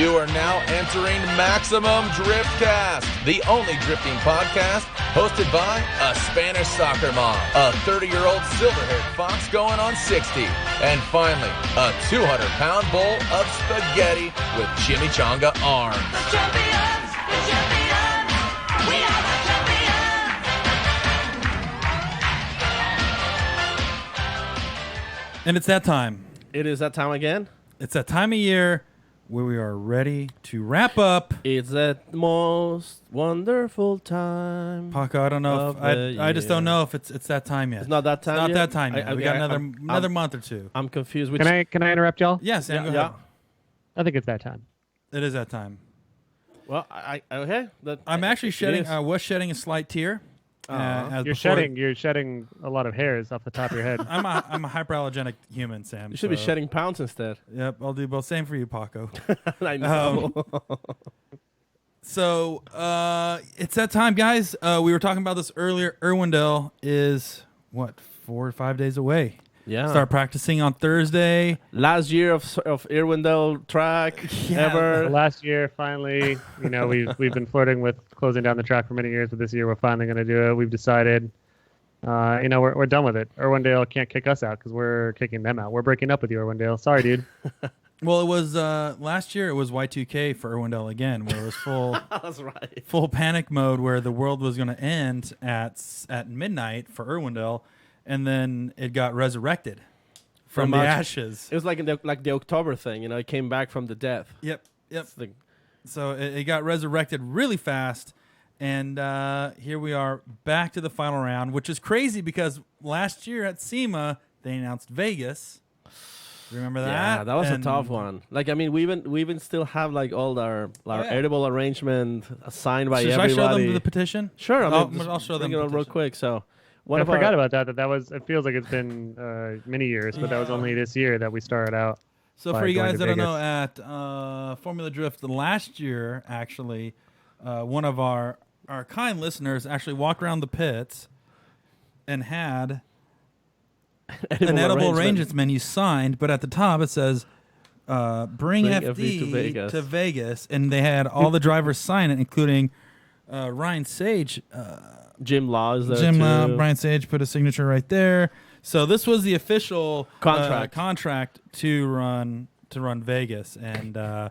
You are now entering Maximum Driftcast, the only drifting podcast hosted by a Spanish soccer mom, a 30-year-old silver-haired fox going on 60, and finally, a 200-pound bowl of spaghetti with chimichanga arms. The champions, we are the champions. And it's that time. It is that time again. It's that time of year where we are ready to wrap up. It's that most wonderful time. Paco, I don't know if I just don't know if it's that time yet. It's not that time. It's not yet? that time yet. We got another month or two. I'm confused. Can I interrupt y'all? Yes, Sam, go Yeah. ahead. I think it's that time. It is that time. Well, okay. I'm actually shedding. I was shedding a slight tear. As You're before. shedding a lot a hairs off the top of your head. I'm a hyperallergenic human, Sam. You should be shedding pounds instead. Yep, I'll do both. Same for you, Paco. I know. So it's that time, guys. We were talking about this earlier. Irwindale is what, 4 or 5 days away. Yeah. Start practicing on Thursday. Last year of Irwindale track ever. Last year, finally, we've been flirting with closing down the track for many years, but this year we're finally going to do it. We've decided, we're done with it. Irwindale can't kick us out because we're kicking them out. We're breaking up with you, Irwindale. Sorry, dude. Well, it was last year. It was Y2K for Irwindale again, where it was full. That's right. Full panic mode, where the world was going to end at midnight for Irwindale, and then it got resurrected from the ashes. It was like the October thing. It came back from the death. Yep. So it got resurrected really fast, and here we are back to the final round, which is crazy because last year at SEMA they announced Vegas. Remember that? Yeah, that was a tough one. We even still have all our edible arrangement signed by everybody. Should I show them the petition? Sure, I'll show them it real quick. So, I forgot about that. That was. It feels like it's been many years, but that was only this year that we started out. So for you guys that don't know, at Formula Drift last year, actually, one of our kind listeners actually walked around the pits and had an edible arrangements menu signed, but at the top it says, bring FD to Vegas. And they had all the drivers sign it, including Ryan Sage. Jim Law is there too. Brian Sage put a signature right there. So this was the official contract to run Vegas, and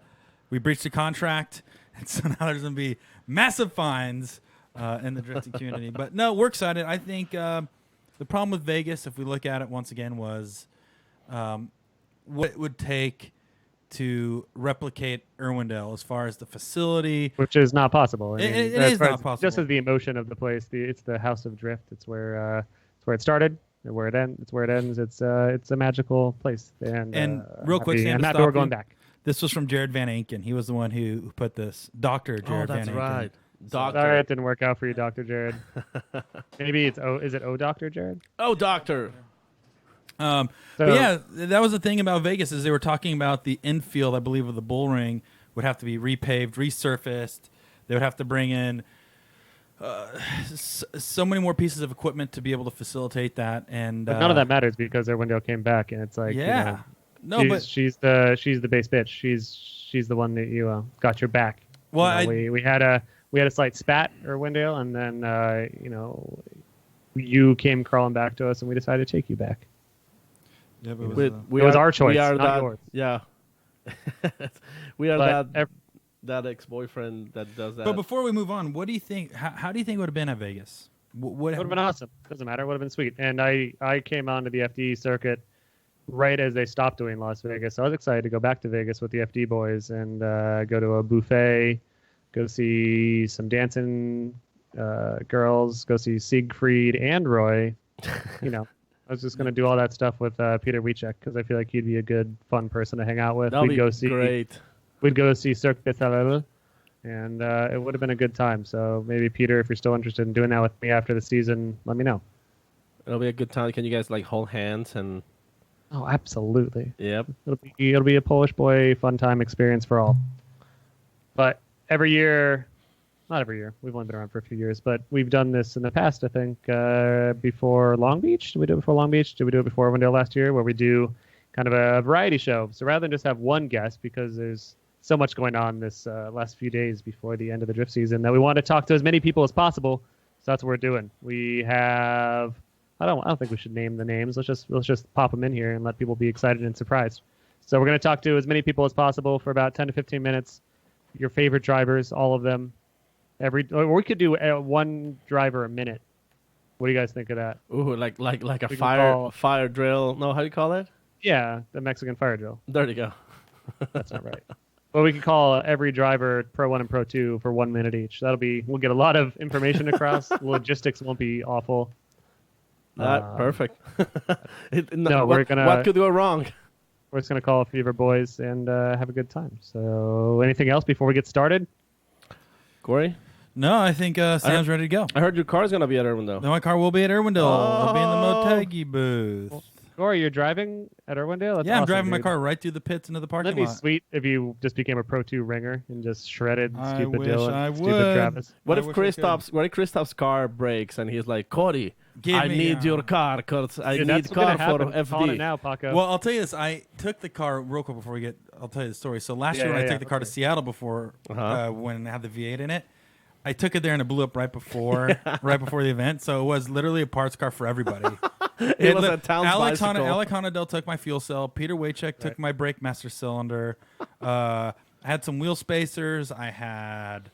we breached the contract, and so now there's going to be massive fines in the drifting community. But no, we're excited. I think the problem with Vegas, if we look at it once again, was what it would take to replicate Irwindale as far as the facility, which is not possible. It is not possible. Just as the emotion of the place, it's the House of Drift. It's where it started. Where it ends. It's where it ends. It's a magical place. And real quick, Sam, I'm happy we're going back. This was from Jared Van Anken. He was the one who put this. Dr. Jared Van Anken. That's right. Doctor. Sorry, it didn't work out for you, Dr. Jared. Maybe it's is it Dr. Jared? Oh, Doctor. But yeah, that was the thing about Vegas is they were talking about the infield, I believe, of the bull ring would have to be repaved, resurfaced. They would have to bring in so many more pieces of equipment to be able to facilitate that. And but none of that matters because Irwindale came back, and it's like she's the base bitch. She's the one that you got your back. Well, we had a slight spat Irwindale, and then you came crawling back to us, and we decided to take you back. Yeah, it was our choice, not yours. Yeah. We are that ex-boyfriend that does that. But before we move on, what do you think? How do you think it would have been at Vegas? What would have been awesome. Doesn't matter. It would have been sweet. And I came onto the FD circuit right as they stopped doing Las Vegas. So I was excited to go back to Vegas with the FD boys and go to a buffet, go see some dancing girls, go see Siegfried and Roy. I was just going to do all that stuff with Peter Wiechek because I feel like he'd be a good, fun person to hang out with. That'd be great. We'd go see Cirque du Soleil, and it would have been a good time. So maybe, Peter, if you're still interested in doing that with me after the season, let me know. It'll be a good time. Can you guys hold hands and? Oh, absolutely. Yep. It'll be a Polish boy fun time experience for all. But every year. Not every year. We've only been around for a few years, but we've done this in the past, I think, before Long Beach. Did we do it before Long Beach? Did we do it before Irwindale last year, where we do kind of a variety show? So rather than just have one guest, because there's so much going on this last few days before the end of the drift season that we want to talk to as many people as possible. So that's what we're doing. We have I don't think we should name the names. Let's just pop them in here and let people be excited and surprised. So we're going to talk to as many people as possible for about 10 to 15 minutes. Your favorite drivers, all of them. Or we could do one driver a minute. What do you guys think of that? Ooh, like a We can fire drill. No, how do you call it? Yeah, the Mexican fire drill. There you go. That's not right. Well, we can call every driver Pro 1 and Pro 2 for 1 minute each. We'll get a lot of information across. Logistics won't be awful. Perfect. We're gonna. What could go wrong? We're just gonna call a few of our boys and have a good time. So, anything else before we get started? Corey? No, I think Sam's ready to go. I heard your car's going to be at Irwindale. No, my car will be at Irwindale. It'll be in the Oh. Motegi booth. Corey, you're driving at Irwindale? That's Yeah, I'm awesome, driving my dude. car right through the pits into the parking That'd be lot. sweet if you just became a Pro 2 ringer and just shredded I stupid wish Dylan, I stupid would. Travis. What I if wish I could. Kristaps' car breaks and he's like, Cody, I need your car because I Dude, need that's car gonna for happen. Calling it FD. now, Paco. Well, I'll tell you this. I took the car real quick before I'll tell you the story. So last year when I took the car to Seattle before when it had the V8 in it, I took it there and it blew up right before the event. So it was literally a parts car for everybody. It was a town bicycle. Alec Honadell took my fuel cell. Peter Waycheck took my brake master cylinder. I had some wheel spacers. I had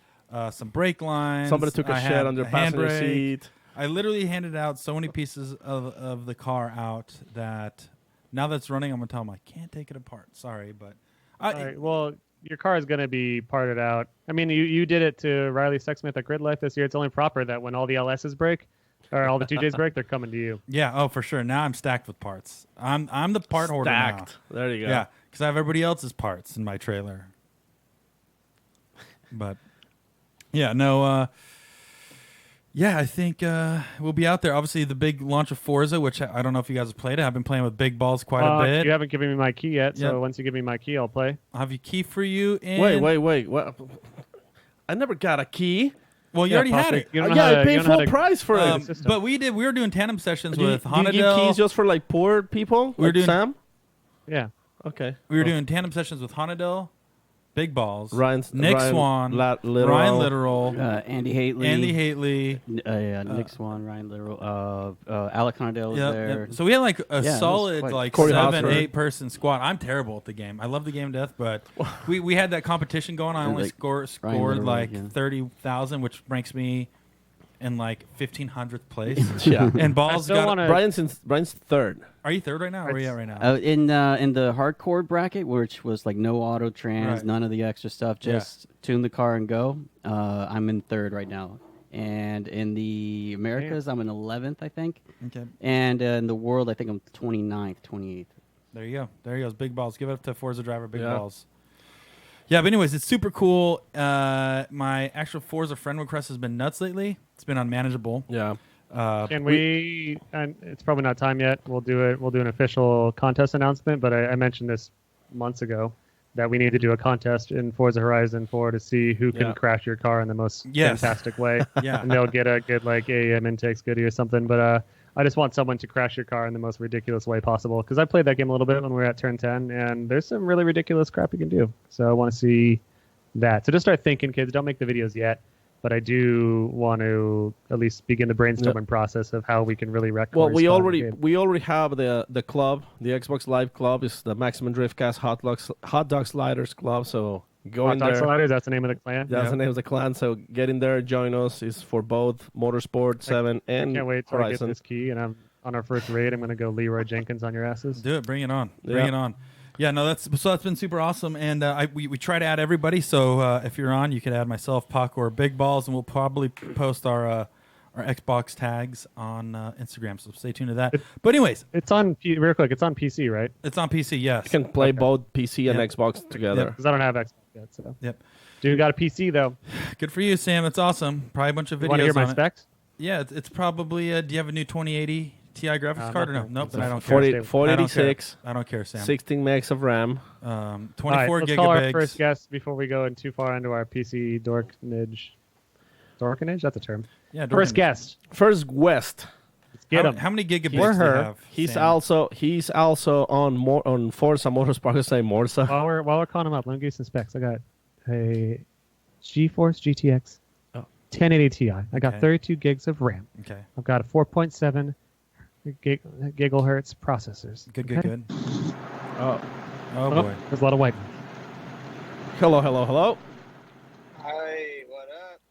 some brake lines. Somebody took a I shed had under a passenger handbrake. seat. I literally handed out so many pieces of the car out that now that's running, I'm going to tell them I can't take it apart. Sorry, but... All right, well, your car is going to be parted out. I mean, you did it to Riley Sexsmith at Grid Life this year. It's only proper that when all the LSs break, or all the 2Js break, they're coming to you. Yeah, oh, for sure. Now I'm stacked with parts. I'm the part hoarder now. Stacked. There you go. Yeah, because I have everybody else's parts in my trailer. But, yeah, no... Yeah, I think we'll be out there. Obviously, the big launch of Forza, which I don't know if you guys have played it. I've been playing with Big Balls quite a bit. You haven't given me my key yet, so Yep. once you give me my key, I'll play. I'll have your key for you. And Wait. What? I never got a key. Well, you already had Paco, it. you don't know Yeah, how to- I you paid don't know how full to- price for it. system. But we were doing tandem sessions with Do you give Honadell. keys just for like poor people? We're like doing- Sam? Yeah. Okay. We were doing tandem sessions with Honadell, Big Balls, Nick Ryan Swan, Literal. Ryan Literal, Andy Haitley. Andy Haitley. Nick Swan, Ryan Literal, Alec Honadell was Yep, there. yep. So we had like a Yeah, it was solid quite- like Corey 7-8 Hosford. person squad. I'm terrible at the game. I love the game to death, but we had that competition going. I And, only like, scored Literal, like yeah. 30,000, which ranks me in like 1500th place. Yeah. And Balls still got. wanna- Brian's third. Are you third right now? Or where are you at right now? In the hardcore bracket, which was like no auto trans, Right. none of the extra stuff, Yeah. just tune the car and go. I'm in third right now. And in the Americas, I'm in 11th, I think. Okay. And in the world, I think I'm 29th, 28th. There you go. There he goes. Big Balls. Give it up to Forza driver Big Yeah. Balls. Yeah, but anyways, it's super cool. My actual Forza friend request has been nuts lately. It's been unmanageable. Yeah. Can we? And it's probably not time yet. We'll do it. We'll do an official contest announcement. But I mentioned this months ago that we need to do a contest in Forza Horizon 4 to see who can Yeah. crash your car in the most Yes. fantastic way. Yeah. And they'll get a good like AAM intakes goodie or something. But I just want someone to crash your car in the most ridiculous way possible because I played that game a little bit when we were at turn 10, and there's some really ridiculous crap you can do. So I want to see that. So just start thinking, kids. Don't make the videos yet. But I do want to at least begin the brainstorming process of how we can really wreck. Well, cars we fun already game. have the club, the Xbox Live Club is the Maximum Driftcast Hot Dog Sliders Club. So go Hot in Dog there. Sliders. That's the name of the clan. That's Yep. the name of the clan. So get in there, join us. It's for both Motorsport 7 and I can't wait till I get Horizon. this key, and I'm on our first raid. I'm going to go Leroy Jenkins on your asses. Do it. Bring it on. Bring Yeah. it on. Yeah, no, that's been super awesome, and we try to add everybody. So if you're on, you can add myself, Pac, or Big Balls, and we'll probably post our Xbox tags on Instagram. So stay tuned to that. But anyways, It's on real quick. It's on PC, right? it's on PC. Yes. You can play both PC and Yep. Xbox together. Because I don't have Xbox yet. So, Yep. dude, got a PC though. Good for you, Sam. That's awesome. Probably a bunch of videos. Want to hear my on it. specs? Yeah, it's probably. Do you have a new 2080 Ti graphics card or no? nothing. Nope. It's Then a I don't care. 486, I don't care, Sam. 16 megs of RAM. 24 All right, let's call our first gigabytes. guest before we go in too far into our PC dorkinage. Dorkinage? That's a term. Yeah. First Dorkin. guest. First West. Get him. How many gigabits Or do you her. have? He's Sam? also on Forza Motorsport. I say Morsa. While we're calling him up, let me give you some specs. I got a GeForce GTX 1080 Ti. I got Okay. 32 gigs of RAM. Okay. I've got a 4.7 gigahertz processors. Good. Okay? Good. Oh, Oh boy. There's a lot of white. hello. Hi, what up?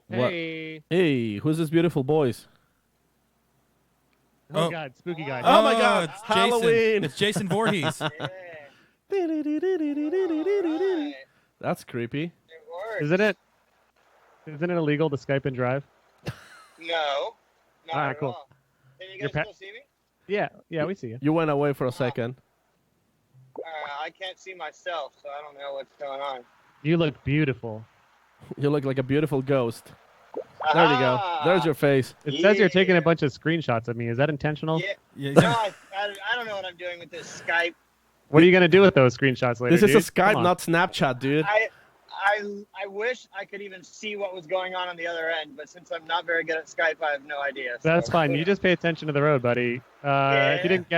What? Hey. Hey, who's this beautiful voice? Oh, Oh. God, spooky guy. Oh my God, It's Halloween. Jason. It's Jason Voorhees. Yeah, alright. That's creepy. It works. Isn't it illegal to Skype and drive? No, not Alright, at cool. all. Can you Your guys pet- still see me? Yeah, we see you. You went away for a second. I can't see myself, so I don't know what's going on. You look beautiful. You look like a beautiful ghost. There you go. Ah, There's your face. It says you're taking Yeah. a bunch of screenshots of me. Is that intentional? Yeah. Yeah, No, I don't know what I'm doing with this Skype. What are you gonna do with those screenshots later? This is a dude? Come Skype, on. not Snapchat, dude. I wish I could even see what was going on the other end, but since I'm not very good at Skype, I have no idea. That's so- fine. You just pay attention to the road, buddy. If you didn't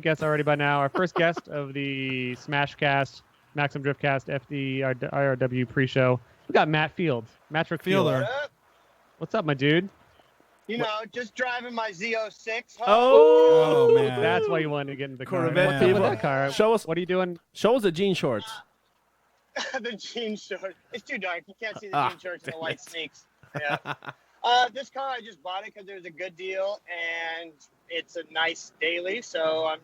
guess already by now, our first guest of the Smashcast, Maxim Driftcast, FD IRW pre-show, we got Matt Fields. Matrick Fielder. What up? What's up, my dude? You know, just driving my Z06 home. Oh, man. That's why you wanted to get into the car. Corvette What's up with people. that car? Show us- What are you doing? Show us the jean shorts. The jean shorts. It's too dark. You can't see the Ah, jean shorts and the damn white it. sneaks. Yeah. This car, I just bought it because it was a good deal, and it's a nice daily, so I'm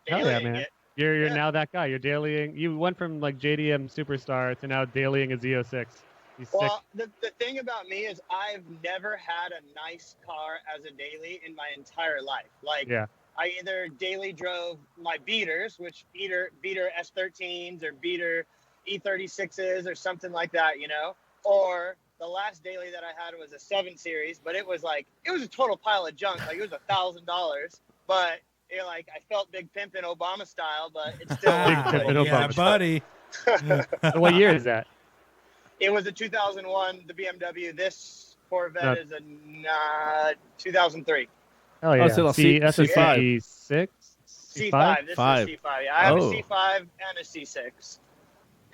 Hell yeah, dailying man. it. You're Yeah. now that guy. You're dailying. You went from like JDM superstar to now dailying a Z06. You sick. Well, the thing about me is I've never had a nice car as a daily in my entire life. Like, Yeah. I either daily drove my beaters, which beater S13s or beater E36s or something like that, you know, or the last daily that I had was a 7 Series, but it was a total pile of junk. Like, it was $1,000, but you know, like, I felt Big Pimpin' Obama style, but it's still Big Pimpin' Yeah, Obama. buddy. What year is that? It was a 2001, the BMW. This Corvette No. is a 2003 Oh yeah. still a That's a C5. C6. C5. This Five. is a C5. Yeah, I have Oh. a C5 and a C6.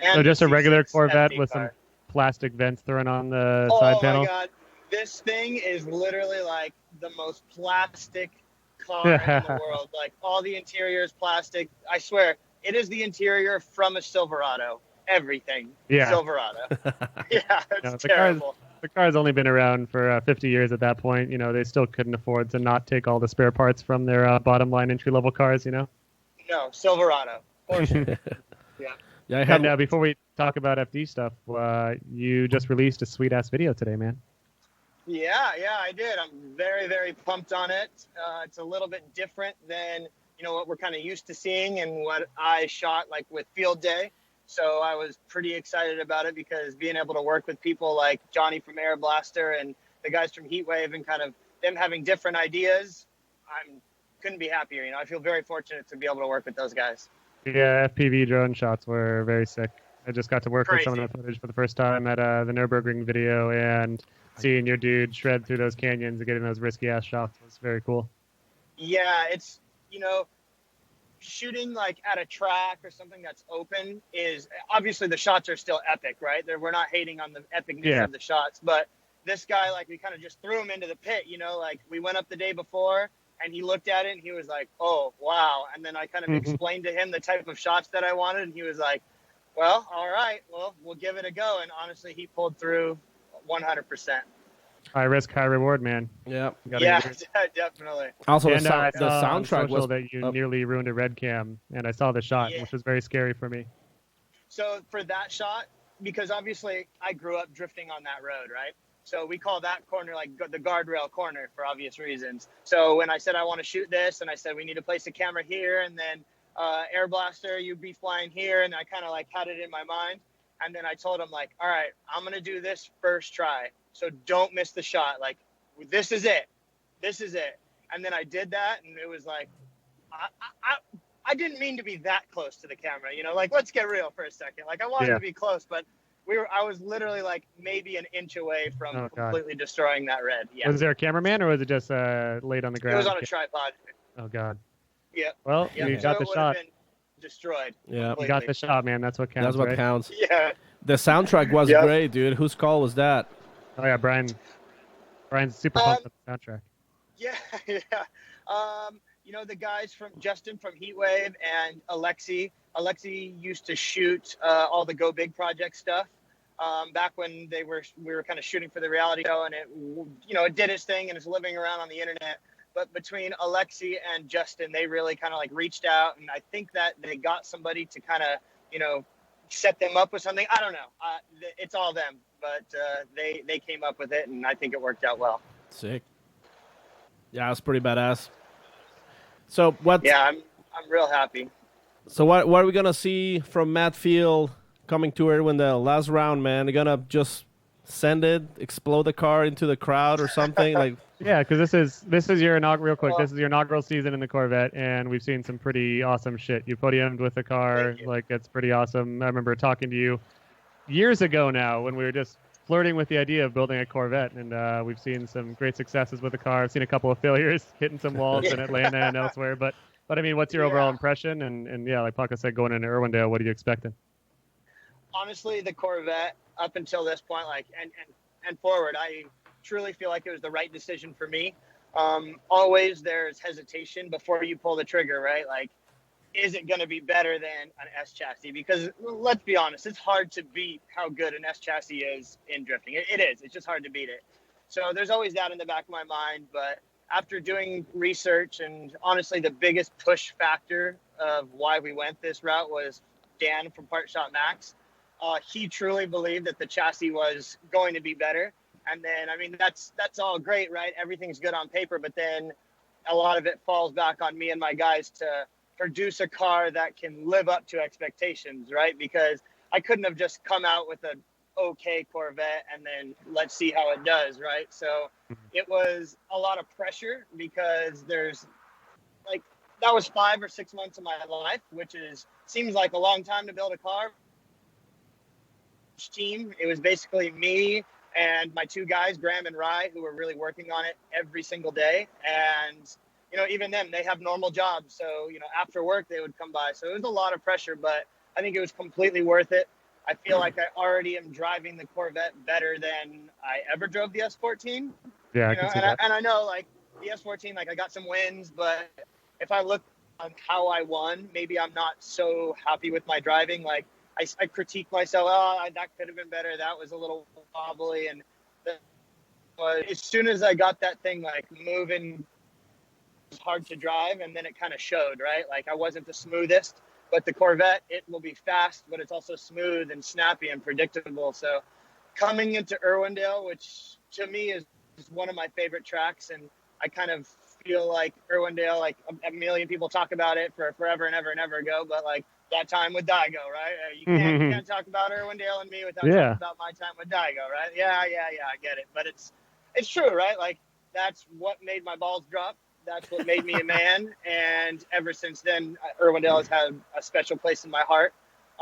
So And just a regular C6 Corvette FD with some car. plastic vents thrown on the Oh side my panel. god, this thing is literally like the most plastic car in the world. Like, all the interior is plastic. I swear, it is the interior from a Silverado. Everything. Yeah. Silverado. Yeah, No, it's the terrible. The car's only been around for 50 years at that point. You know, they still couldn't afford to not take all the spare parts from their bottom line entry level cars. You know. No, Silverado. For sure. Yeah, I had And before we talk about FD stuff, you just released a sweet ass video today, man. Yeah, I did. I'm very, very pumped on it. It's a little bit different than, what we're kind of used to seeing and what I shot like with Field Day. So I was pretty excited about it because being able to work with people like Johnny from Air Blaster and the guys from Heatwave and kind of them having different ideas, couldn't be happier. I feel very fortunate to be able to work with those guys. Yeah, FPV drone shots were very sick. I just got to work with some of Crazy. the footage for the first time at the Nürburgring video, and seeing your dude shred through those canyons and getting those risky ass shots was very cool. Yeah, it's, shooting like at a track or something that's open is obviously the shots are still epic, right? We're not hating on the epicness Yeah. of the shots, but this guy, like, we kind of just threw him into the pit, like we went up the day before and he looked at it and he was like, oh, wow. And then I kind of explained to him the type of shots that I wanted. And he was like, well, all right, well, we'll give it a go. And honestly, he pulled through 100%. High risk, high reward, man. yeah. You gotta Yeah, get it. definitely. Also, And I the saw on soundtrack social was. that you oh. nearly ruined a red cam, and I saw the shot, Yeah. which was very scary for me. So for that shot, because obviously I grew up drifting on that road, right? So we call that corner like the guardrail corner for obvious reasons. So when I said I want to shoot this, and I said we need to place a camera here, and then Air Blaster, you'd be flying here, and I kind of like had it in my mind. And then I told him like, all right, I'm gonna do this first try, so don't miss the shot. Like, this is it. And then I did that, and it was like, I didn't mean to be that close to the camera, like, let's get real for a second. Like, I wanted Yeah. to be close, but I was literally like maybe an inch away from Oh, God. completely destroying that red. Yeah. Was there a cameraman, or was it just laid on the It ground? was on a tripod. Oh, God. Yeah. Well, Yeah. you So got it the would have shot. been destroyed. Yeah. You got the shot, man. That's what counts, That's what right? counts. Yeah. The soundtrack was Yep. great, dude. Whose call was that? Oh, yeah, Brian. Brian's super pumped up the soundtrack. Yeah. Yeah. The guys from Justin from Heatwave and Alexi. Alexi used to shoot all the Go Big project stuff back when we were kind of shooting for the reality show, and it did its thing and it's living around on the internet. But between Alexi and Justin, they really kind of like reached out, and I think that they got somebody to kind of set them up with something. I don't know. It's all them, but they came up with it, and I think it worked out well. Sick. Yeah, it's pretty badass. So what? Yeah, I'm real happy. So what are we gonna see from Matt Field coming to Irwindale last round, man? They're gonna just send it, explode the car into the crowd or something like. Yeah, because this is your inaugural. Real quick, this is your inaugural season in the Corvette, and we've seen some pretty awesome shit. You podiumed with the car, like it's pretty awesome. I remember talking to you years ago now when we were just flirting with the idea of building a Corvette, and we've seen some great successes with the car. I've seen a couple of failures, hitting some walls in Atlanta and elsewhere. But I mean, what's your overall impression? And yeah, like Pawlak said, going into Irwindale, what are you expecting? Honestly, the Corvette up until this point, like and forward, I truly feel like it was the right decision for me. Always there's hesitation before you pull the trigger, right? Like, is it going to be better than an S chassis? Because let's be honest, it's hard to beat how good an S chassis is in drifting. It is. It's just hard to beat it. So there's always that in the back of my mind. But after doing research, and honestly, the biggest push factor of why we went this route was Dan from Part Shot Max. He truly believed that the chassis was going to be better. And then, I mean, that's all great, right? Everything's good on paper, but then a lot of it falls back on me and my guys to produce a car that can live up to expectations, right? Because I couldn't have just come out with an okay Corvette and then let's see how it does, right? So it was a lot of pressure because that was 5 or 6 months of my life, which seems like a long time to build a car. Team, it was basically me and my two guys, Graham and Rye, who were really working on it every single day. And even them, they have normal jobs. So, after work, they would come by. So it was a lot of pressure, but I think it was completely worth it. I feel like I already am driving the Corvette better than I ever drove the S14. Yeah, I can see that. And I know, like, the S14, like, I got some wins, but if I look on how I won, maybe I'm not so happy with my driving. Like, I critique myself, that could have been better. That was a little wobbly. And but as soon as I got that thing, like, moving, hard to drive, and then it kind of showed, right? Like, I wasn't the smoothest, but the Corvette, it will be fast, but it's also smooth and snappy and predictable. So coming into Irwindale, which to me is one of my favorite tracks, and I kind of feel like Irwindale, like a million people talk about it for forever and ever and ever ago, but like that time with Daigo, right? You can't talk about Irwindale and me without talking about my time with Daigo, right? Yeah, I get it, but it's true, right? Like, that's what made my balls drop. That's what made me a man. And ever since then, Irwindale has had a special place in my heart.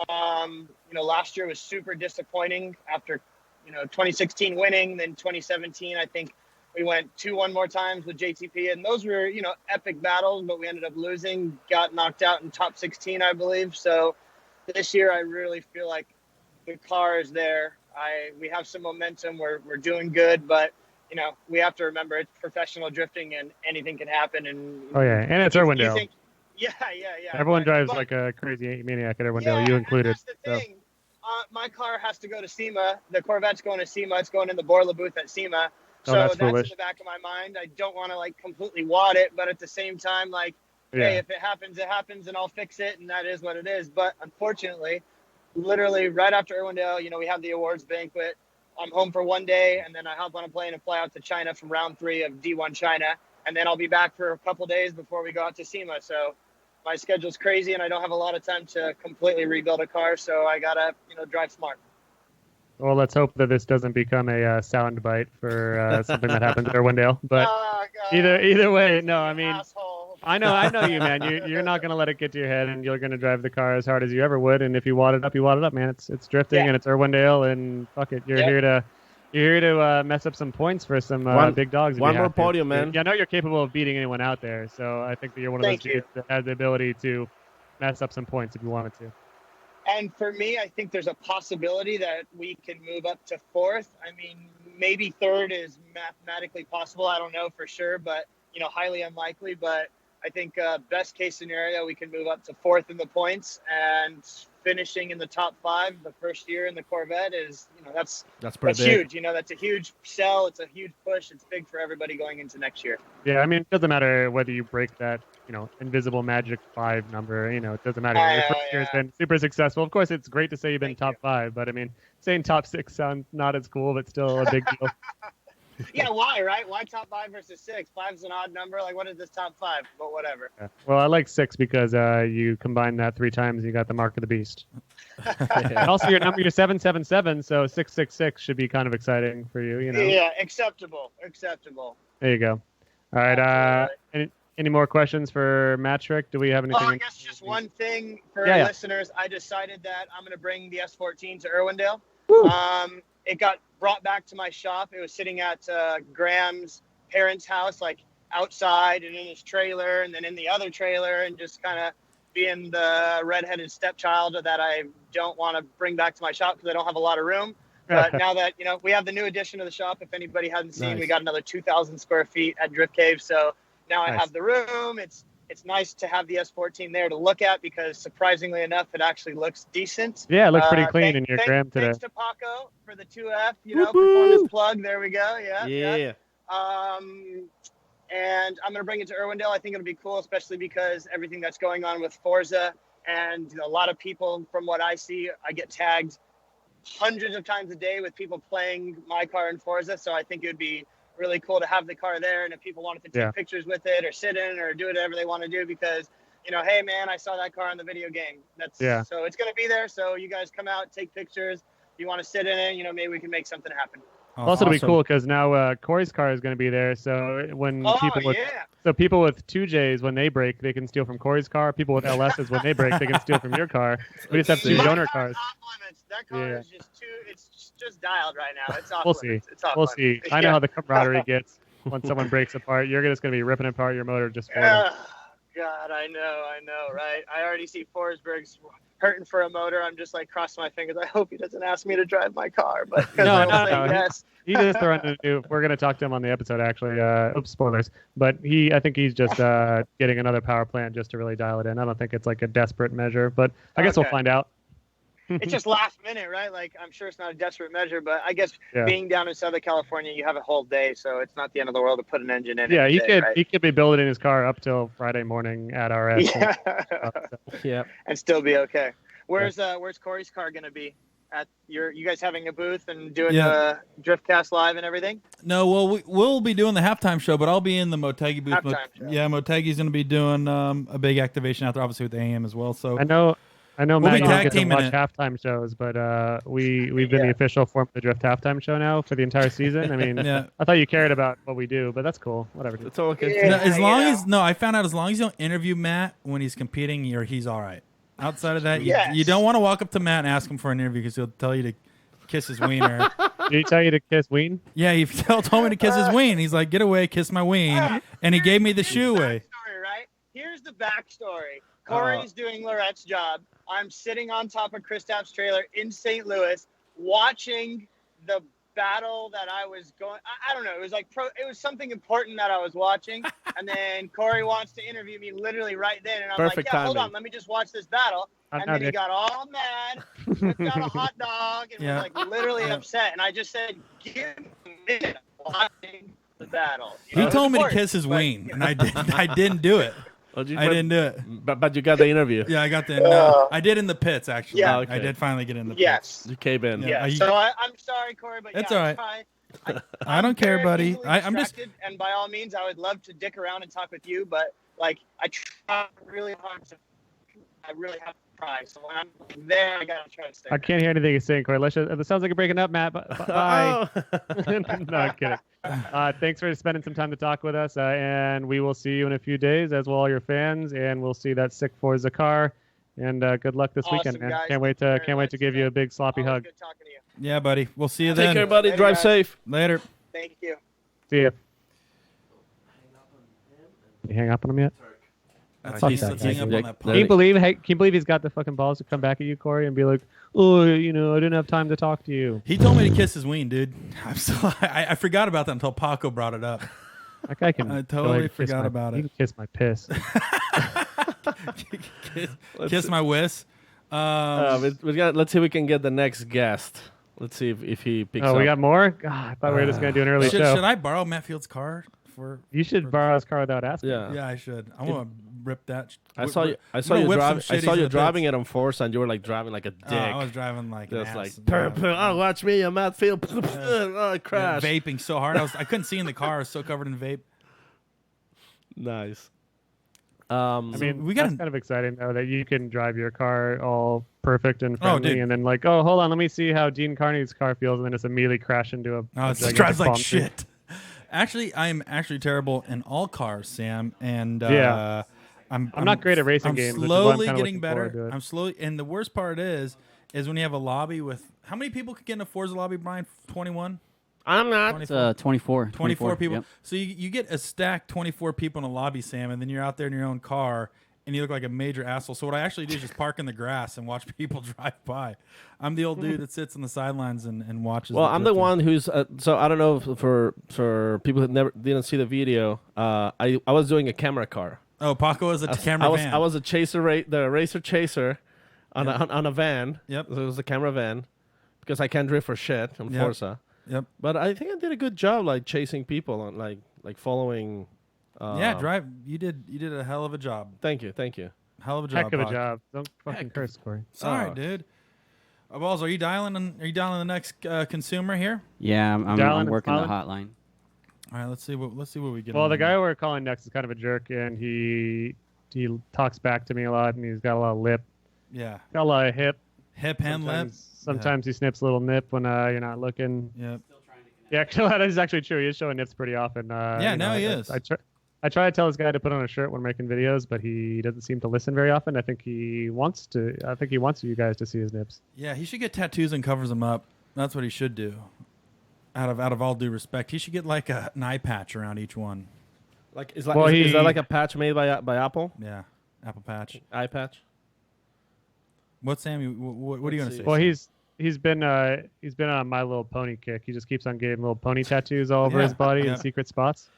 Last year was super disappointing after, 2016 winning. Then 2017, I think we went 2-1 more times with JTP. And those were, epic battles, but we ended up losing, got knocked out in top 16, I believe. So this year, I really feel like the car is there. We have some momentum. We're doing good, but we have to remember it's professional drifting and anything can happen. And and it's Irwindale. Yeah. Everyone drives like a crazy maniac at Irwindale, you included. That's the thing. My car has to go to SEMA. The Corvette's going to SEMA. It's going in the Borla booth at SEMA. So that's in the back of my mind. I don't want to like completely wad it, but at the same time, like, hey, if it happens, it happens, and I'll fix it, and that is what it is. But unfortunately, literally right after Irwindale, we have the awards banquet. I'm home for one day, and then I hop on a plane and fly out to China from round 3 of D1 China, and then I'll be back for a couple days before we go out to SEMA. So my schedule's crazy, and I don't have a lot of time to completely rebuild a car, so I gotta, drive smart. Well, let's hope that this doesn't become a soundbite for something that happens at Irwindale. But either way, no, I mean, asshole. I know you, man. You're not gonna let it get to your head, and you're gonna drive the car as hard as you ever would. And if you wad it up, you wad it up, man. It's drifting, and it's Irwindale, and fuck it, you're here to mess up some points for some big dogs. One more podium, man. Yeah, I know you're capable of beating anyone out there, so I think that you're one of those dudes that has the ability to mess up some points if you wanted to. And for me, I think there's a possibility that we can move up to fourth. I mean, maybe third is mathematically possible. I don't know for sure, but highly unlikely. But I think best case scenario, we can move up to fourth in the points, and finishing in the top 5 the first year in the Corvette is, that's huge. That's a huge sell. It's a huge push. It's big for everybody going into next year. Yeah, I mean, it doesn't matter whether you break that, invisible magic 5 number. It doesn't matter. Your first year has been super successful. Of course, it's great to say you've been top 5, but I mean, saying top 6 sounds not as cool, but still a big deal. Yeah, why, right? Why top 5 versus 6? 5's an odd number. Like, what is this top 5? But whatever. Yeah. Well, I like 6 because you combine that 3 times and you got the mark of the beast. And also, your number, you're 777, so 666 should be kind of exciting for you, Yeah, acceptable. There you go. All right. Any more questions for Matrick? Do we have anything? I guess just one thing for listeners. I decided that I'm going to bring the S14 to Irwindale. It got brought back to my shop. It was sitting at Graham's parents' house, like outside and in his trailer, and then in the other trailer, and just kind of being the redheaded stepchild that I don't want to bring back to my shop because I don't have a lot of room. But now that we have the new addition to the shop, if anybody hasn't seen, we got another 2,000 square feet at Drift Cave. So now I have the room. It's nice to have the S14 there to look at because surprisingly enough, it actually looks decent. Yeah, it looks pretty clean in your Graham today. Thanks to Paco for the 2F, performance plug. There we go. Yeah. And I'm going to bring it to Irwindale. I think it'll be cool, especially because everything that's going on with Forza, and a lot of people, from what I see, I get tagged hundreds of times a day with people playing my car in Forza. So I think it would be really cool to have the car there, and if people wanted to take pictures with it or sit in or do whatever they want to do, because hey man, I saw that car in the video game. So it's going to be there, so you guys come out, take pictures. If you want to sit in it, maybe we can make something happen. Also, it'll be cool because now Corey's car is going to be there. So when people with 2Js, when they break, they can steal from Corey's car. People with LSs, when they break, they can steal from your car. We just have 2 donor cars. That car is it's just dialed right now. It's off We'll limits. see. It's off We'll limits. see. I know how the camaraderie gets when someone breaks apart. You're just going to be ripping apart your motor just for them. God, I know, right? I already see Forsberg's hurting for a motor. I'm just like crossing my fingers. I hope he doesn't ask me to drive my car, but no. Yes. He just throwing a new. We're gonna talk to him on the episode actually. Oops, spoilers. But I think he's just getting another power plant just to really dial it in. I don't think it's like a desperate measure, but I guess we'll find out. It's just last minute, right? Like, I'm sure it's not a desperate measure, but I guess being down in Southern California, you have a whole day, so it's not the end of the world to put an engine in. Yeah, he could be building his car up till Friday morning at RS. And still be okay. Where's Corey's car gonna be? At you guys having a booth and doing the Driftcast live and everything? No, well, we'll be doing the halftime show, but I'll be in the Motegi booth. Motegi's going to be doing a big activation out there, obviously with AM as well. So I know. Matt, you don't get to watch it. halftime shows, but we've been the official form of the Drift halftime show now for the entire season. I mean, I thought you cared about what we do, but that's cool. Whatever. It's all okay. I found out as long as you don't interview Matt when he's competing, he's all right. Outside of that, you don't want to walk up to Matt and ask him for an interview because he'll tell you to kiss his wiener. Did he tell you to kiss ween? Yeah, he told me to kiss his ween. He's like, get away, kiss my ween. And he gave me the shoe away. Right? Here's the backstory. Corey's doing Lorette's job. I'm sitting on top of Kristaps' trailer in St. Louis watching the battle that I was going. I don't know. It was like it was something important that I was watching, and then Corey wants to interview me literally right then, and I'm like, hold on, let me just watch this battle. And then he got all mad, whipped out a hot dog, and was like literally upset. And I just said, give me a minute watching the battle. He told me to kiss his wing, and I didn't do it. I didn't do it. But you got the interview. Yeah, I got the. No, I did in the pits actually. Yeah, I did finally get in the pits. Yes, you came in. Yeah. So I'm sorry, Corey, but it's all right. I don't care, buddy. I'm just. And by all means, I would love to dick around and talk with you, but like I try really hard to I really have to try. So when I'm there, I gotta try to stay. I can't hear anything you're saying, Corey. It sounds like you're breaking up, Matt. Bye. No, I'm kidding. Thanks for spending some time to talk with us, and we will see you in a few days, as will all your fans, and we'll see that sick Forza car. And good luck this weekend, man. Guys. Can't wait to give you a big sloppy hug. Good talking to you. Yeah, buddy. We'll see you then. Take care, buddy. Later, Drive guys. safe. Later. Thank you. See ya. You hang up on him yet? Let's Fuck hang that up guy. on that Can you believe he's got the fucking balls to come back at you, Corey, and be like, oh, I didn't have time to talk to you. He told me to kiss his ween, dude. I forgot about that until Paco brought it up. That guy can. I totally forgot about He it. can kiss my piss. Kiss my whiz. Let's see if we can get the next guest. Let's see if he picks up. Oh, we got more? God, I thought we were just gonna do an early show. Should I borrow Matt Field's car You should borrow his car without asking. Yeah, I should. I want to rip that. I saw you driving it on Forza, and you were like driving like a dick. I was driving like an Just ass. like, watch me, I'm Matt Field. Oh, crash. Vaping so hard. I couldn't see in the car. I was so covered in vape. Nice. I mean, we got that's kind of exciting though that you can drive your car all perfect and friendly, dude. and then like, oh, hold on, let me see how Deane Carney's car feels, and then just immediately crash into a. It gigantic drives like palm tree. shit. Actually, I'm actually terrible in all cars, Sam, and Yeah. I'm not great at racing I'm games. which is why slowly I'm kinda getting looking forward to better. it. I'm slowly, and the worst part is when you have a lobby with how many people could get in a Forza lobby, Brian? 21. I'm not. It's 24. 24 people. Yep. So you get a stack 24 people in a lobby, Sam, and then you're out there in your own car, and you look like a major asshole. So what I actually do is just park in the grass and watch people drive by. I'm the old dude that sits on the sidelines and watches. Well, I'm the one who's. So I don't know for people that didn't see the video. I was doing a camera car. Oh, Paco is a camera van. I was a chaser, the racer chaser, on a van. Yep. So it was a camera van, because I can't drift for shit on Yep. Forza. Yep. But I think I did a good job, like chasing people on like following. Drive. You did a hell of a job. Thank you. Hell of a job. Heck of a Pac. job. Don't fucking curse, Corey. Sorry, dude. Balls, are you dialing the next consumer here? Yeah, I'm Dialing and working the smiling? hotline. All right, let's see what we get. Well, on the here. guy we're calling next is kind of a jerk, and he talks back to me a lot, and he's got a lot of lip, Yeah. got a lot of hip. Hip and lip. Sometimes he snips a little nip when you're not looking. Yep. Yeah, actually, that is actually true. He is showing nips pretty often. Now he is. I try to tell this guy to put on a shirt when making videos, but he doesn't seem to listen very often. I think he wants you guys to see his nips. Yeah, he should get tattoos and covers them up. That's what he should do. Out of all due respect, he should get like an eye patch around each one. Is that like a patch made by Apple? Yeah, Apple Patch. Eye patch. What, Sam? What are you gonna say? Well, he's been on My Little Pony kick. He just keeps on getting little pony tattoos all over his body in secret spots.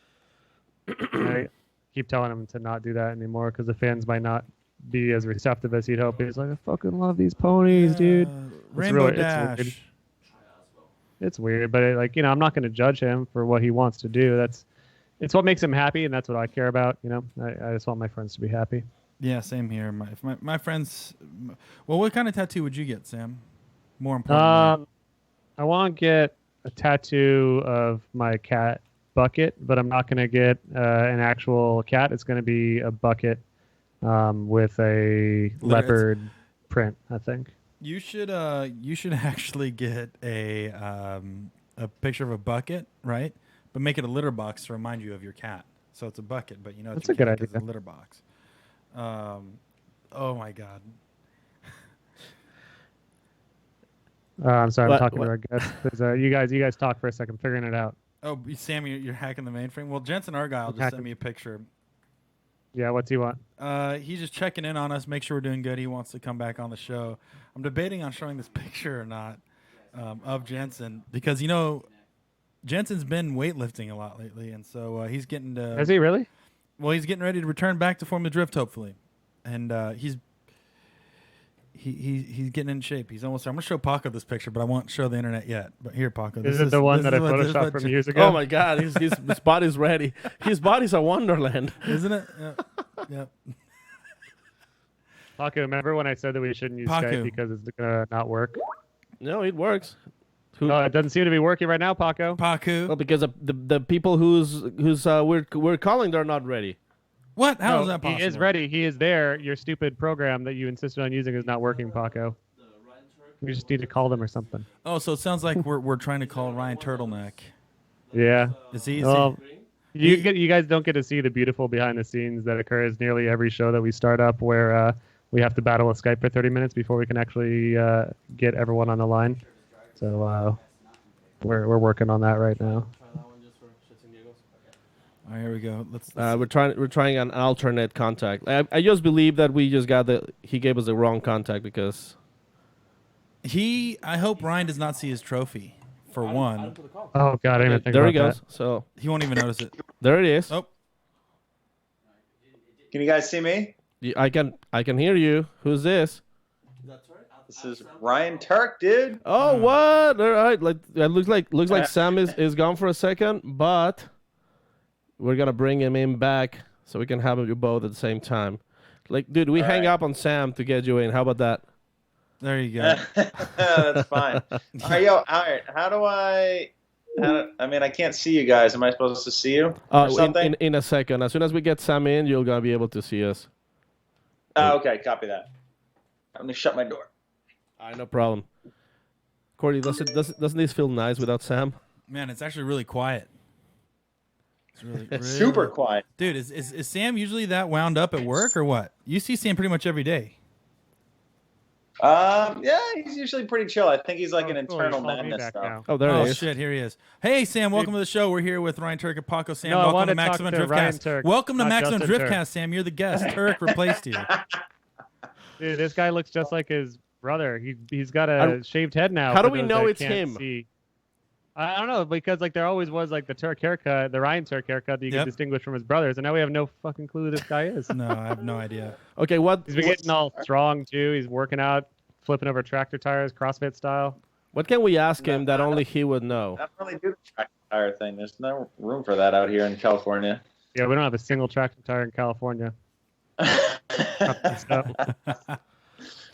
I keep telling him to not do that anymore because the fans might not be as receptive as he'd hope. He's like, I fucking love these ponies, dude. Rainbow really- Dash. It's weird, but I'm not going to judge him for what he wants to do. It's what makes him happy, and that's what I care about. I just want my friends to be happy. Yeah, same here. My friends. Well, what kind of tattoo would you get, Sam? More important. I want to get a tattoo of my cat Bucket, but I'm not going to get an actual cat. It's going to be a bucket with a leopard print, I think. You should actually get a picture of a bucket, right? But make it a litter box to remind you of your cat. So it's a bucket, but That's a good idea. It's a litter box. Oh my God. I'm sorry, I'm talking to our guests. You guys talk for a second, figuring it out. Oh, Sam, you're hacking the mainframe. Well, Jensen Argyle just sent me a picture. Yeah, what's he want? He's just checking in on us, make sure we're doing good. He wants to come back on the show. I'm debating on showing this picture or not of Jensen because Jensen's been weightlifting a lot lately, and so he's getting to. Is he really? Well, he's getting ready to return back to Formula Drift, hopefully, and he's getting in shape. He's almost there. I'm gonna show Paco this picture, but I won't show the internet yet. But here, Paco, Is it the one that I photoshopped from years ago? Oh my God, his body's ready. His body's a wonderland, isn't it? Yep. Paco, remember when I said that we shouldn't use Paco. Skype because it's gonna not work? No, it works. No, it doesn't seem to be working right now, Paco. Paco. Well, because of the people who's we're calling, they're not ready. What? How No, is that possible? He is ready. He is there. Your stupid program that you insisted on using is not working, Paco. We just need to call them or something. Oh, so it sounds like we're trying to call Ryan Turtleneck. Yeah. Is he? Well, you guys don't get to see the beautiful behind the scenes that occurs nearly every show that we start up, where we have to battle with Skype for 30 minutes before we can actually get everyone on the line. So we're working on that right now. All right, here we go. Let's We're trying an alternate contact. I just believe that we just got he gave us the wrong contact because I hope Ryan does not see his trophy. For one, Oh God, I didn't even think there about he goes. that. So he won't even notice it. there it is. Oh, Can you guys see me? I can hear you. Who's this? This is Ryan Tuerck, dude. Oh, what? All right. Like it looks like Sam is gone for a second, but we're gonna bring him in back so we can have you both at the same time. Like, dude, we hang up on Sam to get you in. How about that? there you go. That's fine. All right, how do I mean, I can't see you guys. Am I supposed to see you or something? In a second. As soon as we get Sam in, you're gonna be able to see us. Oh, okay, copy that. Let me shut my door. All right, no problem. Cordy, doesn't this feel nice without Sam? Man, it's actually really quiet. It's really, It's super quiet. Dude, is Sam usually that wound up at work or what? You see Sam pretty much every day. Yeah, he's usually pretty chill. I think he's like an Cool, internal you called me madness back stuff. now. Oh, there Oh he is. shit, here he is. Hey Sam, welcome to the show. We're here with Ryan Tuerck and Paco. Sam, No, I welcome wanted to to talk Maximum to Ryan Driftcast. Tuerck, Welcome to not Maximum Justin Tuerck. Driftcast, Sam. You're the guest. Tuerck replaced you. Dude, this guy looks just like his brother. He's got a shaved head now. How do for we those know that it's can't him? see. I don't know, because like there always was like the Tuerck haircut, the Ryan Tuerck haircut that you Yep. could distinguish from his brothers, and now we have no fucking clue who this guy is. No, I have no idea. Okay, what He's been getting all strong too. He's working out, flipping over tractor tires, CrossFit style. what can we ask him that only he would know? I don't really do the tractor tire thing. There's no room for that out here in California. Yeah, we don't have a single tractor tire in California.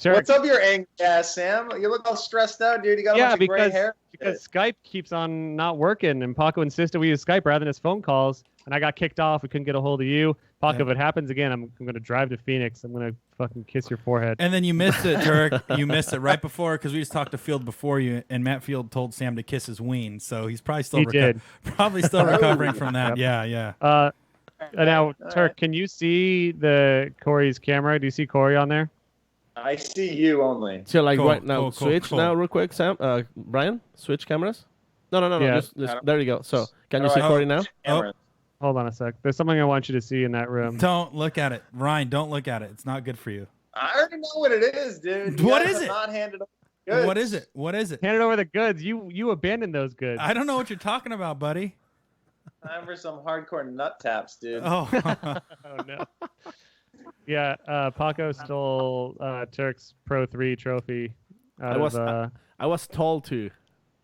Sure. What's up your angry ass, Sam? You look all stressed out, dude. You got a bunch of gray hair. Because Skype keeps on not working, and Paco insisted we use Skype rather than his phone calls, and I got kicked off. We couldn't get a hold of you. Paco, Yeah. if it happens again, I'm going to drive to Phoenix. I'm going to fucking kiss your forehead. And then you missed it, Tuerck. You missed it right before because we just talked to Field before you, and Matt Field told Sam to kiss his ween, so he's probably still He did. probably still recovering from that. Yeah, yeah. Now, Tuerck, can you see the Corey's camera? Do you see Corey on there? I see you only. So like Cool, right now, cool, switch cool. now real quick, Sam. Brian, switch cameras. No. Yeah. Just there you go. So can you How see do I- Corey now? Cameras. Hold on a sec. There's something I want you to see in that room. Don't look at it, Ryan. Don't look at it. It's not good for you. I already know what it is, dude. What guys is have it? Not handed over goods. What is it? What is it? Hand it over the goods. You abandoned those goods. I don't know what you're talking about, buddy. Time for some hardcore nut taps, dude. Oh, Oh no. Yeah, Paco stole Turk's Pro 3 trophy. I was told to.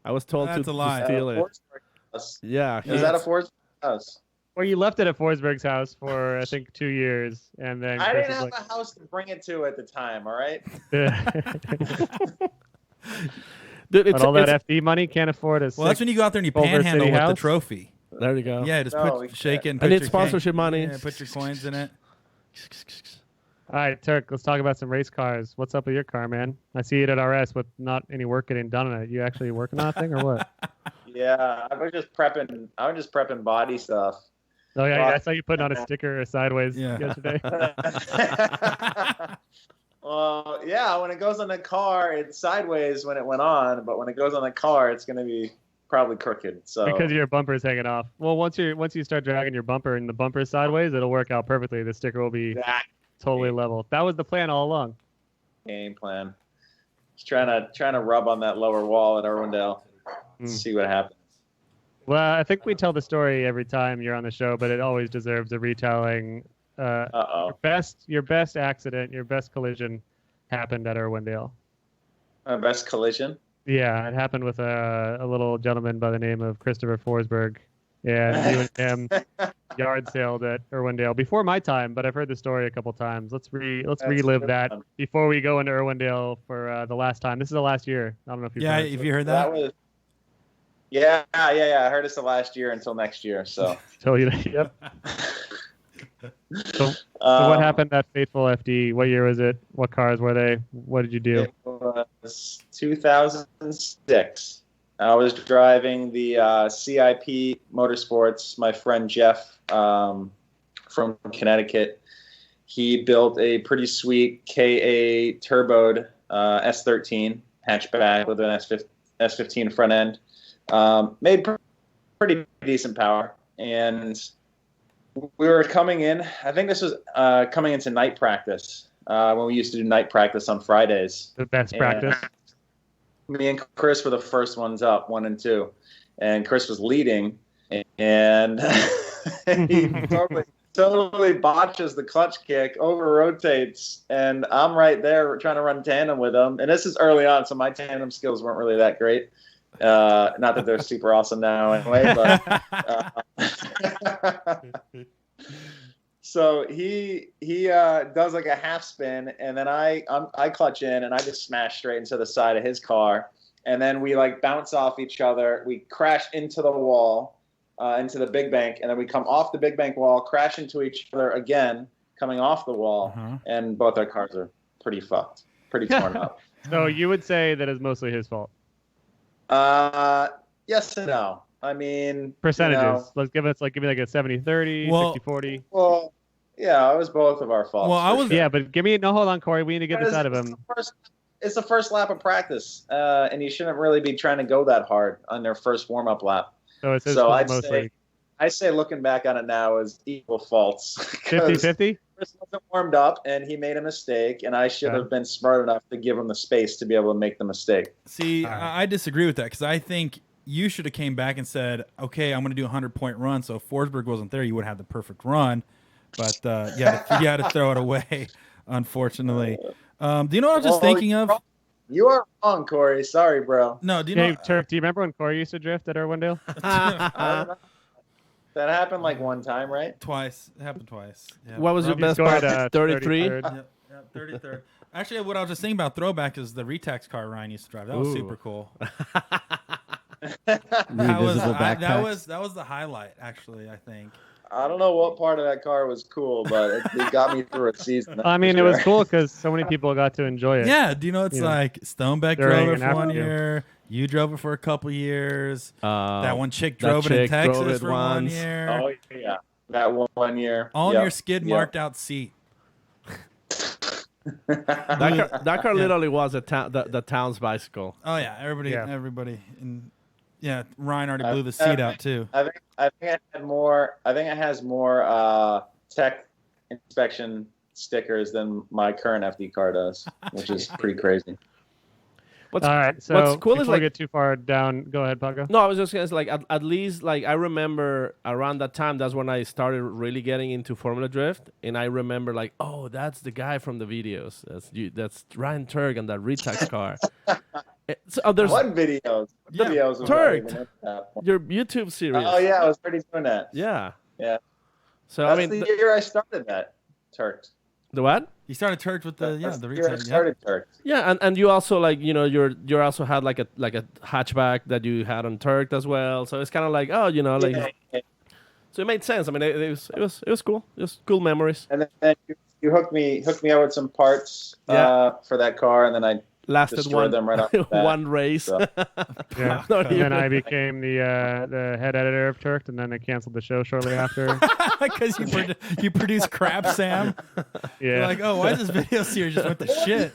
I was told That's to a lie. steal it. Forsberg house. Yeah. Is that a Forsberg house? Well, you left it at Forsberg's house for I think 2 years, and then I Chris didn't was have a house to bring it to at the time, all right? Dude, but all that FD money can't afford a. well, that's when you go out there and you Culver panhandle City with the house? trophy. there you go. Yeah, just No, shake it and I put need your sponsorship money. Yeah, put your coins in it. All right, Turk, let's talk about some race cars. What's up with your car, man? I see it at RS with not any work getting done on it. You actually working on that thing or what? Yeah, I was just prepping body stuff. Oh yeah, I saw you putting on a sticker sideways Yeah. yesterday. Well, yeah, when it goes on the car, it's sideways when it went on, but when it goes on the car, it's going to be probably crooked. So Because your bumper's hanging off. Well, once you start dragging your bumper and the bumper is sideways, it'll work out perfectly. The sticker will be that totally level. That was the plan all along. game plan. Just trying to rub on that lower wall at Irwindale, see what happens. Well, I think we tell the story every time you're on the show, but it always deserves a retelling. Uh-oh. Your best accident, your best collision happened at Irwindale. My best collision. Yeah, it happened with a little gentleman by the name of Christopher Forsberg. And you and him yard sailed at Irwindale before my time, but I've heard the story a couple times. Let's relive good that one. before we go into Irwindale for the last time. This is the last year. I don't know if you've Yeah, heard. have you heard that? That was. Yeah. I heard it's the last year until next year. So Tell you that. Yep. So what happened at Faithful FD? What year was it? What cars were they? What did you do? It was 2006. I was driving the CIP Motorsports. My friend Jeff from Connecticut, he built a pretty sweet KA turboed S13 hatchback with an S15 front end. Made pretty decent power. And we were coming in, I think this was coming into night practice when we used to do night practice on Fridays. The best practice. Me and Chris were the first ones up, 1 and 2. And Chris was leading, and he totally botches the clutch kick, over rotates, and I'm right there trying to run tandem with him. And this is early on, so my tandem skills weren't really that great. Not that they're super awesome now anyway, but so he does like a half spin, and then I clutch in, and I just smash straight into the side of his car, and then we like bounce off each other. We crash into the wall, into the big bank, and then we come off the big bank wall, crash into each other again, coming off the wall, and both our cars are pretty fucked, pretty torn up. So you would say that is mostly his fault? Yes and no. I mean, Percentages. You know, Let's give me like a 70-30, Well- 60-40. well, yeah, it was both of our faults. Well, I for was- sure. Yeah, but hold on, Corey. We need to get this out of him. It's the first lap of practice, and you shouldn't really be trying to go that hard on their first warm-up lap. So it's his So fault mostly. I say looking back on it now is equal faults. 50-50? Chris wasn't warmed up, and he made a mistake, and I should have been smart enough to give him the space to be able to make the mistake. See, I disagree with that because I think you should have came back and said, okay, I'm going to do a 100-point run. So if Forsberg wasn't there, you would have the perfect run. But you had to throw it away, unfortunately. Do you know what I was just thinking of? You are wrong, Corey. Sorry, bro. No, do you know? Hey, Tuerck, do you remember when Corey used to drift at Irwindale? That happened like one time, right? Twice. It happened twice. Yeah. What was your You best scored, part? 33? 33rd. Yep, 33rd. Actually, what I was just thinking about throwback is the Retax car Ryan used to drive. That was super cool. That was the highlight, actually, I think. I don't know what part of that car was cool, but it got me through a season. I mean, it was cool because so many people got to enjoy it. Yeah, do you know it's like Stonebeck during drove it and for 1 after. year. You drove it for a couple years. That one chick that drove it in chick drove Texas it for 1 once. year. Oh yeah, that 1 year. All in Yep. your skid Yep. marked out seat. That car literally was the town's bicycle. Oh yeah, everybody, and Ryan already I- blew the seat out too. I think it had more. I think it has more tech inspection stickers than my current FD car does, which is pretty crazy. All right, so what's cool before is we like get too far down, go ahead, Paco. no, I was just gonna say like at least like I remember around that time that's when I started really getting into Formula Drift, and I remember like that's the guy from the videos. That's Ryan Tuerck and that Retax car. So, there's What videos? Videos. was Tuerck. not even at that point. your YouTube series. Oh yeah, I was already doing that. Yeah. Yeah. So That's I mean, the year I started that. Turks. the what? You started Tuerck with the That's the the year I Retax. Yeah. started Turks. Yeah, and you also like you also had like a hatchback that you had on Tuerck as well. So it's kind of like Yeah. so it made sense. I mean, it was cool. It was cool memories. And then you hooked me up with some parts for that car, and then I Lasted destroyed them right off the bat. one race. So. Yeah. Not And then even. I became the head editor of Tuerck, and then I canceled the show shortly after. Because you produce crap, Sam. You're Yeah. like, why is this video series just went to shit?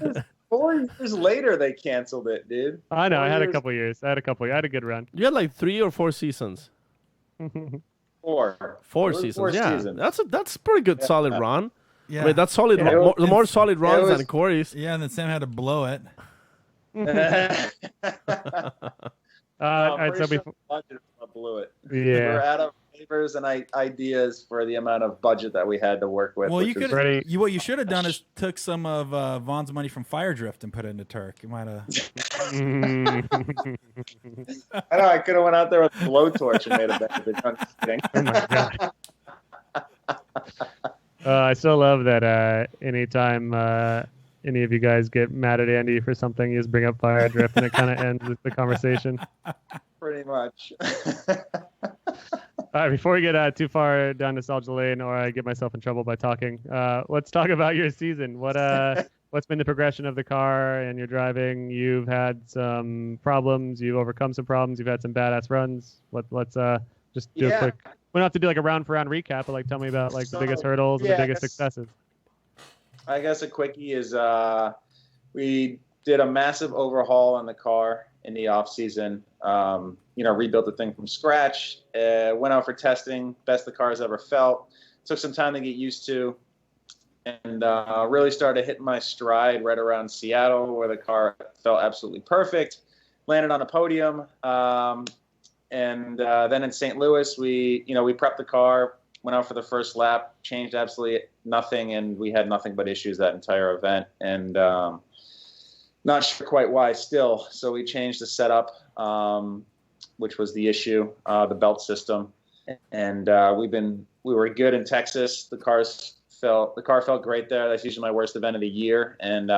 4 years later, they canceled it, dude. I know. I 4 had a years- couple years. I had a good run. You had like 3 or 4 seasons. 4. Four It was seasons. 4 Yeah, seasons. that's pretty good, solid run. Yeah. I mean, that's solid. Yeah, The more solid runs was- than Corey's. Yeah, and then Sam had to blow it. All right, so before, budget blew it. We were yeah. out of favors and ideas for the amount of budget that we had to work with. Well, which you was- could Ready. what you should have done is took some of Vaughn's money from Fire Drift and put it into Tuerck. You might have. I know I could have went out there with a blowtorch and made a better video. I'm just kidding. Oh my god. I still love that anytime any of you guys get mad at Andy for something, you just bring up Fire Drift and it kind of ends with the conversation. Pretty much. All right, before we get too far down nostalgia lane, or I get myself in trouble by talking, let's talk about your season. What's been the progression of the car and your driving? You've had some problems. You've overcome some problems. You've had some badass runs. Let's just do a quick. We don't have to do like a round for round recap, but like tell me about like the biggest hurdles and the biggest successes. I guess a quickie is we did a massive overhaul on the car in the off season. Rebuilt the thing from scratch. Went out for testing. Best the car's ever felt. Took some time to get used to, and really started hitting my stride right around Seattle, where the car felt absolutely perfect. Landed on a podium, and then in St. Louis, we prepped the car. Went out for the first lap, changed absolutely nothing, and we had nothing but issues that entire event. And not sure quite why still. So we changed the setup, which was the issue, the belt system. And we were good in Texas. The car felt great there. That's usually my worst event of the year. And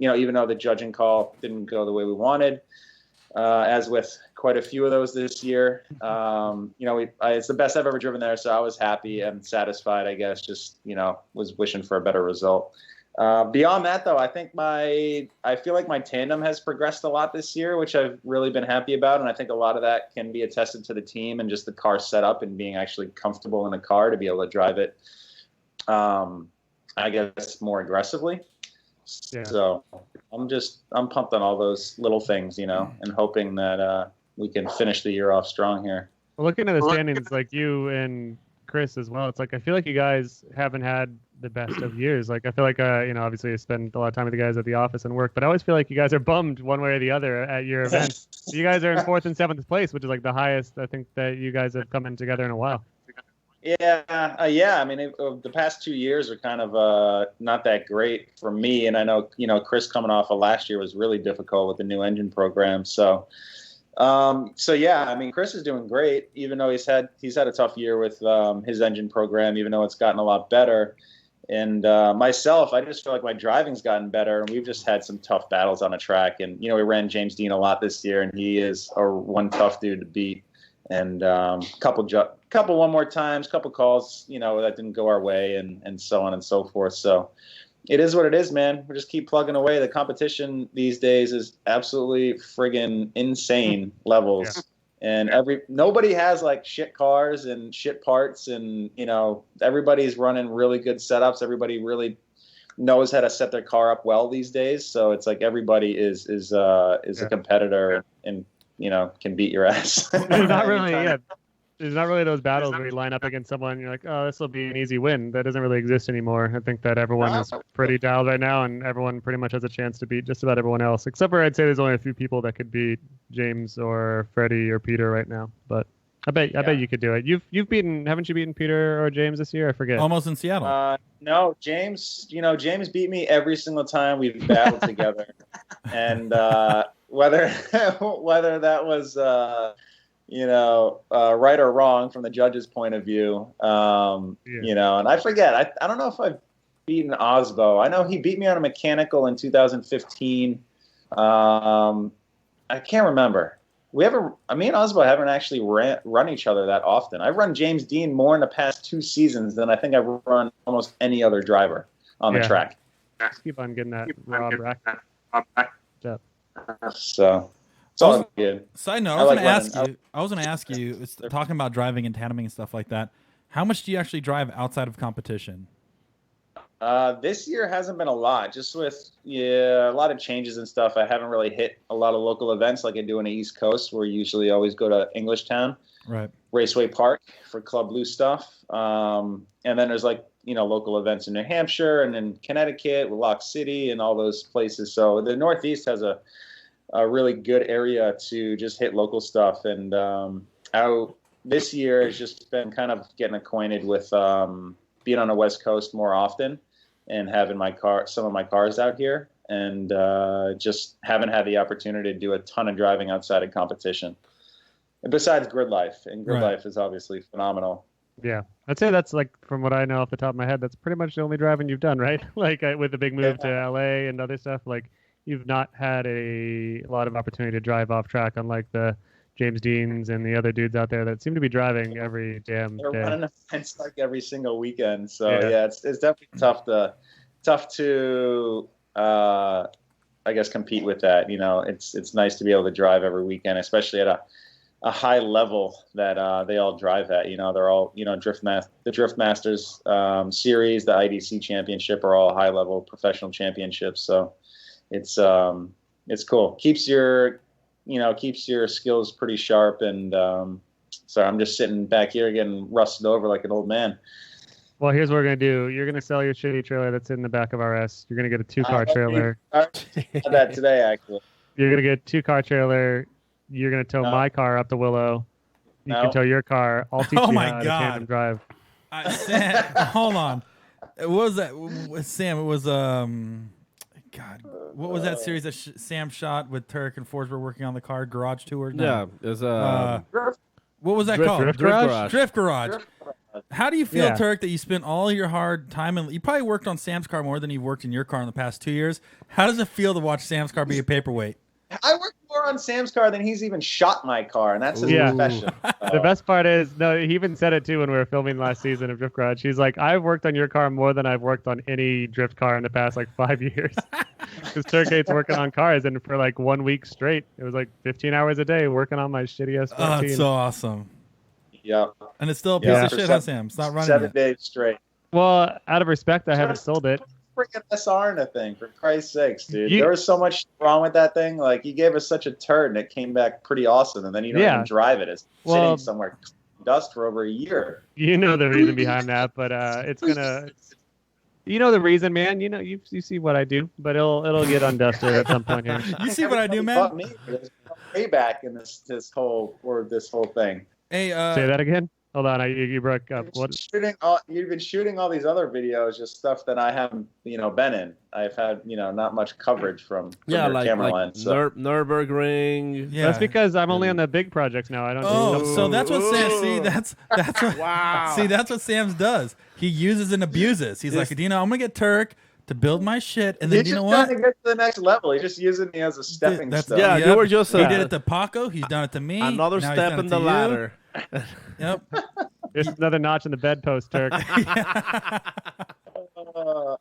even though the judging call didn't go the way we wanted, as with quite a few of those this year, it's the best I've ever driven there. So I was happy and satisfied, I guess, just, was wishing for a better result. Beyond that, though, I feel like my tandem has progressed a lot this year, which I've really been happy about. And I think a lot of that can be attested to the team and just the car setup and being actually comfortable in the car to be able to drive it, I guess, more aggressively. Yeah. So I'm pumped on all those little things, and hoping that we can finish the year off strong here. Well, looking at the standings, like you and Chris as well, it's like I feel like you guys haven't had the best of years. Like I feel like obviously you spend a lot of time with the guys at the office and work, but I always feel like you guys are bummed one way or the other at your events. You guys are in 4th and 7th place, which is like the highest I think that you guys have come in together in a while. Yeah. I mean, the past 2 years are kind of not that great for me, and I know Chris coming off of last year was really difficult with the new engine program. So yeah, I mean, Chris is doing great, even though he's had a tough year with his engine program, even though it's gotten a lot better. And myself, I just feel like my driving's gotten better, and we've just had some tough battles on the track. And we ran James Deane a lot this year, and he is one tough dude to beat. And couple one more times, couple calls, that didn't go our way, and so on and so forth. So it is what it is, man. We just keep plugging away. The competition these days is absolutely friggin' insane levels. Yeah. And nobody has like shit cars and shit parts, and everybody's running really good setups. Everybody really knows how to set their car up well these days. So it's like everybody is a competitor and can beat your ass. Not really, yeah. There's not really those battles where you line up against someone and you're like, oh, this will be an easy win. That doesn't really exist anymore. I think that everyone is pretty dialed right now, and everyone pretty much has a chance to beat just about everyone else. Except for I'd say there's only a few people that could beat James or Freddie or Peter right now. But I bet you could do it. Haven't you beaten Peter or James this year? I forget. Almost in Seattle. No, James. James beat me every single time we've battled together, and whether that was right or wrong from the judge's point of view, and I forget. I don't know if I've beaten Aasbo. I know he beat me on a mechanical in 2015. I can't remember. Me and Aasbo haven't actually run each other that often. I've run James Deane more in the past 2 seasons than I think I've run almost any other driver on the track. Just keep on getting that Rob rack. So it's all good. Side note, I was going to ask you, it's talking about driving and tandeming and stuff like that. How much do you actually drive outside of competition? This year hasn't been a lot, just with a lot of changes and stuff. I haven't really hit a lot of local events like I do on the East Coast, where we usually always go to Englishtown, right, Raceway Park for Club Blue stuff. And then there's local events in New Hampshire and in Connecticut with Lock City and all those places. So the Northeast has a really good area to just hit local stuff. And out this year has just been kind of getting acquainted with being on the West Coast more often and having some of my cars out here, and just haven't had the opportunity to do a ton of driving outside of competition. And besides grid life, and grid life is obviously phenomenal. Yeah, I'd say that's from what I know off the top of my head, that's pretty much the only driving you've done, right? With the big move to LA and other stuff, you've not had a lot of opportunity to drive off track, unlike the James Deanes and the other dudes out there that seem to be driving every damn They're day. running events like every single weekend. So Yeah. yeah, it's definitely tough to I guess compete with that. You know, it's nice to be able to drive every weekend, especially at a high level that they all drive at. You know, they're all, you know, the Drift Masters series, the IDC Championship are all high level professional championships. So it's cool. Keeps your skills pretty sharp. And so I'm just sitting back here getting rusted over like an old man. Well, here's what we're going to do. You're going to sell your shitty trailer that's in the back of RS. You're going to get a 2-car trailer. I had that today, actually. You're going to get a 2-car trailer. You're going to tow my car up to Willow. You can tow your car. I'll teach you how to tandem drive. Sam, hold on. What was that? Sam, it was, God, what was that series that Sam shot with Tuerck and Forsberg working on the car? Garage Tour? No. Yeah, it was what was that called? Drift Garage. Drift Garage. How do you feel, Tuerck, that you spent all your hard time and you probably worked on Sam's car more than you've worked in your car in the past 2 years? How does it feel to watch Sam's car be a paperweight? I worked more on Sam's car than he's even shot my car, and that's his profession. The best part is, he even said it too when we were filming last season of Drift Garage. He's like, I've worked on your car more than I've worked on any drift car in the past 5 years. Because Tuerck hates working on cars, and for 1 week straight, it was 15 hours a day working on my shitty S14. Oh, it's so awesome. Yeah. And it's still a piece of shit, huh, Sam? It's not running 7 yet. days straight. Well, out of respect, I haven't sold it. Freaking SR in a thing, for Christ's sakes, dude. There was so much wrong with that thing. You gave us such a turd, and it came back pretty awesome, and then you don't even drive it. It's sitting somewhere dust for over a year. You know the reason behind that, but it's gonna. You know the reason, man. You know you see what I do, but it'll get undusted at some point here. You see what I do, man? There's no payback in this whole thing. Hey, say that again. Hold on, you broke up. What? You've been shooting all these other videos, just stuff that I haven't, been in. I've had, not much coverage from your camera lens. So. Nürburgring. Yeah, that's because I'm only on the big projects now. I don't. So that's what Sam. See, that's what. Wow. See, that's what Sam's does. He uses and abuses. He's like, I'm gonna get Tuerck to build my shit, and then you know what? He's just trying to get to the next level. He's just using me as a stepping stone. Yeah, you were just. He did it to Paco. He's done it to me. Another now step in the ladder. Yep. There's another notch in the bedpost, Tuerck. All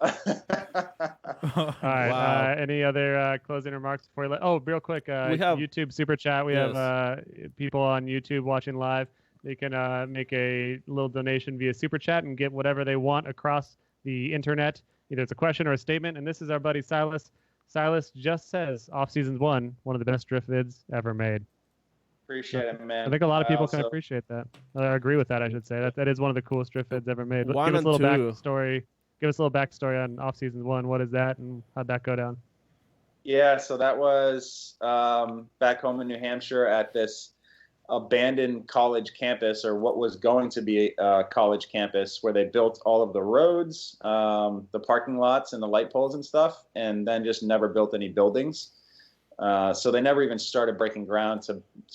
right. Wow. Any other closing remarks before we let? Oh, real quick. We have YouTube Super Chat. We have people on YouTube watching live. They can make a little donation via Super Chat and get whatever they want across the internet. Either it's a question or a statement. And this is our buddy Silas. Silas just says, off season one of the best drift vids ever made. Appreciate it, man. I think a lot of people can appreciate that. I agree with that, I should say. That is one of the coolest drift vids ever made. Give us a little backstory. Give us a little backstory on off season one. What is that, and how'd that go down? Yeah, so that was back home in New Hampshire at this abandoned college campus, or what was going to be a college campus, where they built all of the roads, the parking lots, and the light poles and stuff, and then just never built any buildings. So they never even started breaking ground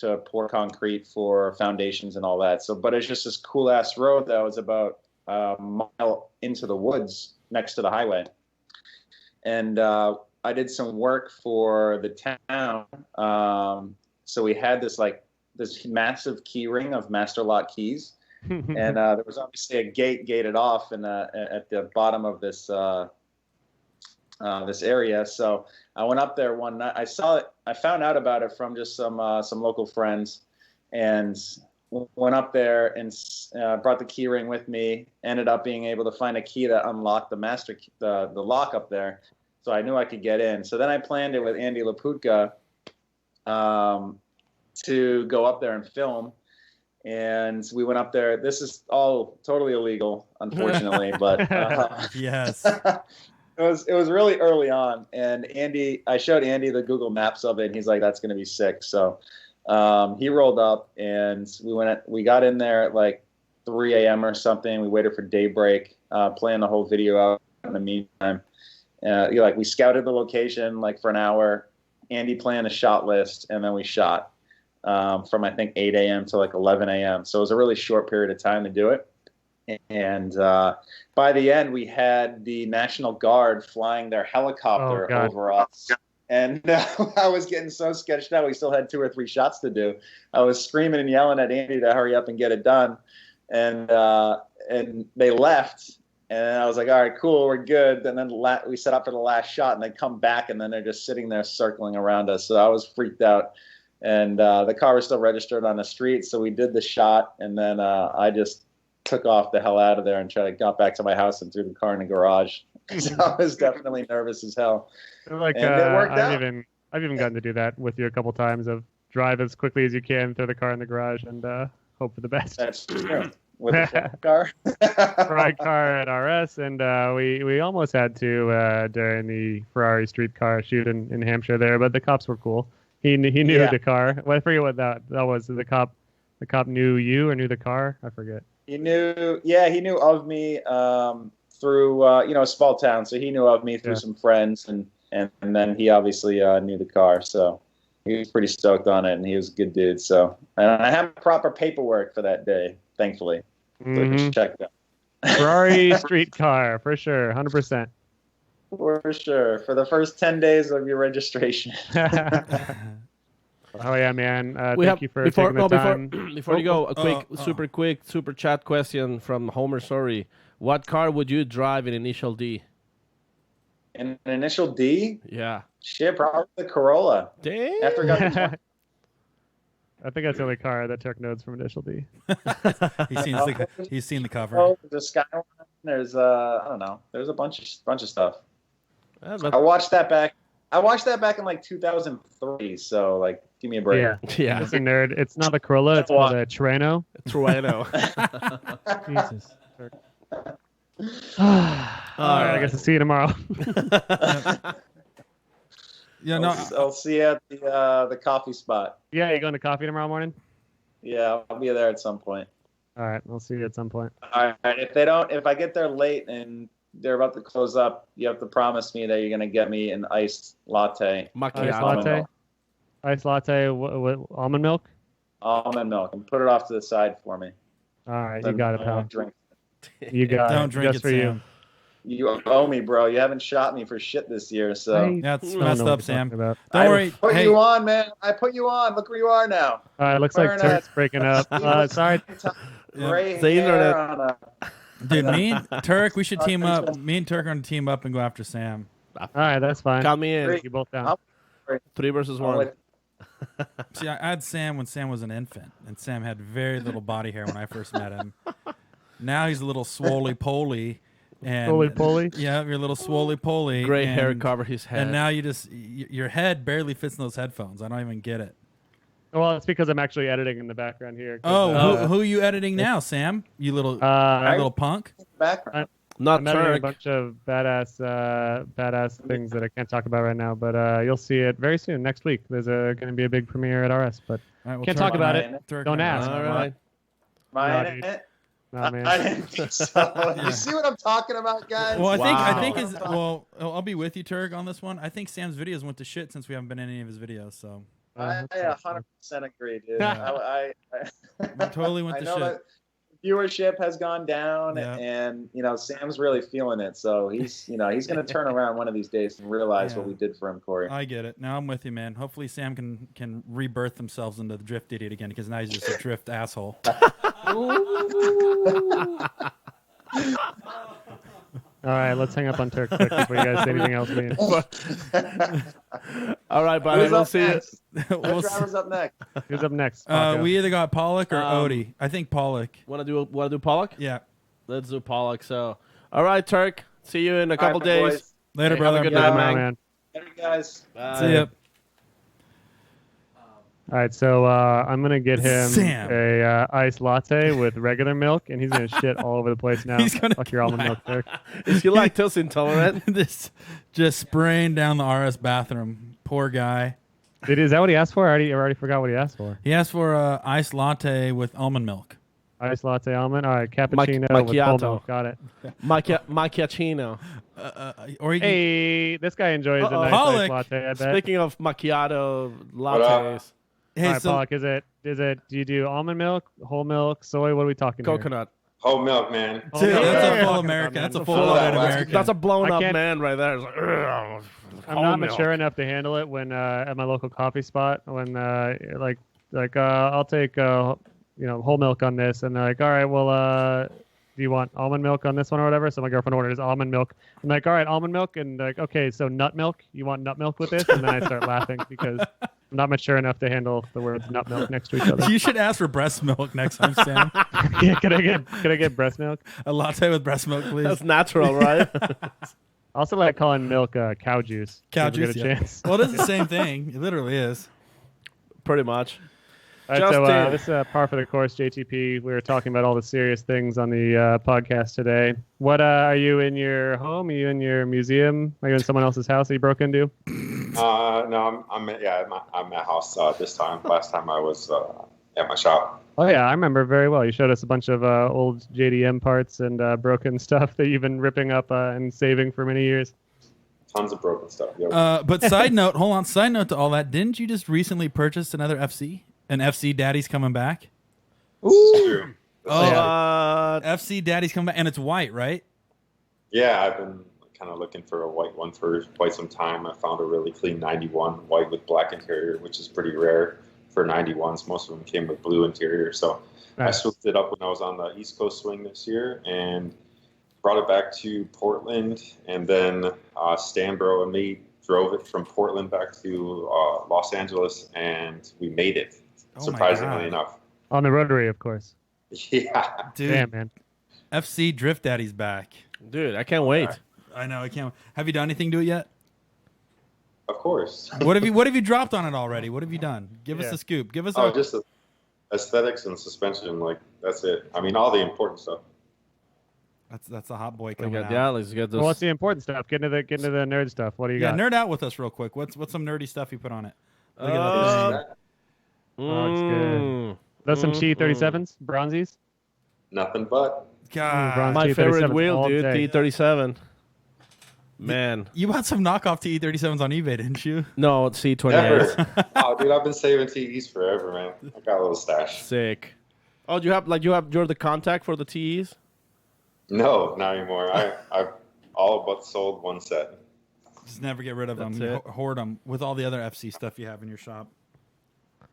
to pour concrete for foundations and all that. But it's just this cool ass road that was about a mile into the woods next to the highway. And I did some work for the town. So we had this massive key ring of master lock keys. And there was obviously a gate gated off at the bottom of this this area. So I went up there one night. I saw it. I found out about it from just some local friends, and went up there and brought the key ring with me. Ended up being able to find a key that unlocked the lock up there, so I knew I could get in. So then I planned it with Andy Laputka to go up there and film. And we went up there. This is all totally illegal, unfortunately, but yes. It was really early on, and I showed Andy the Google Maps of it, and he's like, "That's going to be sick." So he rolled up, and we got in there at 3 a.m. or something. We waited for daybreak, playing the whole video out in the meantime. We scouted the location for an hour. Andy planned a shot list, and then we shot from I think 8 a.m. to 11 a.m. So it was a really short period of time to do it. And by the end, we had the National Guard flying their helicopter over us And I was getting so sketched out. We still had 2 or 3 shots to do. I was screaming and yelling at Andy to hurry up and get it done. And they left. And I was like, all right, cool, we're good. And then we set up for the last shot, and they come back, and then they're just sitting there circling around us. So I was freaked out. And the car was still registered on the street, so we did the shot, and then I just took off the hell out of there and got back to my house and threw the car in the garage. So I was definitely nervous as hell. Like and it worked out. I've even gotten to do that with you a couple times. Of drive as quickly as you can, throw the car in the garage, and hope for the best. That's true. With a car. Ferrari car at RS, and we almost had to during the Ferrari street car shoot in Hampshire there, but the cops were cool. He knew the car. Well, I forget what that was. The cop knew you or knew the car. I forget. He knew. Yeah, he knew of me through a small town, so he knew of me through some friends, and then he obviously knew the car, so he was pretty stoked on it, and he was a good dude. So, and I have proper paperwork for that day, thankfully. So just check that. Ferrari street car for sure, 100%. For sure, for the first 10 days of your registration. Oh yeah, man! Thank you for taking the time. Before you go, a super quick super chat question from Homer. Sorry, what car would you drive in Initial D? In an Initial D? Yeah. Shit, probably the Corolla. Damn. After got the I think that's the only car that Tuerck knows from Initial D. He's seen the cover. Oh, there's a Skyline. There's I don't know. There's a bunch of stuff. I watched that back in like 2003. So like, give me a break. Yeah. Listen, nerd. It's not a Corolla. It's called a Terrano. Jesus. All right. I guess I'll see you tomorrow. Yeah, no. I'll see you at the coffee spot. Yeah, you going to coffee tomorrow morning? Yeah, I'll be there at some point. All right, I'll see you at some point. All right. If I get there late and they're about to close up, you have to promise me that you're gonna get me an iced latte. Iced latte with almond milk. Almond milk, and put it off to the side for me. All right, you got it, pal. Drink. You got Don't it. drink Just it, for Sam. you. You owe me, bro. You haven't shot me for shit this year, so. Yeah, it's messed up, Sam. Don't I worry. put you on, man. I put you on. Look where you are now. Looks like Tuerck's breaking up. Sorry. Gray The internet. hair on a... Dude, me and Tuerck, we should team up. Me and Tuerck are going to team up and go after Sam. All right, that's fine. Count me in. You both down. 3 versus 1. See, I had Sam when Sam was an infant, and Sam had very little body hair when I first met him. Now he's a little swoly-poly. And Swoly-poly? Yeah, you're a little swoly-poly. Gray hair cover his head. And now your head barely fits in those headphones. I don't even get it. Well, it's because I'm actually editing in the background here. Who are you editing now, Sam? You little punk? Background. Not I'm editing a Tuerck. bunch of badass things that I can't talk about right now, but you'll see it very soon. Next week, there's going to be a big premiere at RS, but can't talk about it. Don't ask. All right. Nah, man. I didn't think so. You see what I'm talking about, guys? Well, I think I'll be with you, Tuerck, on this one. I think Sam's videos went to shit since we haven't been in any of his videos. So I 100% agree, dude. I totally went to shit. That viewership has gone down, and Sam's really feeling it. So he's going to turn around one of these days and realize what we did for him, Corey. I get it. Now I'm with you, man. Hopefully Sam can rebirth themselves into the drift idiot again, because now he's just a drift asshole. All right, let's hang up on Tuerck quick before you guys say anything else. All right, buddy. We'll see you. Driver's up next. Who's up next? We either got Pawlak or Odi. I think Pawlak. Want to do Pawlak? Yeah. Let's do Pawlak. So, all right, Tuerck. See you in a couple days. Boys. Later, brother. Have a good night, man. Later, guys. Bye. See ya. All right, so I'm gonna get him Sam. a iced latte with regular milk, and he's gonna shit all over the place now. He's gonna Fuck your almond milk, Tuerck. Is he lactose intolerant? This just spraying down the RS bathroom. Poor guy. Is that what he asked for? I already forgot what he asked for. He asked for a iced latte with almond milk. Iced latte almond. All right, cappuccino with macchiato. whole milk. Got it. Macchiato. Or he Hey, this guy enjoys a nice Pawlak. iced latte. I bet. Speaking of macchiato lattes, Hey, All right, so Pawlak, is it? Do you do almond milk, whole milk, soy? What are we talking here? coconut. Whole milk, man. Dude, Oh, that's yeah. a full American. That's a full-blooded American. That's a blown I up can't- man right there. It's like, I'm not mature enough to handle it when at my local coffee spot when I'll take whole milk on this, and they're like, all right, well, do you want almond milk on this one or whatever? So my girlfriend orders almond milk. I'm like, all right, almond milk, and like, okay, so nut milk. You want nut milk with this? And then I start laughing because I'm not mature enough to handle the words nut milk next to each other. You should ask for breast milk next time, Sam. Yeah, could I get breast milk? A latte with breast milk, please. That's natural, right? I also like calling milk cow juice. Cow if you juice. get a Yeah. chance. Well, it is the same thing. It literally is. Pretty much. All right, so Justin. this is par for the course, JTP. We were talking about all the serious things on the podcast today. What are you in your home? Are you in your museum? Are you in someone else's house that you broke into? No, I'm at my house this time. Last time I was at my shop. Oh yeah, I remember very well. You showed us a bunch of old JDM parts and broken stuff that you've been ripping up and saving for many years. Tons of broken stuff. Yep. But side note, hold on. Side note to all that, didn't you just recently purchase another FC? And FC Daddy's coming back? This is true. FC Daddy's coming back, and it's white, right? Yeah, I've been kind of looking for a white one for quite some time. I found a really clean 91 white with black interior, which is pretty rare for 91s. Most of them came with blue interior. So I swooped it up when I was on the East Coast swing this year and brought it back to Portland. And then Stanbro and me drove it from Portland back to Los Angeles, and we made it, surprisingly enough. On the rotary, of course. Yeah. Dude, Damn, man. FC Drift Daddy's back. Dude, I can't wait. I know, I can't. Have you done anything to it yet? Of course. What have you dropped on it already? What have you done? Give us the scoop. Give us just aesthetics and suspension. Like, that's it. I mean, all the important stuff. That's a hot boy coming out. Yeah, let's get this. Well, what's the important stuff? Get into the nerd stuff. What do you got? Nerd out with us real quick. What's some nerdy stuff you put on it? Look at that. Oh, it's good. Those some T37s, bronzies. Nothing but. God, my favorite T37s wheel, all dude. day. T37. Man. You bought some knockoff T37s on eBay, didn't you? No, it's C28. Never. Oh, dude, I've been saving TEs forever, man. I got a little stash. Sick. Oh, you're the contact for the TEs? No, not anymore. I've all but sold one set. Just never get rid of them. That's it. Hoard them with all the other FC stuff you have in your shop.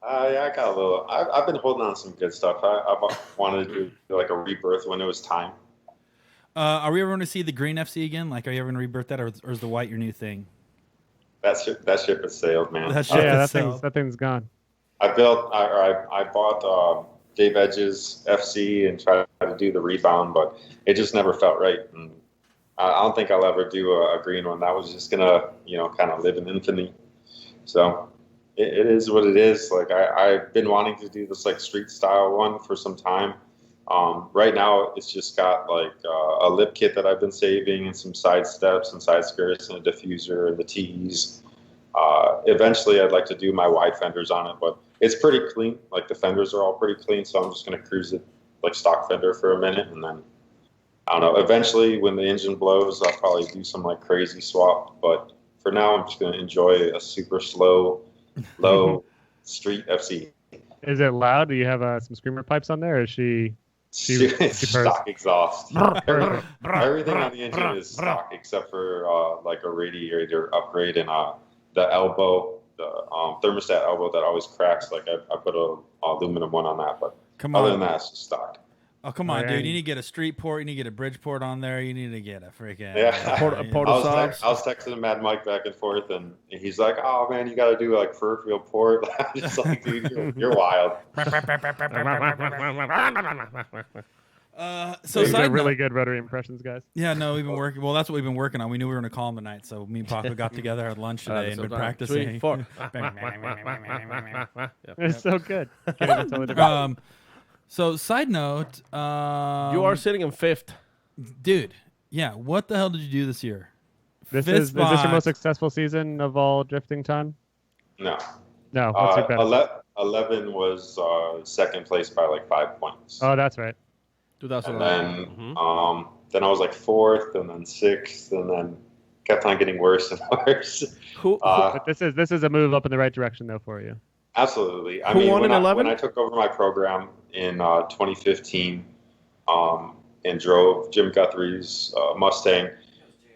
Yeah, I got a little. I've been holding on some good stuff. I wanted to do like a rebirth when it was time. Are we ever going to see the green FC again? Like, are you ever going to rebirth that, or is the white your new thing? That ship has sailed, man. That thing's gone. I bought Dave Edge's FC and tried to do the rebound, but it just never felt right. And I don't think I'll ever do a green one. That was just gonna, kind of live in infamy. So it is what it is. Like I've been wanting to do this like street style one for some time. Right now, it's just got like a lip kit that I've been saving and some side steps and side skirts and a diffuser and the T's. Eventually, I'd like to do my wide fenders on it, but it's pretty clean. Like the fenders are all pretty clean, so I'm just going to cruise it like stock fender for a minute, and then I don't know. Eventually, when the engine blows, I'll probably do some like crazy swap. But for now, I'm just going to enjoy a super slow, low street FC. Is it loud? Do you have some screamer pipes on there? Or is she stock exhaust? Everything on the engine is stock except for like a radiator upgrade and the elbow, the thermostat elbow that always cracks. Like I put a aluminum one on that, but other than that, it's just stock. Oh, come on, dude. You need to get a street port. You need to get a bridge port on there. You need to get a freaking... I was texting Mad Mike back and forth, and he's like, oh, man, you got to do, like, peripheral port. I'm just like, dude, you're wild. So these are really good rotary impressions, guys. Yeah, no, we've been working. Well, that's what we've been working on. We knew we were going to call him tonight, so me and Paco got together at lunch today and been practicing. 3, 4. It's so good. So, side note, you are sitting in 5th, dude. Yeah, what the hell did you do this year? Is this your most successful season of all drifting time? No. What's your best? 11 was second place by like 5 points. Oh, that's right. 2011. And then I was like 4th, and then 6th, and then kept on getting worse and worse. But this is a move up in the right direction though for you. Absolutely. Who won in 11? When I took over my program in 2015, and drove Jim Guthrie's Mustang.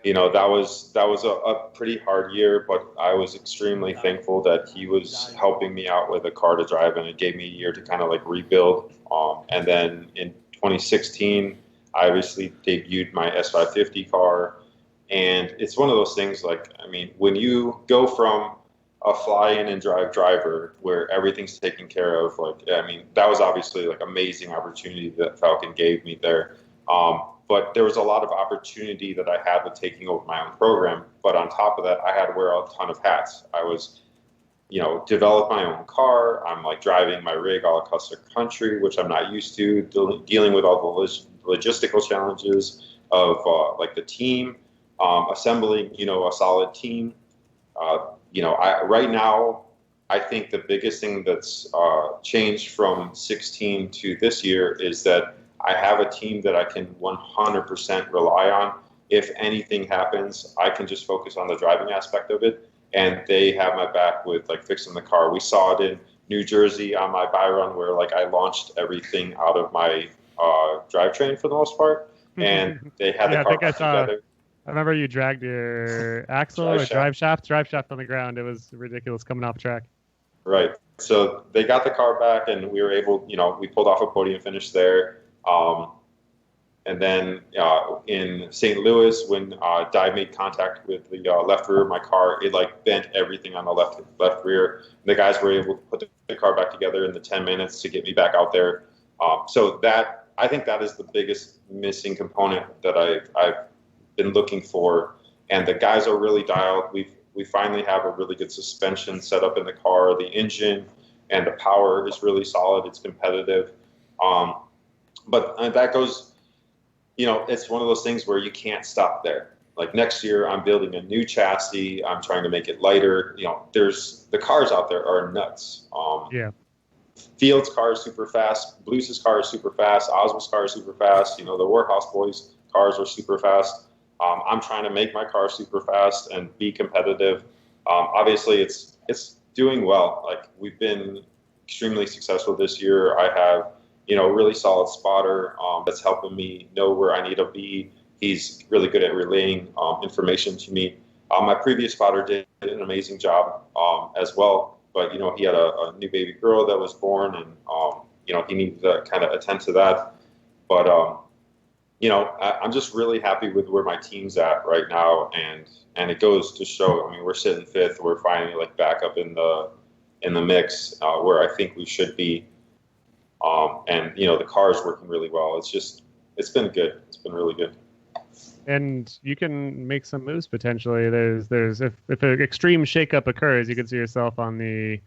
That was a pretty hard year, but I was extremely thankful that he was helping me out with a car to drive, and it gave me a year to kind of like rebuild. And then in 2016, I obviously debuted my S550 car, and it's one of those things when you go from a fly-in and drive driver where everything's taken care of, that was obviously amazing opportunity that Falcon gave me there. But there was a lot of opportunity that I had with taking over my own program. But on top of that, I had to wear a ton of hats. I was, develop my own car. I'm driving my rig all across the country, which I'm not used to, dealing with all the logistical challenges of the team, assembling, a solid team. Right now, I think the biggest thing that's changed from 16 to this year is that I have a team that I can 100% rely on. If anything happens, I can just focus on the driving aspect of it, and they have my back with fixing the car. We saw it in New Jersey on my buy run where I launched everything out of my drivetrain for the most part, and they had the car together. I remember you dragged your axle or drive shaft on the ground. It was ridiculous coming off track. Right. So they got the car back, and we were able, we pulled off a podium finish there. And then in St. Louis, when Di made contact with the left rear of my car, it bent everything on the left rear. The guys were able to put the car back together in the 10 minutes to get me back out there. So I think that is the biggest missing component that I've been looking for. And the guys are really dialed. We finally have a really good suspension set up in the car. The engine and the power is really solid. It's competitive. But that goes, it's one of those things where you can't stop there. Next year, I'm building a new chassis. I'm trying to make it lighter. The cars out there are nuts. Yeah. Field's car is super fast. Blues' car is super fast. Aasbo's car is super fast. The Warhouse boys' cars are super fast. I'm trying to make my car super fast and be competitive. Obviously, it's doing well. We've been extremely successful this year. I have really solid spotter that's helping me know where I need to be. He's really good at relaying information to me. My previous spotter did an amazing job as well, but he had a new baby girl that was born, and he needed to kind of attend to that. But I'm just really happy with where my team's at right now, and it goes to show. We're sitting fifth. We're finally back up in the mix where I think we should be. And the car is working really well. It's been good. It's been really good. And you can make some moves potentially. There's if an extreme shakeup occurs, you can see yourself on the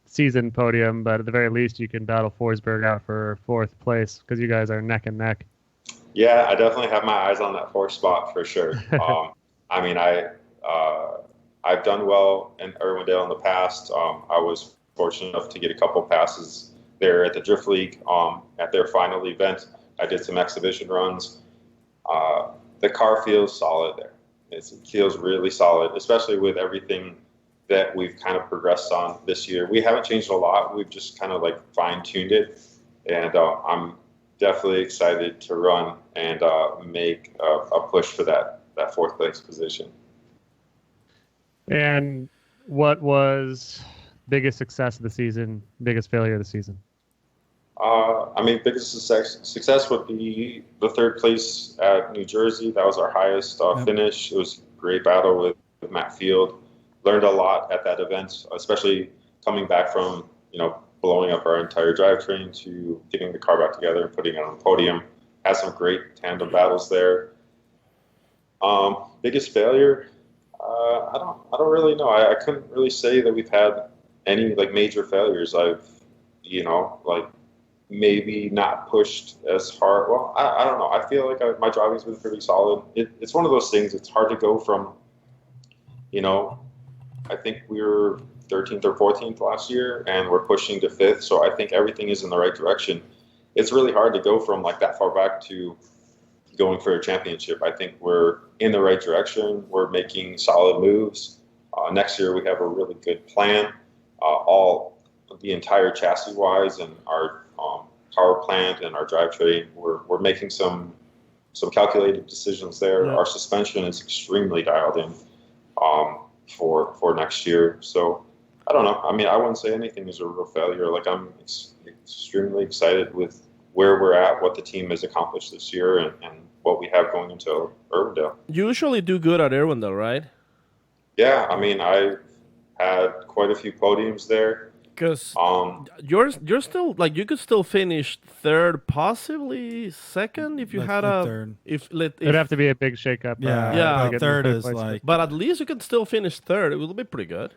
season podium. But at the very least, you can battle Forsberg out for fourth place because you guys are neck and neck. Yeah, I definitely have my eyes on that fourth spot for sure. I've done well in Irwindale in the past. I was fortunate enough to get a couple passes there at the Drift League at their final event. I did some exhibition runs. The car feels solid there. It feels really solid, especially with everything that we've kind of progressed on this year. We haven't changed a lot. We've just kind of fine-tuned it. And I'm definitely excited to run and make a push for that fourth place position. And what was biggest success of the season, biggest failure of the season? Biggest success would be the third place at New Jersey. That was our highest finish. It was a great battle with Matt Field. Learned a lot at that event, especially coming back from, blowing up our entire drivetrain to getting the car back together and putting it on the podium. Had some great tandem battles there. Biggest failure? I don't really know. I couldn't really say that we've had any major failures. I've, maybe not pushed as hard. Well, I don't know. I feel like my driving's been pretty solid. It's one of those things. It's hard to go from, I think we were 13th or 14th last year, and we're pushing to 5th. So I think everything is in the right direction. It's really hard to go from that far back to going for a championship. I think we're in the right direction. We're making solid moves. Next year we have a really good plan, the entire chassis wise, and our power plant and our drivetrain. We're making some calculated decisions there. Yeah. Our suspension is extremely dialed in for next year. So I don't know. I mean, I wouldn't say anything is a real failure. Like, I'm extremely excited with where we're at, what the team has accomplished this year, and what we have going into Irwindale. You usually do good at Irwindale, right? Yeah, I mean, I had quite a few podiums there. Because you're still like you could still finish third, possibly second if you had a third. It'd have to be a big shakeup. Yeah, to get third in is place. like. But at least you could still finish third. It will be pretty good.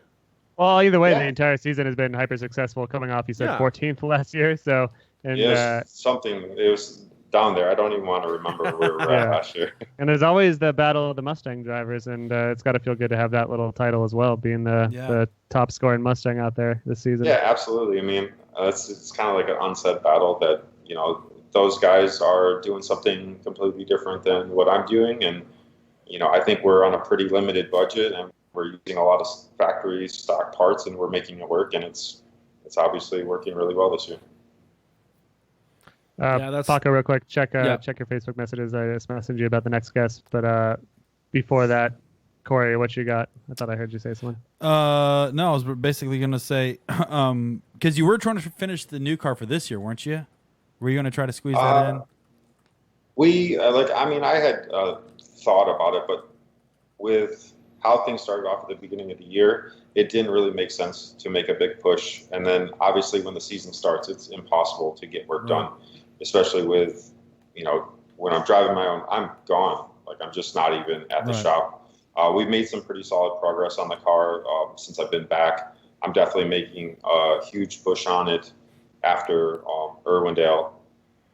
Well, either way, Yeah. the entire season has been hyper successful. Coming off, you said Yeah. 14th last year, so and It was down there. I don't even want to remember where we were at last year. and there's always the battle of the Mustang drivers, and it's got to feel good to have that little title as well, being the top scoring Mustang out there this season. Yeah, absolutely. I mean, it's kind of like an unsaid battle that, you know, those guys are doing something completely different than what I'm doing. And, you know, I think we're on a pretty limited budget and we're using a lot of factory stock parts and we're making it work. And it's obviously working really well this year. Paco, real quick, check your Facebook messages. I just messaged you about the next guest. But before that, Corey, what you got? I thought I heard you say something. No, I was basically going to say, because you were trying to finish the new car for this year, weren't you? Were you going to try to squeeze that in? I had thought about it, but with how things started off at the beginning of the year, it didn't really make sense to make a big push. And then obviously when the season starts, it's impossible to get work done, especially with, you know, when I'm driving my own, I'm gone. Like, I'm just not even at the shop. We've made some pretty solid progress on the car since I've been back. I'm definitely making a huge push on it after Irwindale.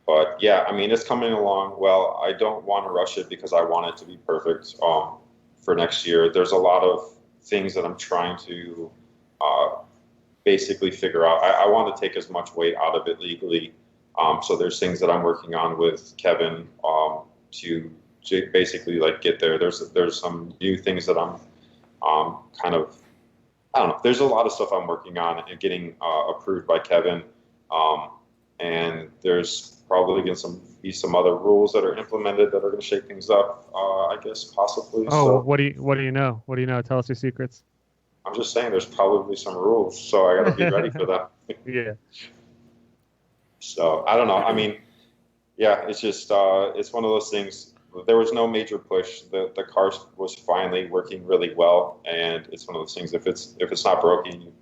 But yeah, I mean, it's coming along well. I don't want to rush it because I want it to be perfect for next year. There's a lot of things that I'm trying to basically figure out. I want to take as much weight out of it legally. So there's things that I'm working on with Kevin to basically like get there. There's some new things that I'm kind of, I don't know. There's a lot of stuff I'm working on and getting approved by Kevin. And there's probably going to be some other rules that are implemented that are going to shake things up, I guess, possibly. Oh, so, what do you know? What do you know? Tell us your secrets. I'm just saying there's probably some rules, so I got to be ready for that. Yeah. So I don't know. I mean, yeah, it's just it's one of those things. There was no major push. The car was finally working really well, and it's one of those things. If it's not broken,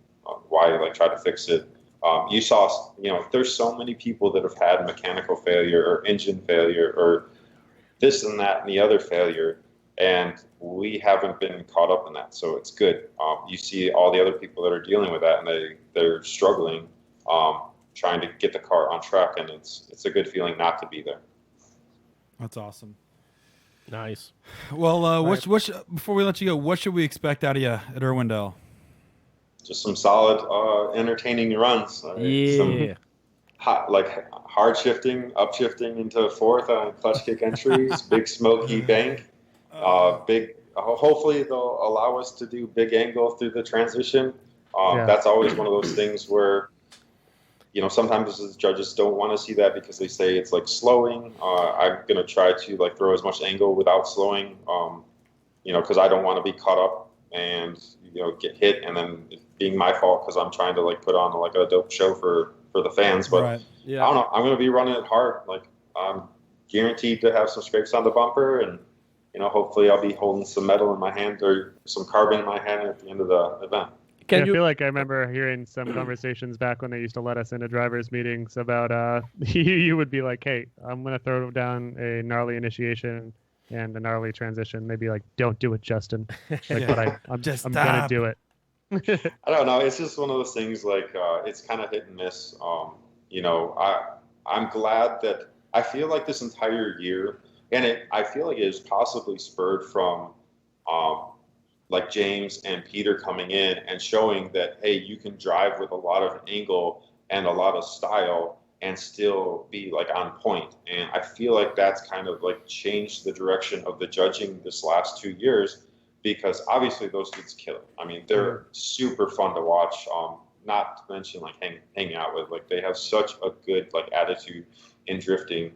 why like try to fix it? You saw, you know, there's so many people that have had mechanical failure or engine failure or this and that and the other failure, and we haven't been caught up in that. So it's good. You see all the other people that are dealing with that, and they're struggling, trying to get the car on track, and it's a good feeling not to be there. That's awesome. Nice. Well, before we let you go, what should we expect out of you at Irwindale? Just some solid, entertaining runs. Some hard shifting, upshifting into fourth on clutch kick entries, big smoky bank, hopefully they'll allow us to do big angle through the transition. That's always one of those things where, you know, sometimes the judges don't want to see that because they say it's like slowing. I'm going to try to like throw as much angle without slowing, you know, because I don't want to be caught up and, you know, get hit and then it being my fault because I'm trying to like put on like a dope show for the fans. But I don't know. I'm going to be running it hard. Like, I'm guaranteed to have some scrapes on the bumper, and, you know, hopefully I'll be holding some metal in my hand or some carbon in my hand at the end of the event. I feel like I remember hearing some conversations back when they used to let us into drivers' meetings about you would be like, hey, I'm going to throw down a gnarly initiation and a gnarly transition. Maybe like, don't do it, Justin. Like, but I'm going to do it. I don't know. It's just one of those things like it's kind of hit and miss. You know, I'm glad that I feel like this entire year, and I feel like it is possibly spurred from like James and Peter coming in and showing that, hey, you can drive with a lot of angle and a lot of style and still be like on point. And I feel like that's kind of like changed the direction of the judging this last 2 years, because obviously those dudes kill it. I mean, they're super fun to watch. not to mention like hanging out with. Like they have such a good like attitude in drifting.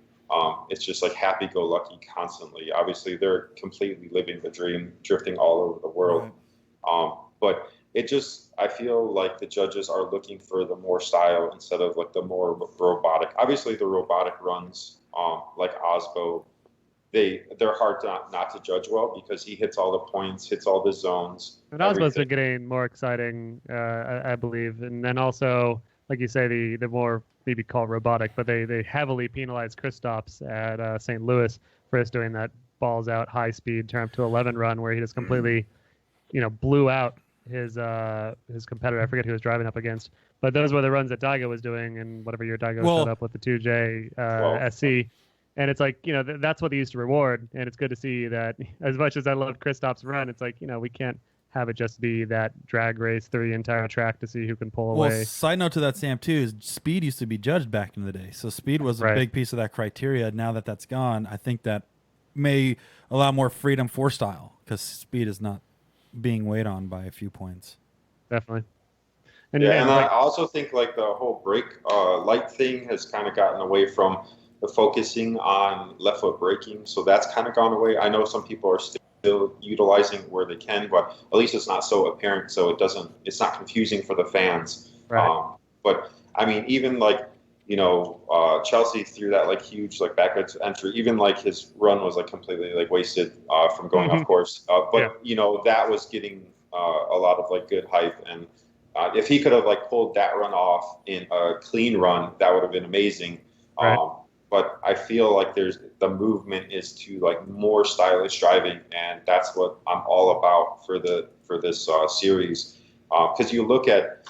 It's just like happy-go-lucky constantly. Obviously, they're completely living the dream, drifting all over the world. Right. But it just, I feel like the judges are looking for the more style instead of like the more robotic. Obviously, the robotic runs, like Aasbo, they're hard not to judge well because he hits all the points, hits all the zones. And Aasbo's been getting more exciting, I believe. And then also, like you say, the more maybe called robotic, but they heavily penalized Kristaps at St. Louis for us doing that balls out high speed turn up to 11 run where he just completely, blew out his competitor. I forget who he was driving up against, but those were the runs that Daigo was doing and whatever year Daigo set up with the 2J SC. And it's like, that's what they used to reward. And it's good to see that as much as I love Kristaps' run, it's like, we can't have it just be that drag race through the entire track to see who can pull away. Well, side note to that, Sam, too, is speed used to be judged back in the day. So speed was a big piece of that criteria. Now that that's gone, I think that may allow more freedom for style because speed is not being weighed on by a few points. Definitely. And I also think like the whole brake light thing has kind of gotten away from the focusing on left foot braking. So that's kind of gone away. I know some people are still utilizing where they can, but at least it's not so apparent, so it's not confusing for the fans. Right. But I mean, even like Chelsea threw that like huge like backwards entry. Even like his run was like completely like wasted from going off course. But that was getting a lot of like good hype, and if he could have like pulled that run off in a clean run, that would have been amazing. Right. But I feel like the movement is to like more stylish driving, and that's what I'm all about for this series. Because you look at,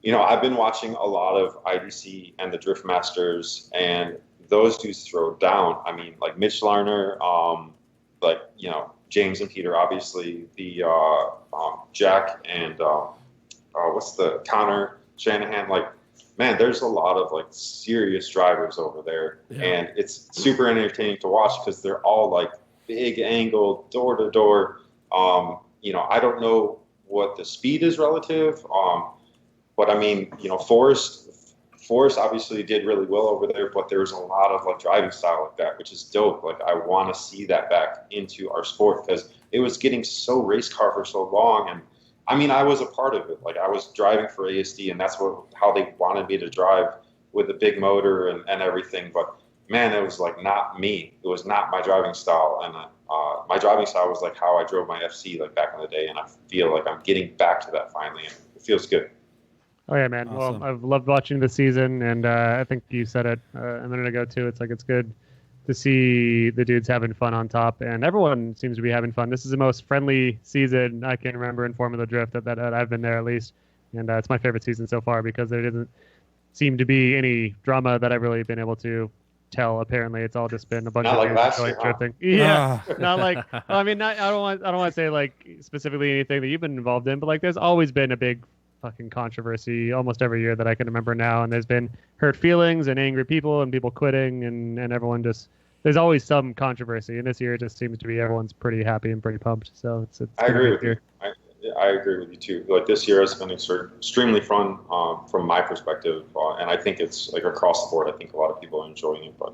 I've been watching a lot of IDC and the Drift Masters, and those dudes throw down. I mean, like Mitch Larner, James and Peter, obviously the Jack and what's the Connor Shanahan, like. Man, there's a lot of like serious drivers over there, and it's super entertaining to watch because they're all like big angle, door to door. I don't know what the speed is relative, but I mean, Forrest obviously did really well over there, but there's a lot of like driving style like that, which is dope. Like I want to see that back into our sport because it was getting so race car for so long, and I mean, I was a part of it. Like I was driving for ASD, and that's how they wanted me to drive with the big motor and everything. But man, it was like not me. It was not my driving style, and my driving style was like how I drove my FC like back in the day. And I feel like I'm getting back to that finally, and it feels good. Oh yeah, man. Awesome. Well, I've loved watching the season, and I think you said it a minute ago too. It's like it's good to see the dudes having fun on top, and everyone seems to be having fun. This is the most friendly season I can remember in Formula Drift that I've been there at least, and it's my favorite season so far because there doesn't seem to be any drama that I've really been able to tell. Apparently, it's all just been a bunch not of like dudes last enjoying year, drifting. Yeah, not like I mean, I don't want to say like specifically anything that you've been involved in, but like there's always been a big fucking controversy almost every year that I can remember now, and there's been hurt feelings and angry people and people quitting, and everyone just there's always some controversy, and this year it just seems to be everyone's pretty happy and pretty pumped. So it's I agree with you. I agree with you too. Like this year has been extremely fun from my perspective, and I think it's like across the board. I think a lot of people are enjoying it. But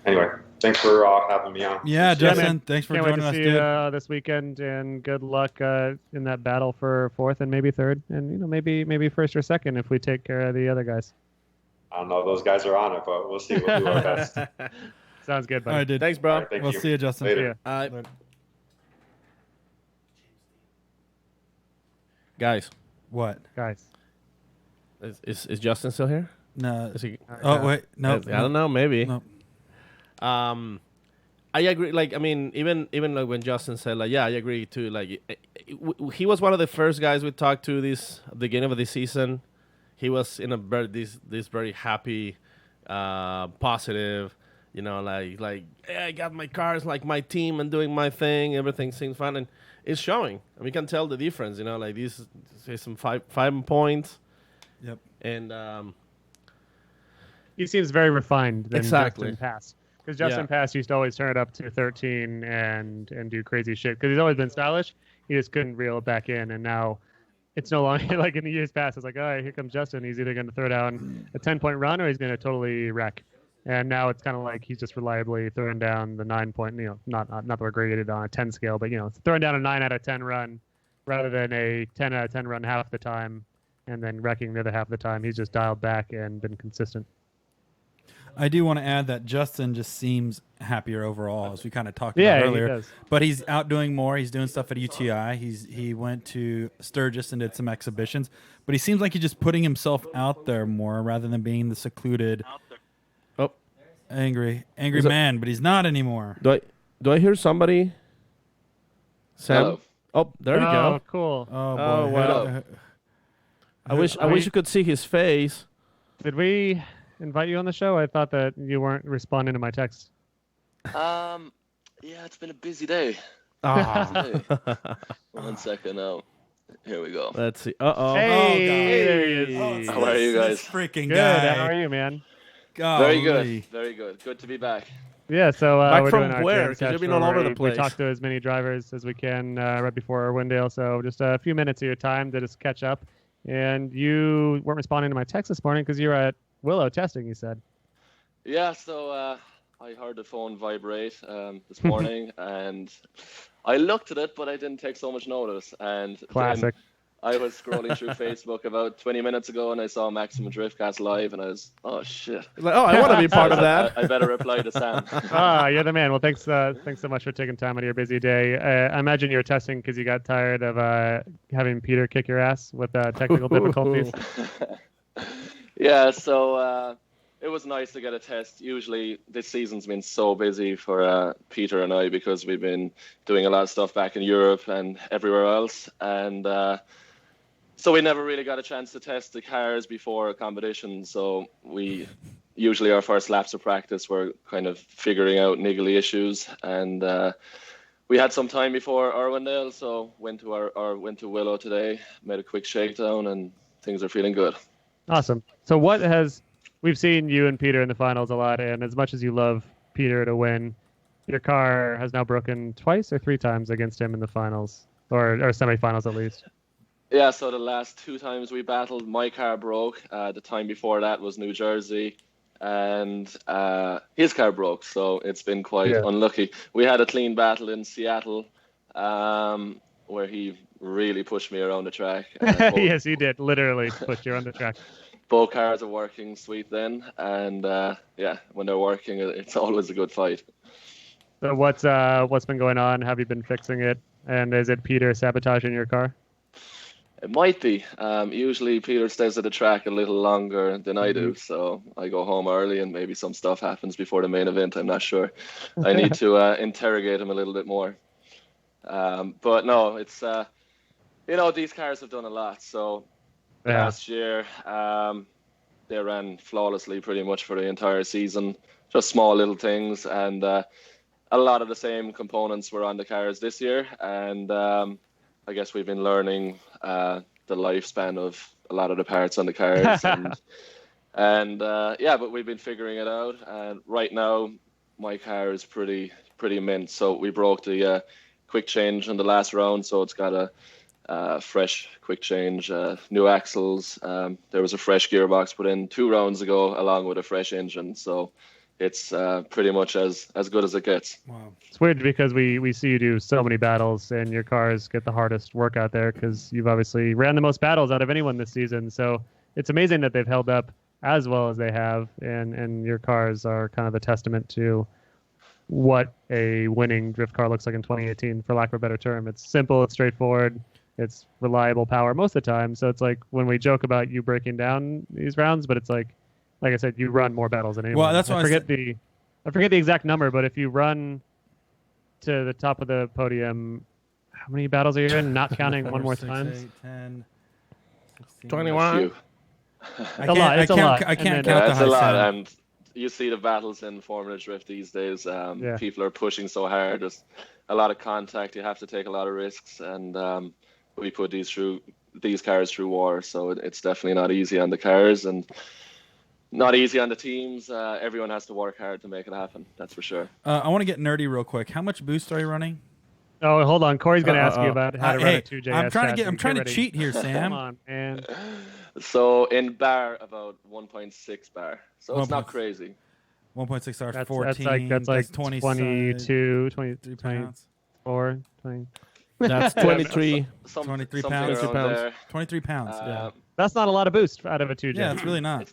anyway, thanks for having me on. Yeah, Justin, man. thanks for Can't joining wait us, to see you this weekend, and good luck in that battle for fourth and maybe third, and maybe first or second if we take care of the other guys. I don't know. Those guys are on it, but we'll see. We'll do our best. Sounds good, buddy. All right, dude. Thanks, bro. All right, thank We'll you. see you, Justin. Later. Yeah. Guys, What? Guys. is Justin still here? No. Is he? Oh, wait. No. I don't know. Maybe. No. I agree. Like, I mean, even like when Justin said, like, yeah, I agree too. Like, he was one of the first guys we talked to this beginning of the season. He was in a this very happy, positive, like hey, I got my cars, like my team, and doing my thing. Everything seems fun, and it's showing. And we can tell the difference. Like these some 5 points. Yep. And He seems very refined than Exactly. Justin Pass. Because Justin Pass used to always turn it up to 13 and do crazy shit. Because he's always been stylish. He just couldn't reel it back in. And now it's no longer like in the years past. It's like, all right, here comes Justin. He's either going to throw down a 10-point run or he's going to totally wreck. And now it's kind of like he's just reliably throwing down the 9-point. Not that we're graded on a 10 scale, but throwing down a 9 out of 10 run rather than a 10 out of 10 run half the time and then wrecking the other half of the time. He's just dialed back and been consistent. I do want to add that Justin just seems happier overall, as we kind of talked about earlier. He does. But he's out doing more. He's doing stuff at UTI. He went to Sturgis and did some exhibitions. But he seems like he's just putting himself out there more rather than being the secluded, angry man. But he's not anymore. Do I hear somebody? Sam? Hello. Oh, there you go. Oh, cool. Oh, boy. Oh, wow. I wish you could see his face. Did we invite you on the show? I thought that you weren't responding to my text. Yeah, it's been a busy day. Ah. One second now. Here we go. Let's see. Uh-oh. Hey, there he is. How are you guys? This freaking Good. guy. How are you, man? Very good. Golly. Very good. Good to be back. Yeah, so Back we're from doing our where? jam 'Cause session you've been all over where the place. We talk to as many drivers as we can right before Irwindale, so just a few minutes of your time to just catch up. And you weren't responding to my text this morning because you were at Willow testing, you said. Yeah, so I heard the phone vibrate this morning, and I looked at it, but I didn't take so much notice. And Classic. then I was scrolling through Facebook about 20 minutes ago, and I saw Maximum Driftcast live, and I was, oh, shit. Like, I want to be part of that. I better reply to Sam. You're the man. Well, thanks so much for taking time out of your busy day. I imagine you were testing because you got tired of having Peter kick your ass with technical difficulties. Yeah, so it was nice to get a test. Usually this season's been so busy for Peter and I because we've been doing a lot of stuff back in Europe and everywhere else. And so we never really got a chance to test the cars before a competition. So usually our first laps of practice were kind of figuring out niggly issues. And we had some time before Irwindale, so went to Willow today, made a quick shakedown, and things are feeling good. Awesome. So we've seen you and Peter in the finals a lot, and as much as you love Peter to win, your car has now broken twice or 3 times against him in the finals, or semifinals at least. Yeah, so the last 2 times we battled, my car broke. The time before that was New Jersey, and his car broke, so it's been quite unlucky. We had a clean battle in Seattle, where he really pushed me around the track. Yes, he did. Literally pushed you on the track. Both cars are working sweet then, and when they're working, it's always a good fight. So what's been going on? Have you been fixing it? And is it Peter sabotaging your car? It might be. Usually Peter stays at the track a little longer than I do, so I go home early and maybe some stuff happens before the main event. I'm not sure. I need to interrogate him a little bit more. But no, it's these cars have done a lot. So last year they ran flawlessly pretty much for the entire season. Just small little things, and a lot of the same components were on the cars this year, and I guess we've been learning the lifespan of a lot of the parts on the cars, but we've been figuring it out. And right now, my car is pretty mint. So we broke the quick change on the last round, so it's got a fresh quick change, new axles. There was a fresh gearbox put in 2 rounds ago, along with a fresh engine. So it's pretty much as good as it gets. Wow. It's weird because we see you do so many battles, and your cars get the hardest work out there because you've obviously ran the most battles out of anyone this season. So it's amazing that they've held up as well as they have, and your cars are kind of the testament to what a winning drift car looks like in 2018, for lack of a better term. It's simple, it's straightforward, it's reliable power most of the time. So it's like when we joke about you breaking down these rounds, but it's like I said, you run more battles than anyone. Well, that's why I forget the exact number, but if you run to the top of the podium, how many battles are you in? Not counting one more 6, time. 8, 10, 16, 21. It's a lot. I can't count the That's high a lot, sound. and you see the battles in Formula Drift these days. People are pushing so hard. There's a lot of contact. You have to take a lot of risks, and we put these cars through war, so it's definitely not easy on the cars and not easy on the teams. Everyone has to work hard to make it happen. That's for sure. I want to get nerdy real quick. How much boost are you running? Oh, hold on. Corey's going to ask you about how to run a 2J. I'm trying to cheat here, Sam. Come on, man. So in bar, about 1.6 bar. So it's not 1.6. crazy. 1.6 hours, That's 14. like 20 22, 23 pounds. 24, 20. That's 23. 23 something pounds. around there. 23 pounds. Yeah. That's not a lot of boost out of a 2J. Yeah, it's really not.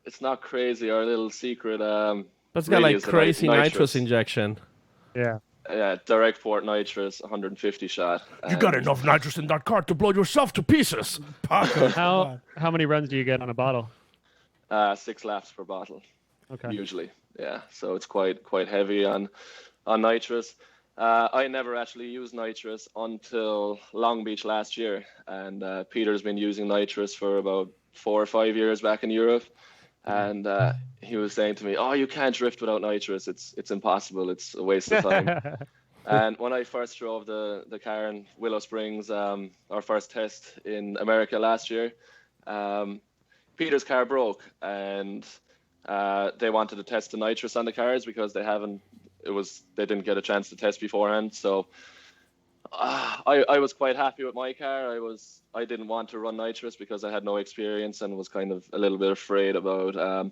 It's not crazy. Our little secret. But it's got really like is the crazy nitrous injection. Yeah. Yeah, direct port nitrous, 150 shot. You got enough nitrous in that car to blow yourself to pieces. How many runs do you get on a bottle? 6 laps per bottle. Okay. Usually, yeah. So it's quite heavy on nitrous. I never actually used nitrous until Long Beach last year, and Peter's been using nitrous for about 4 or 5 years back in Europe, and he was saying to me, "Oh, you can't drift without nitrous. It's impossible. It's a waste of time." And when I first drove the car in Willow Springs, our first test in America last year, Peter's car broke, and they wanted to test the nitrous on the cars because they didn't get a chance to test beforehand. So I was quite happy with my car. I didn't want to run nitrous because I had no experience and was kind of a little bit afraid about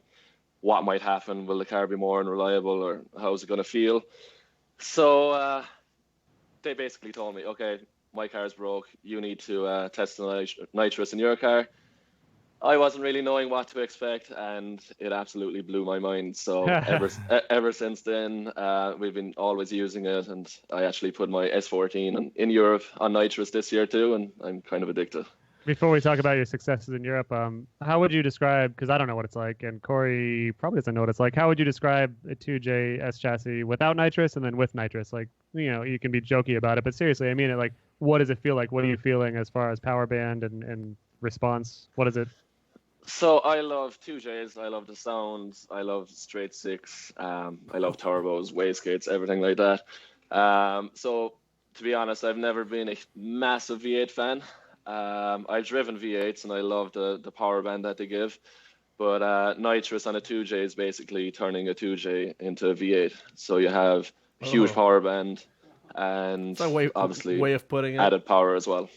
what might happen. Will the car be more unreliable, or how's it going to feel? So they basically told me, okay, my car's broke. You need to test the nitrous in your car. I wasn't really knowing what to expect, and it absolutely blew my mind. So ever since then, we've been always using it, and I actually put my S14 in Europe on nitrous this year too, and I'm kind of addicted. Before we talk about your successes in Europe, how would you describe, because I don't know what it's like, and Corey probably doesn't know what it's like, how would you describe a 2J S chassis without nitrous and then with nitrous? Like, you can be jokey about it, but seriously, I mean it. Like, what does it feel like? What are you feeling as far as power band and response? What is it? So I love 2Js. I love the sounds. I love straight six. I love turbos, wastegates, everything like that. So to be honest, I've never been a massive V8 fan. I've driven V8s and I love the power band that they give. But nitrous on a 2J is basically turning a 2J into a V8. So you have a huge power band and obviously way of putting it. Added power as well.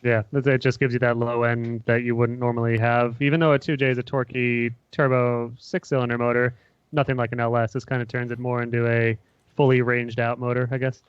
Yeah, it just gives you that low end that you wouldn't normally have. Even though a 2J is a torquey turbo 6-cylinder motor, nothing like an LS. This kind of turns it more into a fully ranged out motor, I guess.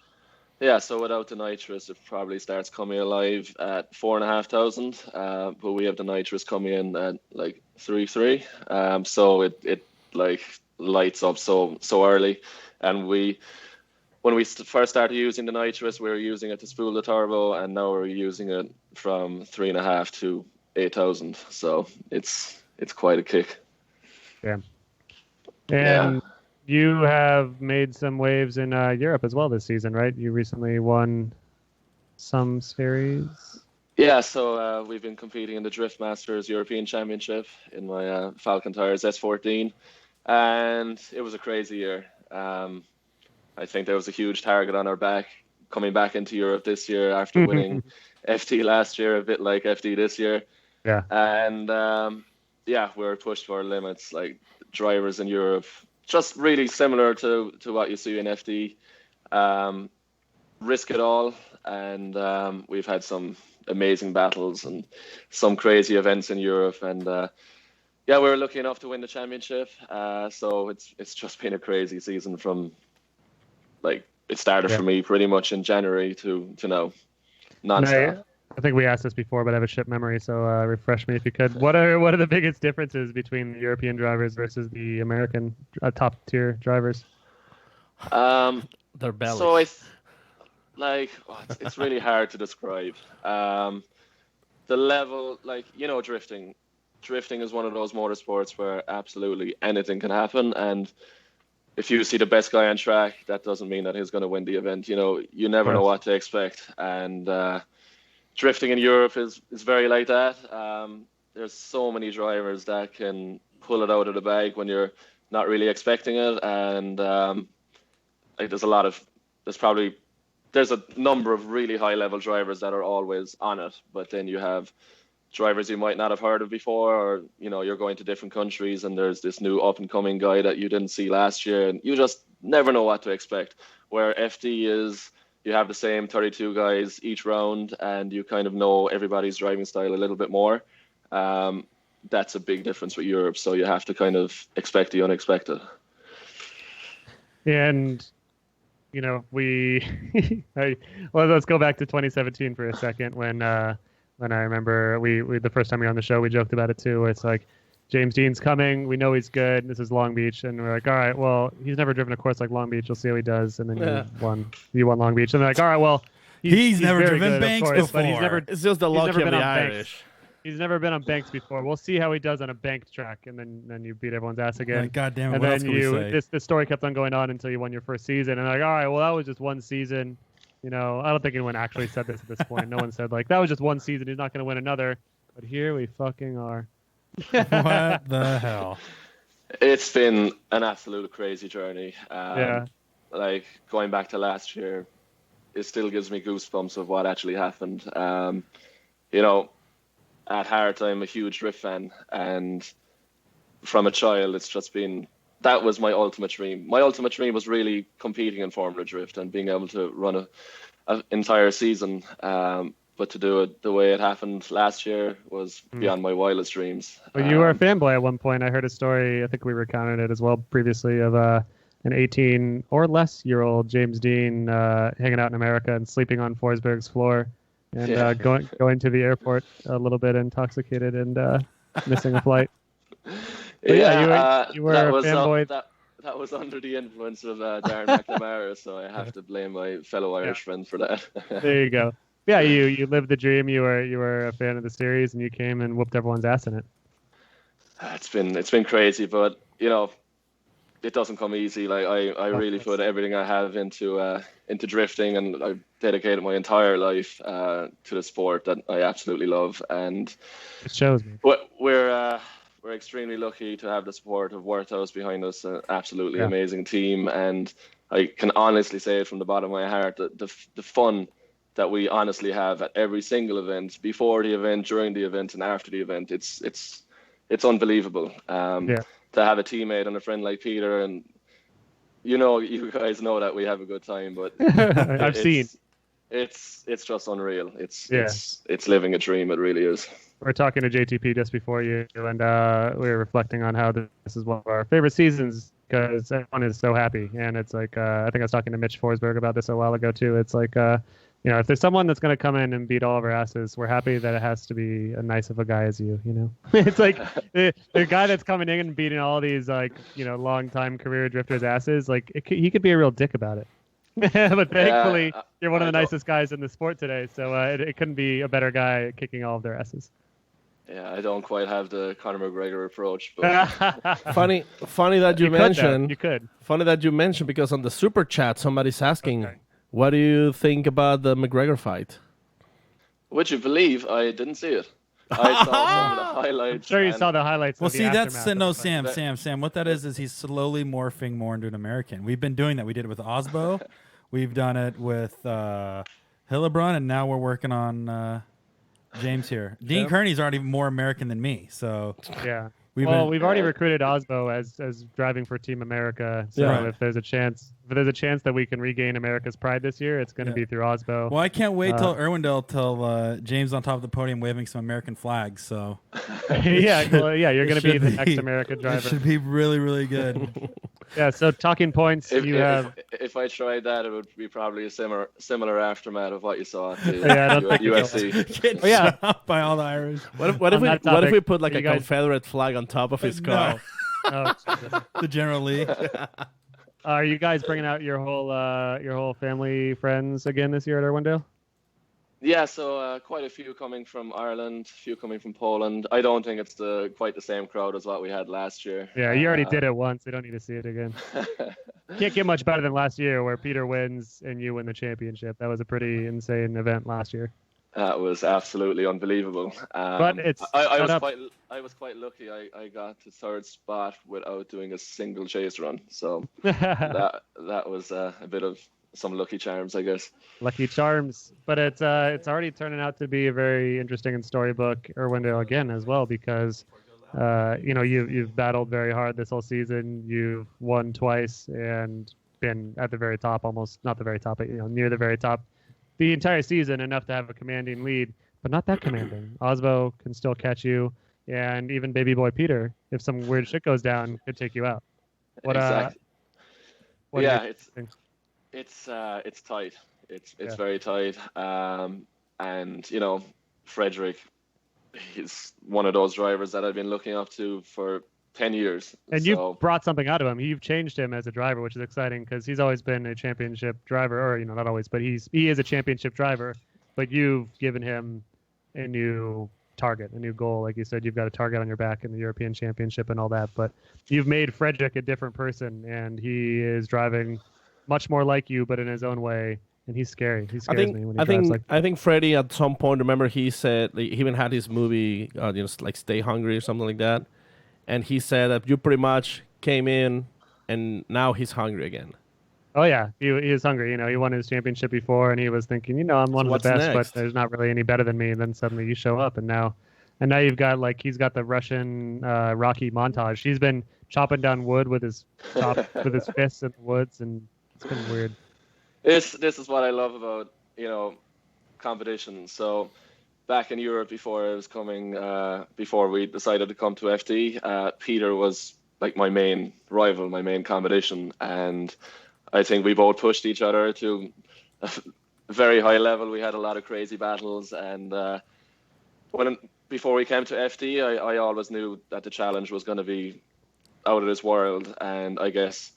Yeah, so without the nitrous, it probably starts coming alive at 4,500. But we have the nitrous coming in at like 3.3. So it like lights up so early, and when we first started using the nitrous, we were using it to spool the turbo, and now we're using it from 3.5 to 8,000. So it's quite a kick. Yeah. And you have made some waves in Europe as well this season, right? You recently won some series. Yeah, so we've been competing in the Drift Masters European Championship in my Falcon Tires S14, and it was a crazy year. I think there was a huge target on our back coming back into Europe this year after winning FT last year, a bit like FD this year. Yeah. And we were pushed to our limits, like drivers in Europe, just really similar to what you see in FD. Risk it all. And we've had some amazing battles and some crazy events in Europe. And we were lucky enough to win the championship. So it's just been a crazy season from, like, it started for me pretty much in January to now, nonstop. I think we asked this before, but I have a shit memory, so refresh me if you could. What are the biggest differences between the European drivers versus the American top tier drivers? Their bellies. So it's really hard to describe. The level, drifting. Drifting is one of those motorsports where absolutely anything can happen, and if you see the best guy on track, that doesn't mean that he's going to win the event. You never know what to expect. And drifting in Europe is very like that. There's so many drivers that can pull it out of the bag when you're not really expecting it. And there's a number of really high level drivers that are always on it. But then you have drivers you might not have heard of before, or you're going to different countries and there's this new up and coming guy that you didn't see last year, and you just never know what to expect. Where FD is you have the same 32 guys each round, and you kind of know everybody's driving style a little bit more. That's a big difference with Europe, so you have to kind of expect the unexpected. And let's go back to 2017 for a second when I remember we the first time we were on the show, we joked about it too. It's like, James Deane's coming. We know he's good. This is Long Beach, and we're like, all right, well, he's never driven a course like Long Beach. We'll see how he does. And then you won Long Beach, and they're like, all right, well, he's never driven good, banks course, before. But he's never, It's just the luck of the Irish. He's never been on banks before. We'll see how he does on a banked track, and then you beat everyone's ass again. God damn it! And What then else can we say? this story kept on going on until you won your first season, and like, all right, well, that was just one season. I don't think anyone actually said this at this point. No one said like that was just one season. He's not going to win another. But here we fucking are. What the hell? It's been an absolute crazy journey. Yeah. Like going back to last year, it still gives me goosebumps of what actually happened. At heart, I'm a huge drift fan, and from a child, it's just been, that was my ultimate dream. My ultimate dream was really competing in Formula Drift and being able to run an entire season. But to do it the way it happened last year was beyond my wildest dreams. Well, you were a fanboy at one point. I heard a story, I think we recounted it as well previously, of an 18 or less year old James Deane hanging out in America and sleeping on Forsberg's floor and going to the airport a little bit intoxicated and missing a flight. But you were a fanboy. That was under the influence of Darren McNamara, so I have to blame my fellow Irish friend for that. There you go. Yeah, you lived the dream. You were a fan of the series, and you came and whooped everyone's ass in it. It's been crazy, but it doesn't come easy. Like I really put everything I have into drifting, and I've dedicated my entire life to the sport that I absolutely love. And it shows me. We're extremely lucky to have the support of Worthouse behind us, an absolutely amazing team, and I can honestly say it from the bottom of my heart that the fun that we honestly have at every single event, before the event, during the event, and after the event, it's unbelievable. To have a teammate and a friend like Peter, and you guys know that we have a good time, but I've seen it's just unreal. It's living a dream. It really is. We were talking to JTP just before you, and we were reflecting on how this is one of our favorite seasons because everyone is so happy. And it's like, I think I was talking to Mitch Forsberg about this a while ago too. It's like, if there's someone that's going to come in and beat all of our asses, we're happy that it has to be as nice of a guy as you, It's like the guy that's coming in and beating all these, long time career drifters' asses, he could be a real dick about it. But thankfully, you're one of the nicest guys in the sport today, so it couldn't be a better guy kicking all of their asses. Yeah, I don't quite have the Conor McGregor approach, but funny that you mentioned. You could. Funny that you mentioned, because on the super chat somebody's asking, what do you think about the McGregor fight? Would you believe I didn't see it? I saw some of the highlights. Sure, you saw the highlights. Well, see, that's Sam. Sam. What that is he's slowly morphing more into an American. We've been doing that. We did it with Aasbo. We've done it with Hillebrand, and now we're working on James here. Deane Kearney's already more American than me, so yeah. We've already recruited Aasbo as driving for Team America. So if there's a chance that we can regain America's pride this year, it's going to be through Aasbo. Well, I can't wait till Irwindale, till James on top of the podium waving some American flags. So you're going to be the next American driver. It should be really, really good. Yeah. So talking points, if I tried that, it would be probably a similar aftermath of what you saw at the UFC. Shot by all the Irish. What if we put like a Confederate flag on top of his car? No. The General Lee. Are you guys bringing out your whole family, friends again this year at Irwindale? Yeah, so quite a few coming from Ireland, a few coming from Poland. I don't think it's quite the same crowd as what we had last year. Yeah, you already did it once. We don't need to see it again. Can't get much better than last year, where Peter wins and you win the championship. That was a pretty insane event last year. That was absolutely unbelievable. But I was quite lucky. I got to third spot without doing a single chase run. So that was a bit of some lucky charms, I guess. Lucky charms, but it's already turning out to be a very interesting and storybook Irwindale again as well, because you've battled very hard this whole season. You've won twice, and been at the very top, almost not the very top, but near the very top, the entire season, enough to have a commanding lead, but not that commanding. Aasbo can still catch you, and even baby boy Peter, if some weird shit goes down, could take you out. What exactly. What Yeah, it's it's tight. It's very tight. And Fredric, he's one of those drivers that I've been looking up to for 10 years. And you brought something out of him. You've changed him as a driver, which is exciting because he's always been a championship driver, or not always, but he is a championship driver. But you've given him a new target, a new goal. Like you said, you've got a target on your back in the European Championship and all that. But you've made Fredric a different person, and he is driving much more like you, but in his own way. And he's scary. He scares me when he drives like. I think Freddie at some point, remember he said, he even had his movie, like Stay Hungry or something like that. And he said that you pretty much came in and now he's hungry again. Oh, yeah. He is hungry. He won his championship before and he was thinking, I'm one of the best, next? but there's not really any better than me. And then suddenly you show up and now you've got he's got the Russian Rocky montage. He's been chopping down wood with his fists in the woods, and it's been weird. This is what I love about, competition. So back in Europe before I was coming, before we decided to come to FD, Peter was like my main rival, my main competition. And I think we both pushed each other to a very high level. We had a lot of crazy battles. And before we came to FD, I always knew that the challenge was going to be out of this world. And I guess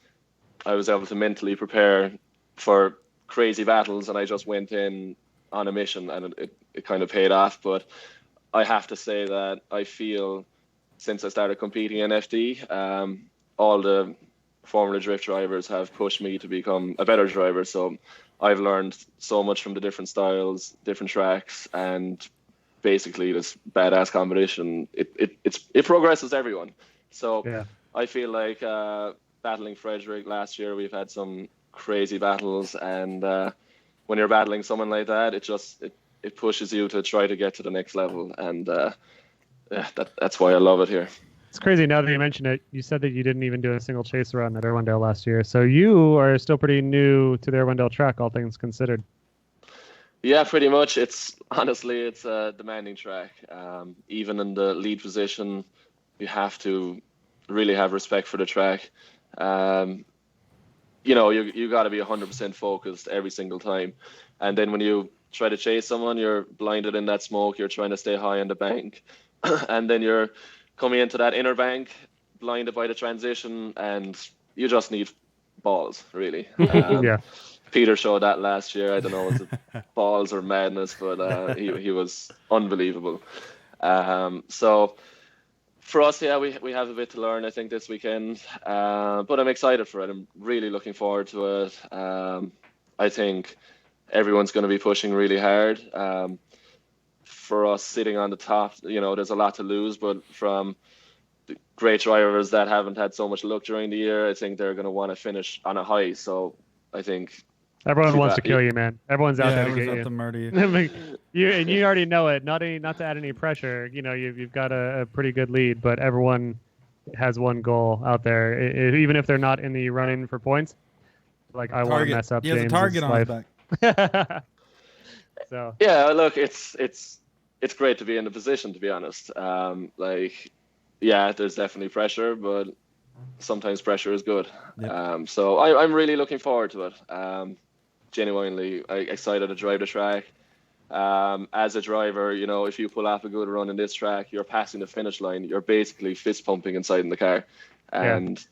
I was able to mentally prepare for crazy battles, and I just went in on a mission, and it kind of paid off. But I have to say that I feel since I started competing in FD, all the Formula Drift drivers have pushed me to become a better driver. So I've learned so much from the different styles, different tracks, and basically this badass competition. It progresses everyone. So yeah. I feel like battling Fredric last year, we've had some crazy battles, and when you're battling someone like that, it pushes you to try to get to the next level, and that's why I love it here. It's crazy now that you mention it. You said that you didn't even do a single chase run at Irwindale last year, so you are still pretty new to the Irwindale track, all things considered. Yeah, pretty much. It's a demanding track. Even in the lead position, you have to really have respect for the track. You got to be 100% focused every single time. And then when you try to chase someone, you're blinded in that smoke. You're trying to stay high on the bank. And then you're coming into that inner bank, blinded by the transition, and you just need balls, really. Yeah. Peter showed that last year. I don't know, was it balls or madness, but he was unbelievable. So for us, yeah, we have a bit to learn, I think, this weekend. But I'm excited for it. I'm really looking forward to it. I think everyone's going to be pushing really hard. For us sitting on the top, there's a lot to lose. But from the great drivers that haven't had so much luck during the year, I think they're going to want to finish on a high. So I think everyone wants to kill you, man. Everyone's out there to get you. To murder you. You already know it. Not to add any pressure. You've got a pretty good lead, but everyone has one goal out there. Even if they're not in the running for points, like I want to mess up James' life. He has a target on his back. So yeah, look, it's great to be in the position, to be honest. There's definitely pressure, but sometimes pressure is good. Yep. So I'm really looking forward to it. Genuinely excited to drive the track. As a driver, if you pull off a good run in this track, you're passing the finish line. You're basically fist pumping inside in the car. And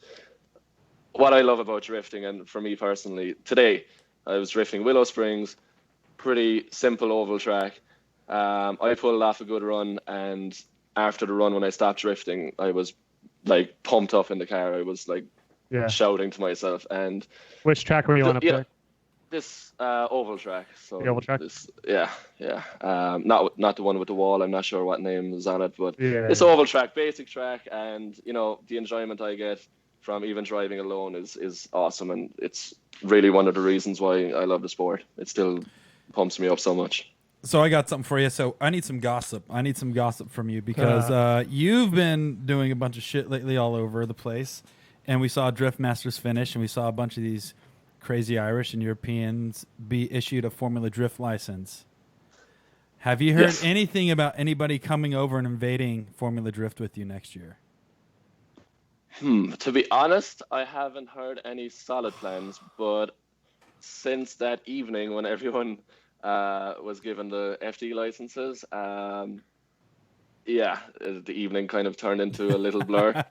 what I love about drifting, and for me personally, today I was drifting Willow Springs, pretty simple oval track. I pulled off a good run, and after the run, when I stopped drifting, I was like pumped up in the car. I was like shouting to myself. And which track were you on up there? This oval track. So the oval track? Not the one with the wall. I'm not sure what name is on it, but it's oval track, basic track, and the enjoyment I get from even driving alone is awesome, and it's really one of the reasons why I love the sport. It still pumps me up so much. So I got something for you. So I need some gossip. From you because you've been doing a bunch of shit lately all over the place, and we saw Drift Masters finish, and we saw a bunch of these crazy Irish and Europeans be issued a Formula Drift license. Have you heard anything about anybody coming over and invading Formula Drift with you next year? To be honest, I haven't heard any solid plans, but since that evening when everyone was given the FD licenses, the evening kind of turned into a little blur.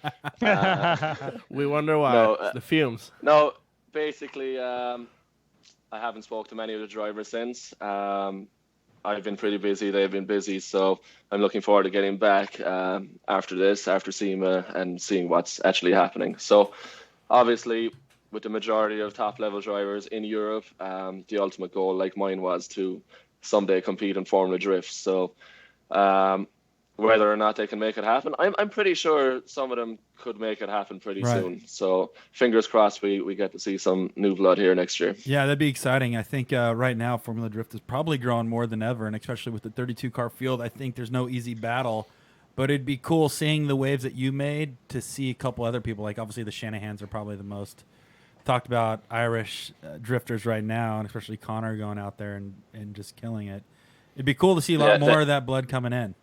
We wonder why. No, the fumes. No, basically, I haven't spoke to many of the drivers since. I've been pretty busy. They've been busy, so I'm looking forward to getting back after this, after SEMA, and seeing what's actually happening. So, obviously, with the majority of top-level drivers in Europe, the ultimate goal, like mine, was to someday compete in Formula Drift. So, whether or not they can make it happen, I'm pretty sure some of them could make it happen pretty soon. So fingers crossed we get to see some new blood here next year. Yeah, that'd be exciting. I think right now Formula Drift is probably growing more than ever, and especially with the 32-car field, I think there's no easy battle. But it'd be cool seeing the waves that you made to see a couple other people. Like, obviously, the Shanahans are probably the most talked about Irish drifters right now, and especially Connor going out there and just killing it. It'd be cool to see a lot more of that blood coming in.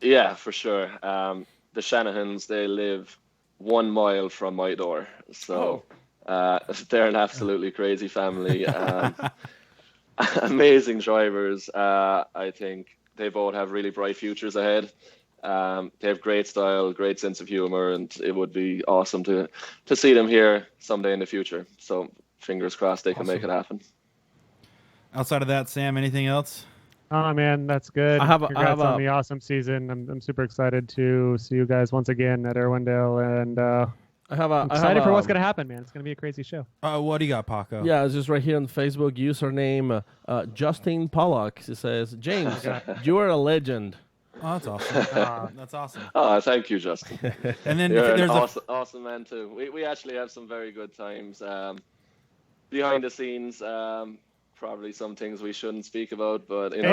Yeah, for sure. The Shanahans, they live 1 mile from my door. So they're an absolutely crazy family. Amazing drivers. I think they both have really bright futures ahead. They have great style, great sense of humor, and it would be awesome to see them here someday in the future. So fingers crossed they can make it happen. Outside of that, Sam, anything else? Oh man, that's good. Congrats on the awesome season. I'm super excited to see you guys once again at Irwindale, and I'm excited for what's gonna happen, man. It's gonna be a crazy show. What do you got, Paco? Yeah, it's just right here on Facebook. Username Justin Pawlak. He says, James, you are a legend. Oh, that's awesome. That's awesome. Oh, thank you, Justin. And then You're there's an awesome man too. We actually have some very good times behind the scenes. Probably some things we shouldn't speak about, but in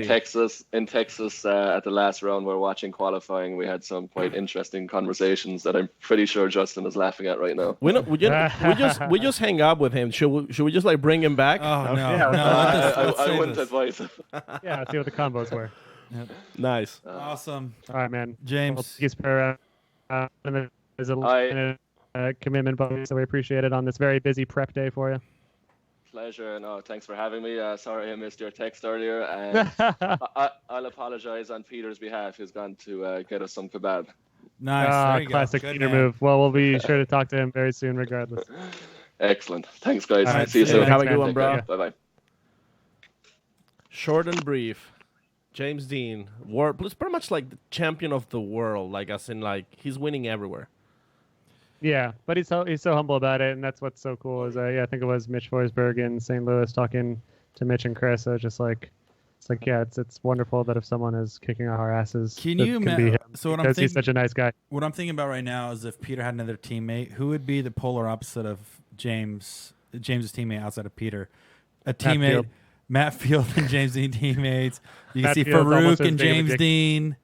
Texas at the last round we're watching qualifying, we had some quite interesting conversations that I'm pretty sure Justin is laughing at right now. We just hang up with him. Should we just like bring him back? Oh no, I wouldn't advise him. Yeah, see what the combos were. Yep. Nice. Awesome. All right, man. James. There's a commitment bonus, so we appreciate it on this very busy prep day for you. Pleasure. No, thanks for having me. Sorry I missed your text earlier, and I'll apologize on Peter's behalf. He's gone to get us some kebab. Nice. Classic Peter move. Well, we'll be sure to talk to him very soon, regardless. Excellent. Thanks, guys. Right, see you soon. Have a good one, bro. Bye-bye. Short and brief. James Deane, it's pretty much like the champion of the world. Like, as in, like, he's winning everywhere. Yeah, but he's so humble about it, and that's what's so cool. Is I think it was Mitch Forsberg in St. Louis talking to Mitch and Chris. So just like, it's wonderful that if someone is kicking our asses, can you be him, so what because I'm he's such a nice guy. What I'm thinking about right now is if Peter had another teammate, who would be the polar opposite of James's teammate outside of Peter? A teammate, Matt Field and James Deane teammates. You can see Farouk and James Deane.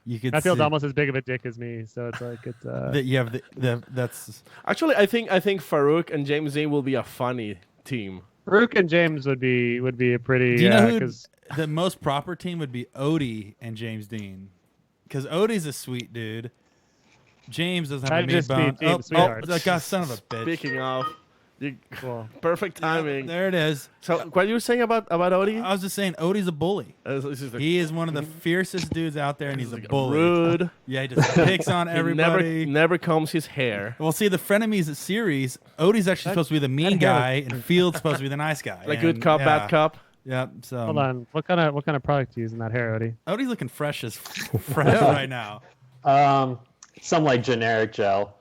You could. Matt Field's almost as big of a dick as me, so it's like it's. You have that's. Actually, I think Farouk and James Deane will be a funny team. Farouk and James would be a pretty. Do you know who the most proper team would be? Odi and James Deane, becauseOdi's a sweet dude. James doesn't have a mean bone. That guy, son of a bitch. Speaking of. Perfect timing. Yeah, there it is. So, what you were saying about Odi? I was just saying,Odi's a bully. He is one of the fiercest dudes out there, and he's a bully. Rude. Yeah, he just picks on everybody. Never combs his hair. Well, see, the Frenemies series,Odi's actually supposed to be the mean guy, and Field's supposed to be the nice guy. Like good cop, bad cop. Yeah. So hold on, what kind of product do you use in that hair, Odi? Odi's looking fresh right now. Some like generic gel.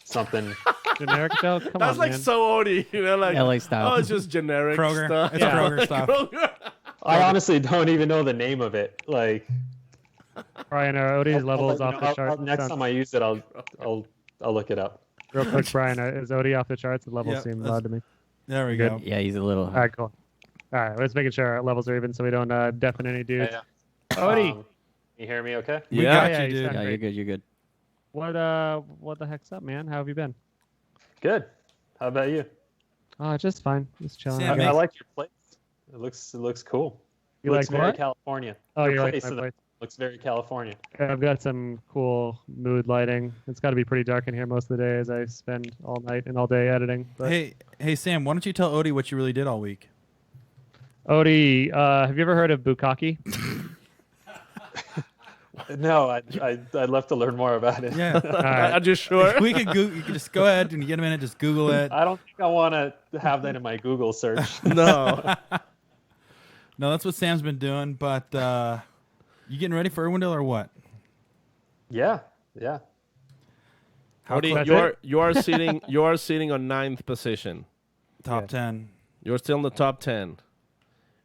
Something generic gel. Come That's on, like man. so Odi, like LA style. Oh, it's just generic Kroger. stuff. It's Kroger stuff. Kroger. I honestly don't even know the name of it. Like, Brian, are Odi's levels off the charts? Next time I use it, I'll look it up. Real quick, Brian, is Odi off the charts? The levels seem loud to me. There we go. Yeah, he's a little. All right, cool. All right, let's making sure our levels are even, so we don't deafen any dudes. Yeah. Odi, you hear me? Okay. We got you, dude. Yeah, you're good. You're good. What the heck's up, man? How have you been? Good. How about you? Just fine. Just chilling. Sam, I like your place. It looks cool. You looks like very what? California. Oh, Your you like place my in the- place? Looks very California. I've got some cool mood lighting. It's got to be pretty dark in here most of the day as I spend all night and all day editing. But Hey, Sam, why don't you tell Odi what you really did all week? Odi, have you ever heard of bukkake? No, I'd love to learn more about it. Yeah. All right. Are you sure? We could you could just go ahead and you get a minute, just Google it. I don't think I want to have that in my Google search. No. No, that's what Sam's been doing. But you getting ready for Irwindale or what? Yeah. Odi, That's you are sitting on 9th position. Top 10. You're still in the top 10.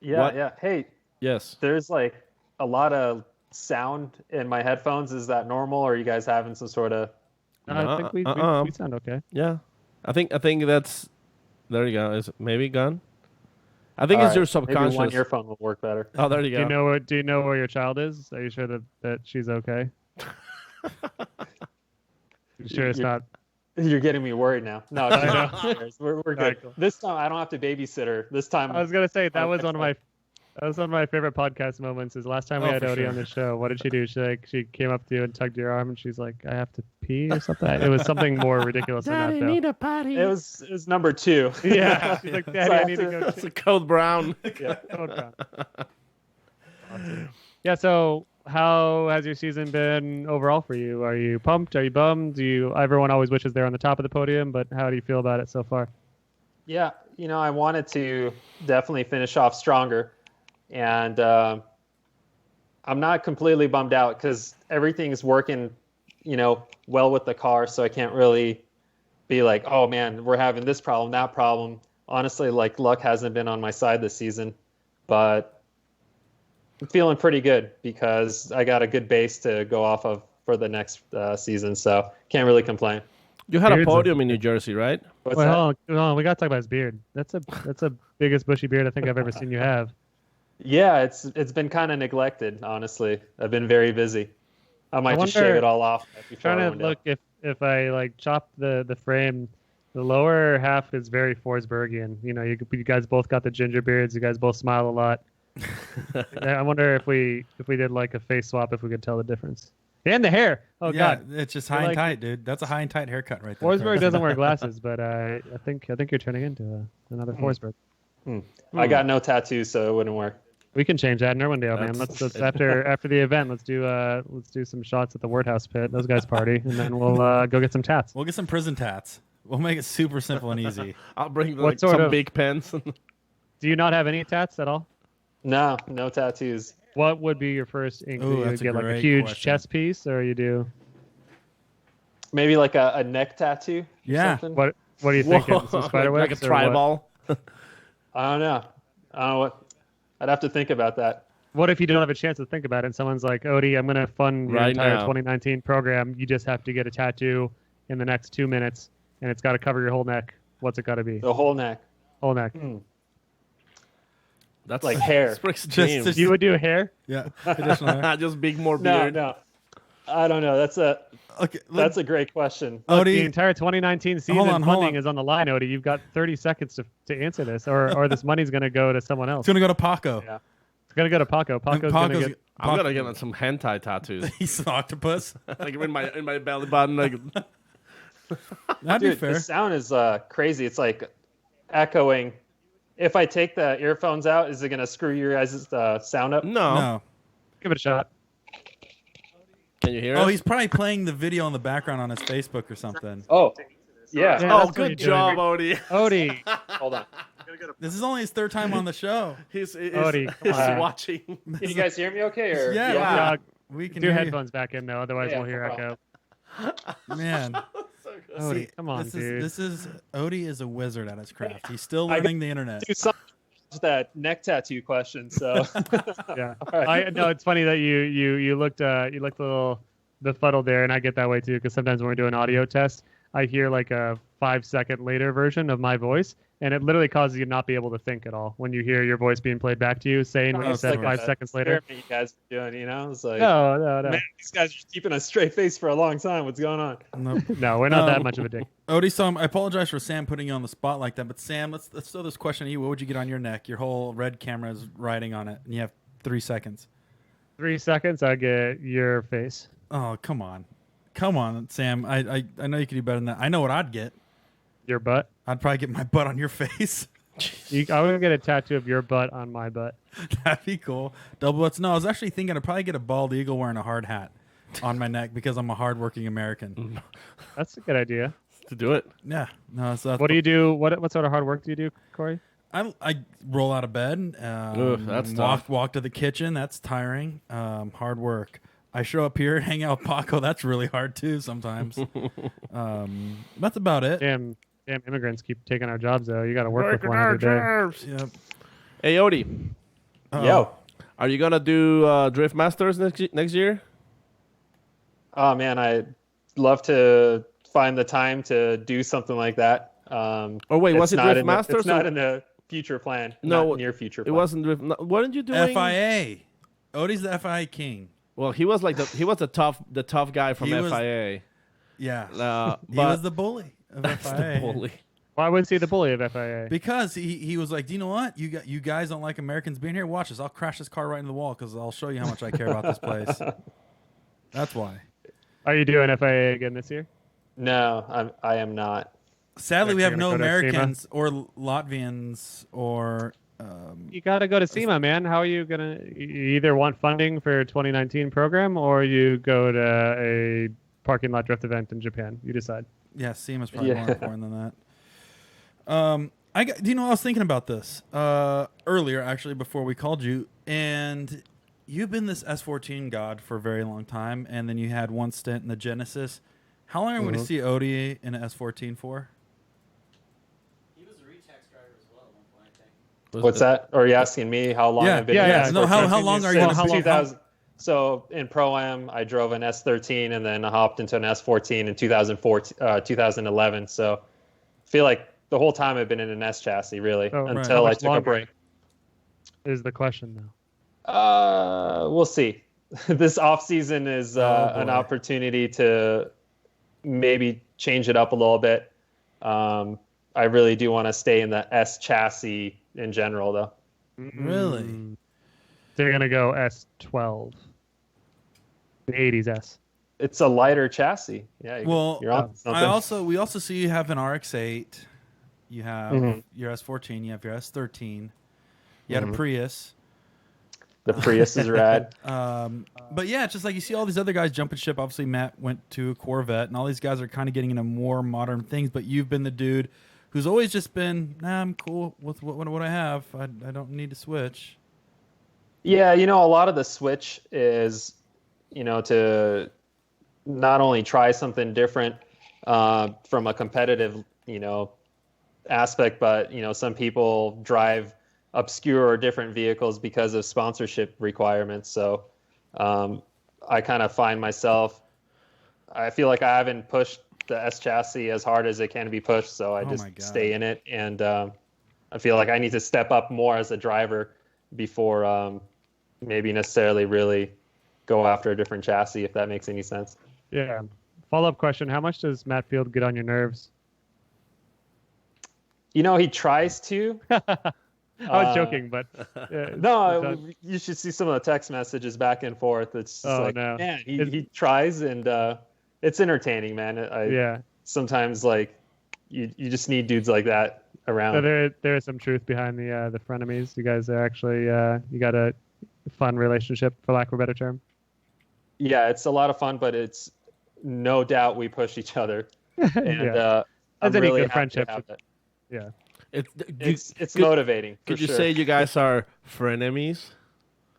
Yeah, What? yeah. Hey, Yes. there's like a lot of sound in my headphones. Is that normal, or are you guys having some sort of? I think we sound okay. Yeah. I think that's. There you go. Is it maybe gone? I think it's your subconscious. Maybe one earphone will work better. Oh, there you Do go. you know where your child is? Are you sure that she's okay? You sure it's not? You're getting me worried now. No, I know. we're good. Alright, cool. This time I don't have to babysit her. This time I was gonna say that was one of my favorite podcast moments. Is last time we had for Odi sure. on the show. What did she do? She came up to you and tugged your arm, and she's like, "I have to pee" or something. It was something more ridiculous than that, though. a potty. It was number 2. Yeah, she's like, "Daddy, I need to go." That's a code brown. Yeah, awesome. Yeah. So, how has your season been overall for you? Are you pumped? Are you bummed? Everyone always wishes they're on the top of the podium, but how do you feel about it so far? Yeah, I wanted to definitely finish off stronger, and I'm not completely bummed out because everything's working, well with the car. So I can't really be like, oh man, we're having this problem, that problem. Honestly, like luck hasn't been on my side this season, but I'm feeling pretty good because I got a good base to go off of for the next season. So can't really complain. You had a Beard's podium in New Jersey, right? What's Wait, that? hold on, we got to talk about his beard. That's a biggest bushy beard I think I've ever seen you have. Yeah, it's been kind of neglected, honestly. I've been very busy. I might just wonder- shave it all off. before Trying to Irwindale. look if I like chop the frame, the lower half is very Forsbergian. You guys both got the ginger beards. You guys both smile a lot. I wonder if we did like a face swap, if we could tell the difference. And the hair. Oh yeah, God, it's just You're high and like- tight, dude. That's a high and tight haircut right there. Forsberg doesn't wear glasses, but I think you're turning into another Forsberg. I got no tattoos, so it wouldn't work. We can change that in Irwindale, man. That's- Let's after the event, let's do some shots at the Word House pit. Those guys party, and then we'll go get some tats. We'll get some prison tats. We'll make it super simple and easy. I'll bring What like, sort some of- big pens. Do you not have any tats at all? No tattoos. What would be your first ink? Ooh, Do you that's a get like a great huge question. chest piece, or you do Maybe like a neck tattoo. Or Yeah. something? what? What are you thinking? Some spider like a webs or what? tribal. I don't know what. I'd have to think about that. What if you don't have a chance to think about it? And someone's like, Odi, I'm going to fund your Right entire now. 2019 program. You just have to get a tattoo in the next 2 minutes, and it's got to cover your whole neck. What's it got to be? The whole neck. Whole neck. That's Like hair. It's pretty extreme. Just- You would do hair? Yeah. Additional hair. Just big more No, beard. no. I don't know. That's a Okay. that's a great question. Look, Odi, the entire 2019 season Hold on. funding is on the line, Odi. You've got 30 seconds to answer this, or this money's going to go to someone else. it's gonna go to Paco. Yeah. It's going to go to Paco. Paco's going to get... I'm gonna get some hentai tattoos, He's an octopus. like in my belly button. Like That'd be Dude, fair. the sound is crazy. It's like echoing. If I take the earphones out, is it gonna screw your guys' sound up? no. No. Give it a shot. Can you hear Oh, us? he's probably playing the video in the background on his Facebook or something. Oh, yeah. Yeah, Oh, that's what good you're job, doing. Odi. Odi, Hold on. This is only his third time on the show. He's Odi, come he's on. watching. Can you guys hear me okay? Or Yeah. yeah, We can do hear you. headphones back in, though. Otherwise, Yeah, we'll hear no echo. Man. Odi, See, come on, this dude. is Odi is a wizard at his craft. He's still I learning the internet. do something with that neck tattoo question. So Yeah. All right. I know it's funny that you looked a little befuddled there, and I get that way too, because sometimes when we're doing audio tests, I hear like a 5-second later version of my voice, and it literally causes you to not be able to think at all when you hear your voice being played back to you, saying what you said like 5 seconds later. experiment you guys are doing, It's like, No. man, these guys are keeping a straight face for a long time. What's going on? Nope. No, we're not that much of a dick. Odi, so I apologize for Sam putting you on the spot like that, but Sam, let's throw this question at you. What would you get on your neck? Your whole red camera is riding on it, and you have 3 seconds. 3 seconds, I get your face. Oh, come on, Sam. I know you could do better than that. I know what I'd get. Your butt. I'd probably get my butt on your face. I would get a tattoo of your butt on my butt. That'd be cool. Double butts. No, I was actually thinking I'd probably get a bald eagle wearing a hard hat on my neck because I'm a hardworking American. That's a good idea. To do it. Yeah. No. So what do you do? What sort of hard work do you do, Corey? I roll out of bed. That's tough. Walk to the kitchen. That's tiring. Hard work. I show up here and hang out with Paco. That's really hard too sometimes. That's about it. Damn immigrants keep taking our jobs though. You got to work with one every day. Yep. Hey, Odi. Yo. Are you going to do Drift Masters next year? Oh, man, I'd love to find the time to do something like that. Wait, was it Drift Masters? It's not in the future plan. No, not near future plan. It wasn't Drift. What did you do? FIA. Odi's the FIA king. Well, he was the tough guy from FIA. Yeah. He was the bully of That's FIA. the bully. Why was he the bully of FIA? Because he was like, do you know what? You guys don't like Americans being here? Watch this. I'll crash this car right into the wall because I'll show you how much I care about this place. That's why. Are you doing FIA again this year? No, I am not. Sadly, we have no go to Americans or Latvians or... You got to go to SEMA, man. How are you going to... You either want funding for 2019 program or you go to a parking lot drift event in Japan. You decide. Yeah, SEMA's probably more important than that. Do you know, I was thinking about this earlier, actually, before we called you, and you've been this S14 god for a very long time, and then you had one stint in the Genesis. How long are we going to see Odi in an S14 for? He was a retext driver as well at one point, I think. What's that? Or are you asking me how long I've been in S14? No, how long are you in 2000? So in Pro-Am, I drove an S13 and then I hopped into an S14 in 2011. So I feel like the whole time I've been in an S chassis, really, until I took a break. Is the question, though? We'll see. This off-season is an opportunity to maybe change it up a little bit. I really do want to stay in the S chassis in general, though. Really? They're going to go S12. The 80s S. It's a lighter chassis. Yeah. You're on something. We also see you have an RX-8. You have your S14. You have your S13. You had a Prius. The Prius is rad. But yeah, it's just like you see all these other guys jumping ship. Obviously, Matt went to a Corvette, and all these guys are kind of getting into more modern things. But you've been the dude who's always just been, I'm cool with what I have. I don't need to switch. Yeah, a lot of the switch is, to not only try something different from a competitive, aspect, but, some people drive obscure or different vehicles because of sponsorship requirements. So I kind of find myself, I feel like I haven't pushed the S chassis as hard as it can be pushed, so I just stay in it. And I feel like I need to step up more as a driver before maybe necessarily really go after a different chassis, if that makes any sense. Yeah. Follow-up question. How much does Matt Field get on your nerves? He tries to. I was joking, but... no, you should see some of the text messages back and forth. It's just man, he tries, and it's entertaining, man. Sometimes, you just need dudes like that around. So there is some truth behind the frenemies. You guys are actually... you got a fun relationship, for lack of a better term. Yeah, it's a lot of fun, but it's no doubt we push each other. And I'm really happy friendship to have it. Yeah. It's motivating. Could you say you guys are frenemies?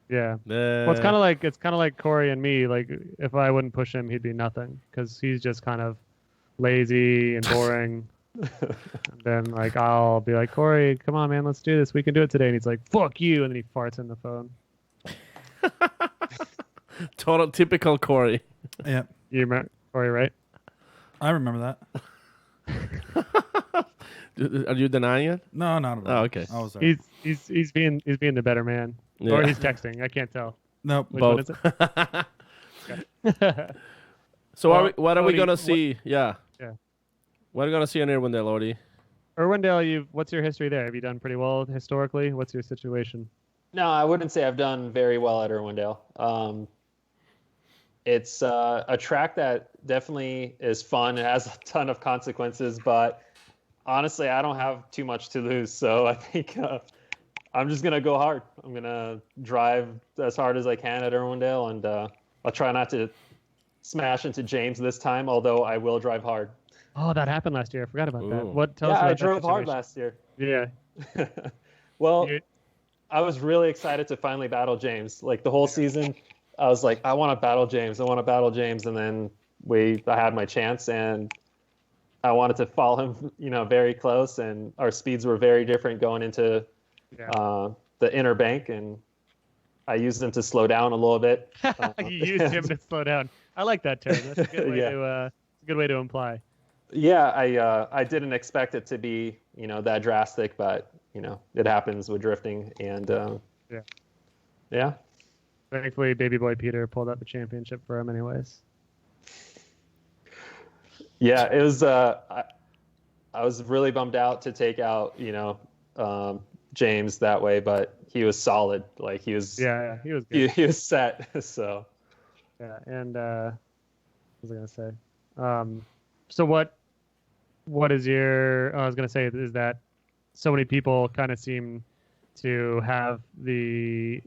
Yeah. Well, it's kind of like Corey and me. Like, if I wouldn't push him, he'd be nothing, because he's just kind of lazy and boring. And then I'll be like, Corey, come on, man, let's do this. We can do it today. And he's like, fuck you. And then he farts in the phone. Total typical Corey. Yeah. You remember Corey, right? I remember that. Are you denying it? No, not at all. Oh, okay. I was sorry. He's being the better man, or he's texting. I can't tell. Nope. Which Both. one is it? So Well, what are we Odi, gonna see? Yeah. Yeah. What are we gonna see in Irwindale, Odi? Irwindale, what's your history there? Have you done pretty well historically? What's your situation? No, I wouldn't say I've done very well at Irwindale. It's a track that definitely is fun. It has a ton of consequences, but honestly, I don't have too much to lose. So I think I'm just going to go hard. I'm going to drive as hard as I can at Irwindale, and I'll try not to smash into James this time, although I will drive hard. Oh, that happened last year. I forgot about that. Ooh. What? Tell us Yeah, about I that drove hard situation. last year. Yeah. Well, I was really excited to finally battle James. Like the whole season, I was like, I want to battle James. I want to battle James. And then I had my chance, and I wanted to follow him, very close. And our speeds were very different going into the inner bank, and I used him to slow down a little bit. You used him to slow down. I like that term. That's a good way to. A good way to imply. Yeah, I didn't expect it to be that drastic, but it happens with drifting, and yeah. Thankfully, baby boy Peter pulled out the championship for him, anyways. Yeah, it was. I was really bummed out to take out James that way, but he was solid. Like he was. Yeah, he was good. He was set. So. Yeah, and what was I gonna say? So what is your? I was gonna say is that so many people kind of seem to have the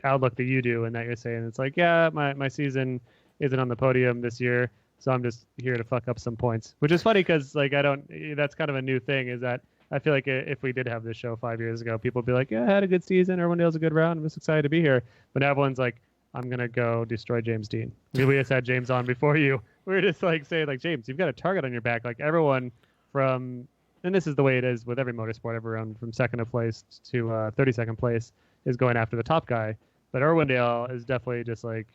outlook that you do, and that you're saying it's like, yeah, my season isn't on the podium this year, so I'm just here to fuck up some points, which is funny because like that's kind of a new thing, is that I feel like if we did have this show 5 years ago, people would be like, yeah, I had a good season, Irwindale's a good round, I'm just excited to be here, but now everyone's like, I'm gonna go destroy James Deane. We just had James on before you. We were just like saying, like, James, you've got a target on your back. Like everyone and this is the way it is with every motorsport, everyone from second place to 32nd place is going after the top guy. But Irwindale is definitely just like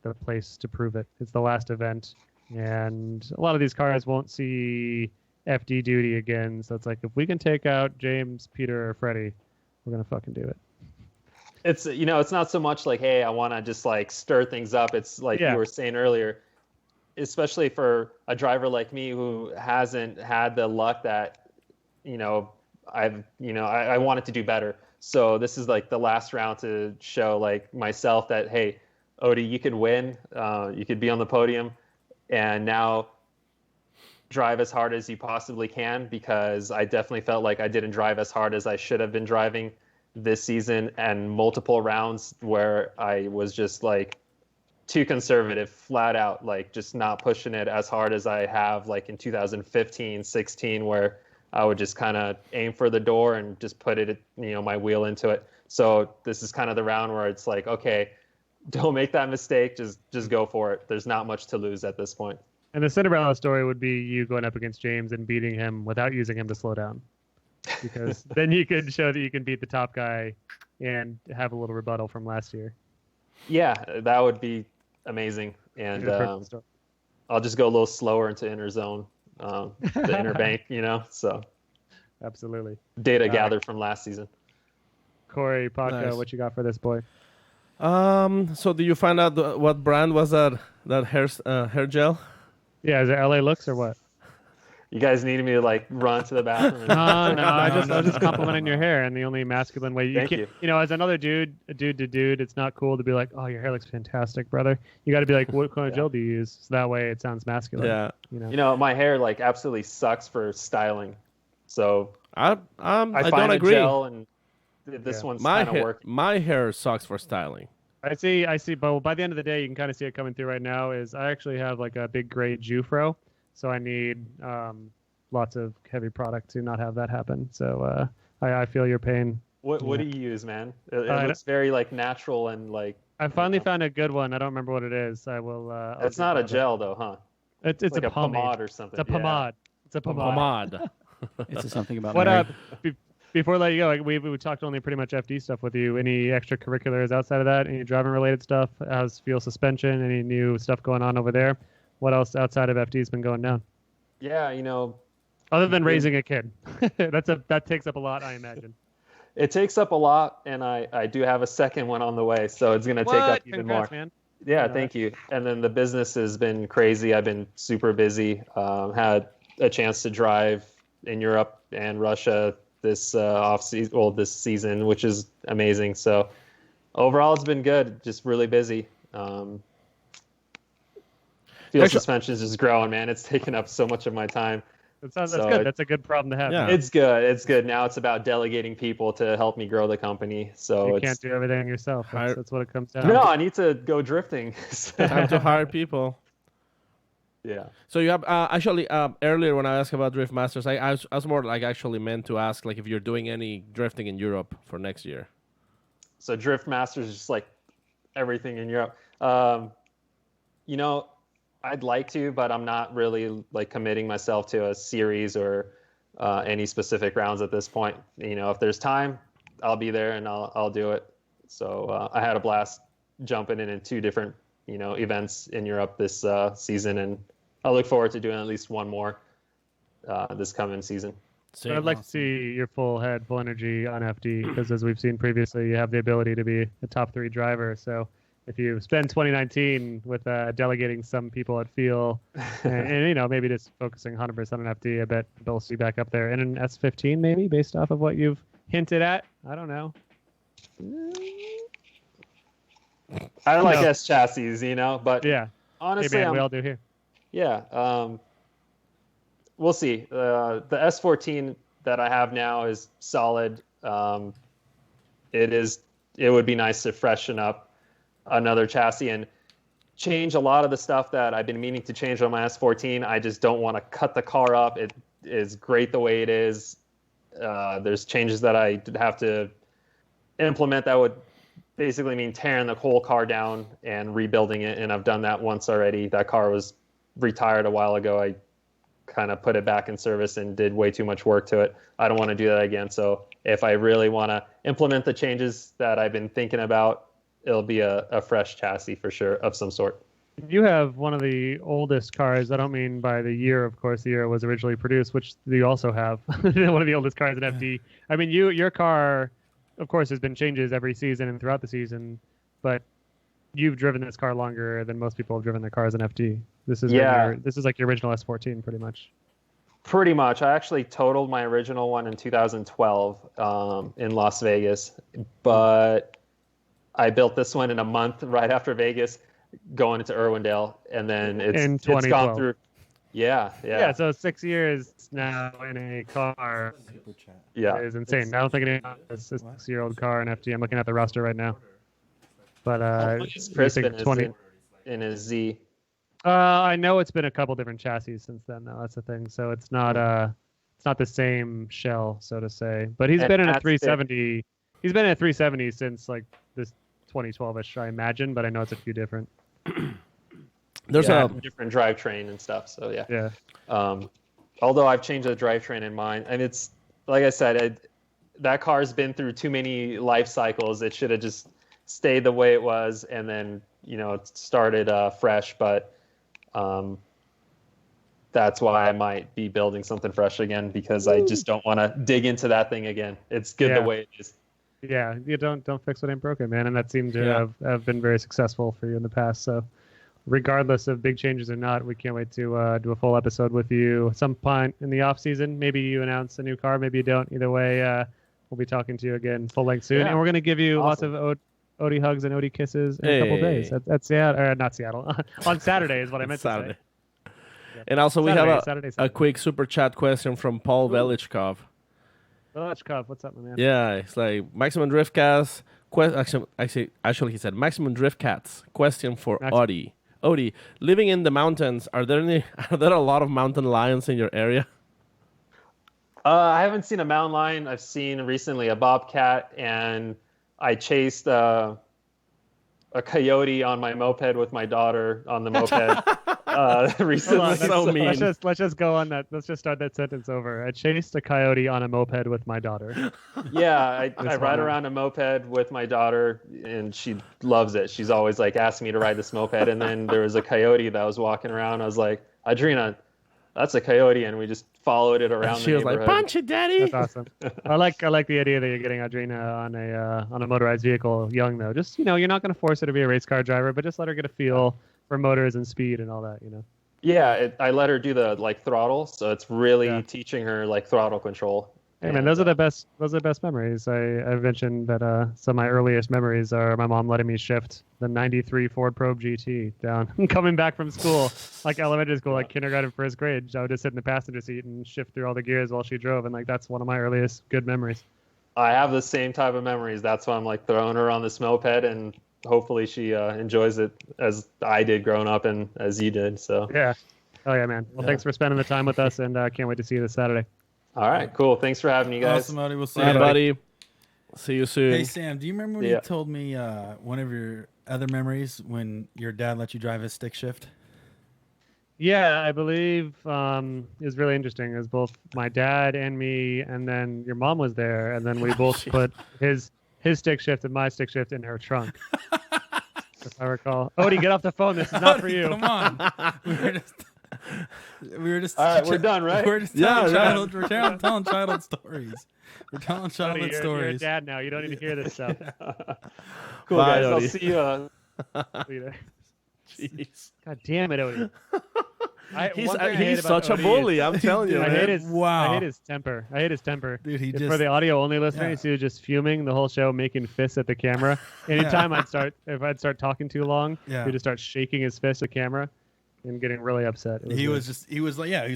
the place to prove it. It's the last event, and a lot of these cars won't see FD duty again. So it's like, if we can take out James, Peter, or Freddie, we're gonna fucking do it. It's it's not so much like, hey, I want to just like stir things up. It's like you were saying earlier, especially for a driver like me who hasn't had the luck that I wanted to do better. So this is like the last round to show like myself that, hey, Odi, you could win, you could be on the podium, and now drive as hard as you possibly can, because I definitely felt like I didn't drive as hard as I should have been driving this season, and multiple rounds where I was just like too conservative, flat out, like just not pushing it as hard as I have like in 2015, 16, where I would just kind of aim for the door and just put it, my wheel into it. So this is kind of the round where it's like, okay, don't make that mistake. Just go for it. There's not much to lose at this point. And the Cinderella story would be you going up against James and beating him without using him to slow down. Because then you could show that you can beat the top guy and have a little rebuttal from last year. Yeah, that would be amazing. And I'll just go a little slower into inner zone, the inner bank, so. Absolutely. Data gathered from last season. Corey, Paco, Nice. what you got for this boy? So do you find out what brand was that hair gel? Yeah, is it LA Looks or what? You guys needed me to like run to the bathroom. No, I was just complimenting your hair, and the only masculine way Thank you. As another dude, a dude to dude, it's not cool to be like, oh, your hair looks fantastic, brother. You got to be like, what kind of gel do you use? So that way it sounds masculine. Yeah. My hair like absolutely sucks for styling. So I find don't a agree. gel, and this one's kind of working. My hair sucks for styling. I see, but by the end of the day, you can kind of see it coming through right now, is I actually have like a big gray Jufro, so I need lots of heavy product to not have that happen. So I feel your pain. What do you use, man? It looks very like natural and like. I finally found a good one. I don't remember what it is. I will. It's not a gel though, huh? It's like a a pomade or something. It's a pomade. It's a pomade. It's something about what Mary. up? Before I let you go, like, we talked only pretty much FD stuff with you. Any extracurriculars outside of that? Any driving related stuff? How's fuel suspension? Any new stuff going on over there? What else outside of FD has been going down? Yeah, Other than raising a kid, that takes up a lot, I imagine. It takes up a lot, and I do have a second one on the way, so it's going to take up even Congrats, more. Man. Yeah, thank you. And then the business has been crazy. I've been super busy. Had a chance to drive in Europe and Russia this this season, which is amazing. So overall, it's been good. Just really busy. Fuel suspension is just growing, man. It's taken up so much of my time. That's good. That's a good problem to have. Yeah. It's good. It's good. Now it's about delegating people to help me grow the company. So you can't do everything yourself. That's what it comes down. No, I need to go drifting. Time to hire people. Yeah. So you have actually earlier when I asked about Drift Masters, I was more like actually meant to ask like if you're doing any drifting in Europe for next year. So Drift Masters is just like everything in Europe. I'd like to, but I'm not really like committing myself to a series or any specific rounds at this point. If there's time, I'll be there and I'll do it. So I had a blast jumping in 2 different events in Europe this season, and I look forward to doing at least one more this coming season. I'd like to see your full energy on FD because, as we've seen previously, you have the ability to be a top 3 driver. So if you spend 2019 with delegating some people at Feel and maybe just focusing 100% on FD, I bet they'll see back up there in an S15 maybe based off of what you've hinted at. I don't know. I like S chassis, but yeah, honestly, we all do here. Yeah, we'll see. The S14 that I have now is solid. It would be nice to freshen up another chassis and change a lot of the stuff that I've been meaning to change on my S14. I just don't want to cut the car up. It is great the way it is. There's changes that I have to implement that would basically mean tearing the whole car down and rebuilding it, and I've done that once already. That car was retired a while ago. I kind of put it back in service and did way too much work to it. I don't want to do that again. So if I really want to implement the changes that I've been thinking about, it'll be a fresh chassis for sure of some sort. You have one of the oldest cars. I don't mean by the year, of course, the year it was originally produced, which you also have. One of the oldest cars in FD. I mean, your car, of course, has been changes every season and throughout the season, but you've driven this car longer than most people have driven their cars in FD. This is like your original S14, pretty much. Pretty much. I actually totaled my original one in 2012 in Las Vegas, but I built this one in a month right after Vegas, going into Irwindale, and then it's gone through. Yeah. So 6 years now in a car. Yeah, is insane. I don't think anyone has a 6-year-old car in FD. I'm looking at the roster right now. But Crispin is in his Z. I know it's been a couple different chassis since then, though. That's the thing. So it's not the same shell, so to say. But he's been in a 370. He's been in a 370 since like this 2012ish, I imagine. But I know it's a few different. There's a different drivetrain and stuff. So yeah. Yeah. Although I've changed the drivetrain in mine, and it's like I said, that car's been through too many life cycles. It should have just stayed the way it was, and then started fresh. But that's why I might be building something fresh again, because I just don't want to dig into that thing again. It's good the way it is. Yeah, you don't fix what ain't broken, man, and that seemed to have been very successful for you in the past. So, regardless of big changes or not, we can't wait to do a full episode with you at some point in the off season. Maybe you announce a new car, maybe you don't. Either way, we'll be talking to you again full length soon, and we're gonna give you lots of Odi hugs and Odi kisses in a couple days. At Seattle, or not Seattle, on Saturday is what I meant to say. And also we have a quick super chat question from Paul Velichkov. Velichkov, what's up, my man? Yeah, it's like Maximum Driftcast. Actually, he said Maximum Driftcats. Question for Odi. Odi, living in the mountains, are there a lot of mountain lions in your area? I haven't seen a mountain lion. I've seen recently a bobcat, and I chased a coyote on my moped with my daughter on the moped recently. So mean. Let's just go on that. Let's just start that sentence over. I chased a coyote on a moped with my daughter. Yeah, I ride around a moped with my daughter, and she loves it. She's always like asking me to ride this moped. And then there was a coyote that was walking around. I was like, Adrina, that's a coyote, and we just followed it around. She the was like, neighborhood. punch it, daddy. That's awesome. I like the idea that you're getting Audrina on a motorized vehicle young though. Just you're not going to force her to be a race car driver, but just let her get a feel for motors and speed and all that. Yeah, I let her do the throttle, so it's really teaching her throttle control. Hey man, those are the best memories. I've mentioned that some of my earliest memories are my mom letting me shift the '93 Ford Probe GT down, coming back from school, like elementary school, like kindergarten, first grade. I would just sit in the passenger seat and shift through all the gears while she drove, and that's one of my earliest good memories. I have the same type of memories. That's why I'm throwing her on this moped, and hopefully she enjoys it as I did growing up and as you did. So yeah, oh yeah, man. Well, thanks for spending the time with us, and can't wait to see you this Saturday. All right, cool. Thanks for having me, guys. Awesome, Odi. We'll see Bye, you, buddy. See you soon. Hey, Sam, do you remember when you told me one of your other memories when your dad let you drive his stick shift? Yeah, I believe it was really interesting. It was both my dad and me, and then your mom was there, and then we both put his stick shift and my stick shift in her trunk. If I recall. Odi, get off the phone. This is not for you. Come on. We were just. All right, we're done, right? We're just telling childhood stories. We're telling childhood You're a stories. dad now. You don't need to hear this stuff. Cool, Bye, guys. I'll Odi. see you. Later. Jeez. God damn it, Odi. He's such a bully. I'm telling you, I man. hate his temper. Dude, he For the audio only listeners, he was just fuming the whole show, making fists at the camera. Anytime if I'd start talking too long, he'd just start shaking his fist at the camera and getting really upset. He was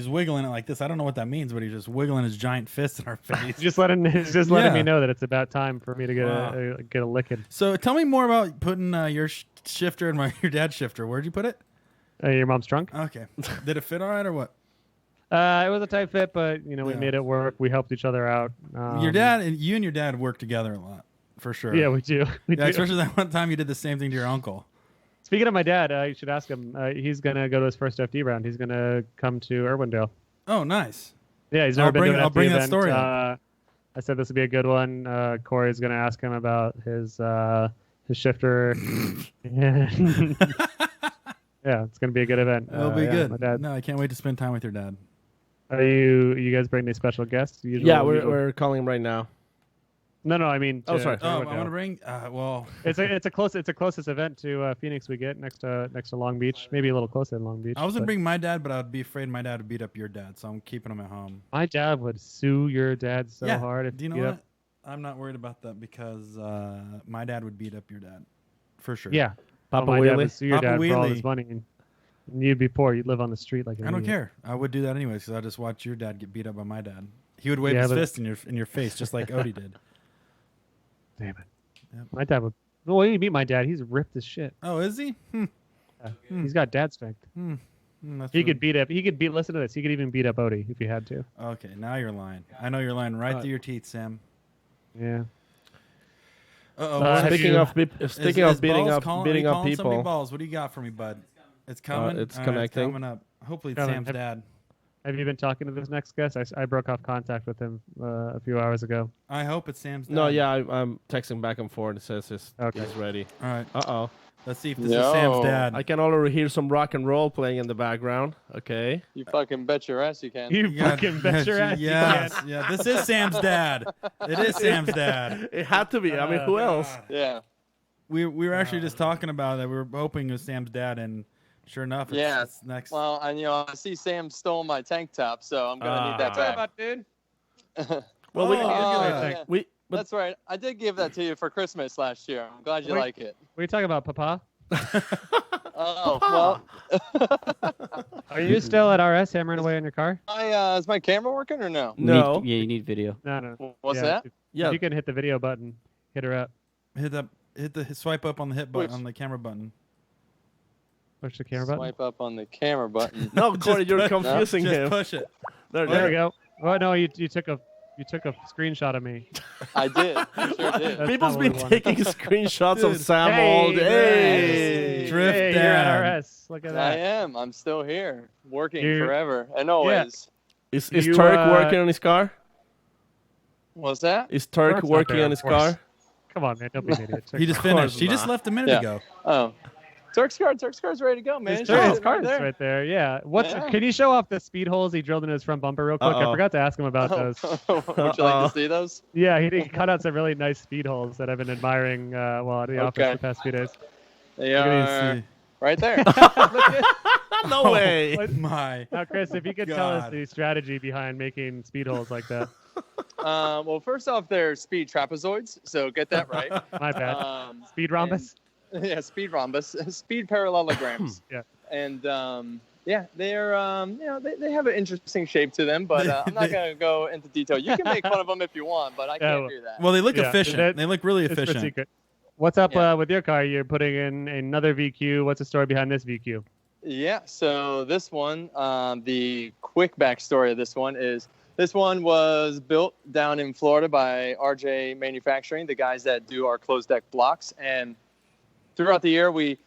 wiggling it like this. I don't know what that means, but he's just wiggling his giant fist in our face. just letting me know that it's about time for me to get a licking. So tell me more about putting your shifter in your dad's shifter. Where'd you put it? Your mom's trunk. Okay. Did it fit all right or what? It was a tight fit, but we made it work. We helped each other out. You and your dad work together a lot, for sure. Yeah, we do. Especially that one time you did the same thing to your uncle. Speaking of my dad, you should ask him. He's gonna go to his first FD round. He's gonna come to Irwindale. Oh, nice. Yeah, he's never been to an FD I'll bring that event. story up. I said this would be a good one. Corey's gonna ask him about his shifter. Yeah, it's gonna be a good event. It'll be good. My dad. No, I can't wait to spend time with your dad. Are you guys bringing any special guests? We're calling him right now. No, I mean. Sorry. I want to bring. It's a closest event to Phoenix we get next to Long Beach, maybe a little closer than Long Beach. I was gonna bring my dad, but I'd be afraid my dad would beat up your dad, so I'm keeping him at home. My dad would sue your dad so hard. If do you know what? I'm not worried about that because my dad would beat up your dad, for sure. Yeah, Papa my dad Wheelie. would sue your Papa dad for all his Wheelie. money, and you'd be poor. You'd live on the street like an I don't idiot. care. I would do that anyways because I just watch your dad get beat up by my dad. He would wave Yeah, his but- fist in your face just like Odi did. Damn it. Yep. My dad would. Well, when you meet my dad, he's ripped as shit. Oh, is he? He's got dad strength. He could beat up. Listen to this. He could even beat up Odi if he had to. Okay, now you're lying. I know you're lying right through your teeth, Sam. Yeah. Speaking of beating up Somebody people. balls. What do you got for me, bud? It's coming. It's All connecting. It's coming up. Hopefully, it's Coming. Sam's dad. Have you been talking to this next guest? I broke off contact with him a few hours ago. I hope it's Sam's dad. No, yeah, I'm texting back and forth. It says he's ready. All right. Uh-oh. Let's see if this is Sam's dad. I can already hear some rock and roll playing in the background. Okay. You fucking bet your ass you can. You fucking bet your ass. Yes, You can. yeah. This is Sam's dad. It is Sam's dad. It had to be. I mean, who else? Yeah. We were actually just talking about that. We were hoping it was Sam's dad, and sure enough, it's next. Well, and I see Sam stole my tank top, so I'm gonna need that back. About, dude? Well, That's right. I did give that to you for Christmas last year. I'm glad you like it. What are you talking about, Papa? Oh, well. Are you still at RS hammering away on your car? Is my camera working or no? No. You need video. No. What's that? If you can hit the video button, hit her up. Hit the swipe up on the hit button on the camera button. Push the camera button. Swipe up on the camera button. No, Corey, you're confusing him. Just push it. There we go. Oh no, you took a screenshot of me. I did. I sure did. People's been taking screenshots of Sam all day. Drift You're dad. at RS. Look at that. I am. I'm still here, working forever and always. Is Tuerck working on his car? What's that? Is Tuerck Tuerck's not working there, on his of course. car? Come on, man. Don't be an idiot. He just finished. He just left a minute ago. Oh. Tuerck's car's ready to go, man. His Shit, car's right there. Yeah. Yeah. Can you show off the speed holes he drilled in his front bumper real quick? I forgot to ask him about those. Would you like to see those? Yeah, he cut out some really nice speed holes that I've been admiring while at the office the past few days. They are right there. No way. My. Now, Chris, if you could tell us the strategy behind making speed holes like that. Well, first off, they're speed trapezoids, so get that right. My bad. Speed rhombus? Yeah, speed rhombus, speed parallelograms. Yeah. And yeah, they're they have an interesting shape to them, but I'm not gonna go into detail. You can make fun of them if you want, but I can't do that. Well, they look efficient. They look really efficient. Secret. What's up with your car? You're putting in another VQ. What's the story behind this VQ? Yeah, so this one, the quick backstory of this one is this one was built down in Florida by RJ Manufacturing, the guys that do our closed deck blocks. And throughout the year, we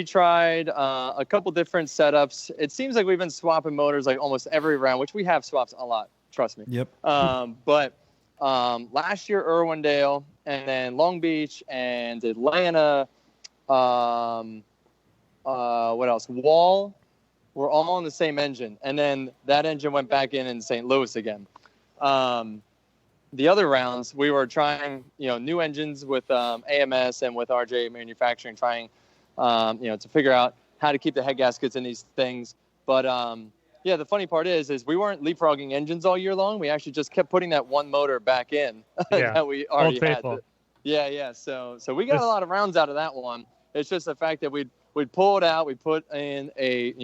tried a couple different setups. It seems like we've been swapping motors like almost every round, which we have swapped a lot, trust me. Yep. But last year, Irwindale, and then Long Beach and Atlanta, what else? Wall, were all on the same engine. And then that engine went back in St. Louis again. The other rounds, we were trying, new engines with AMS and with RJ Manufacturing, trying, to figure out how to keep the head gaskets in these things. But yeah, the funny part is we weren't leapfrogging engines all year long. We actually just kept putting that one motor back in that we already had. Yeah. So we got a lot of rounds out of that one. It's just the fact that we'd pull it out, we put in a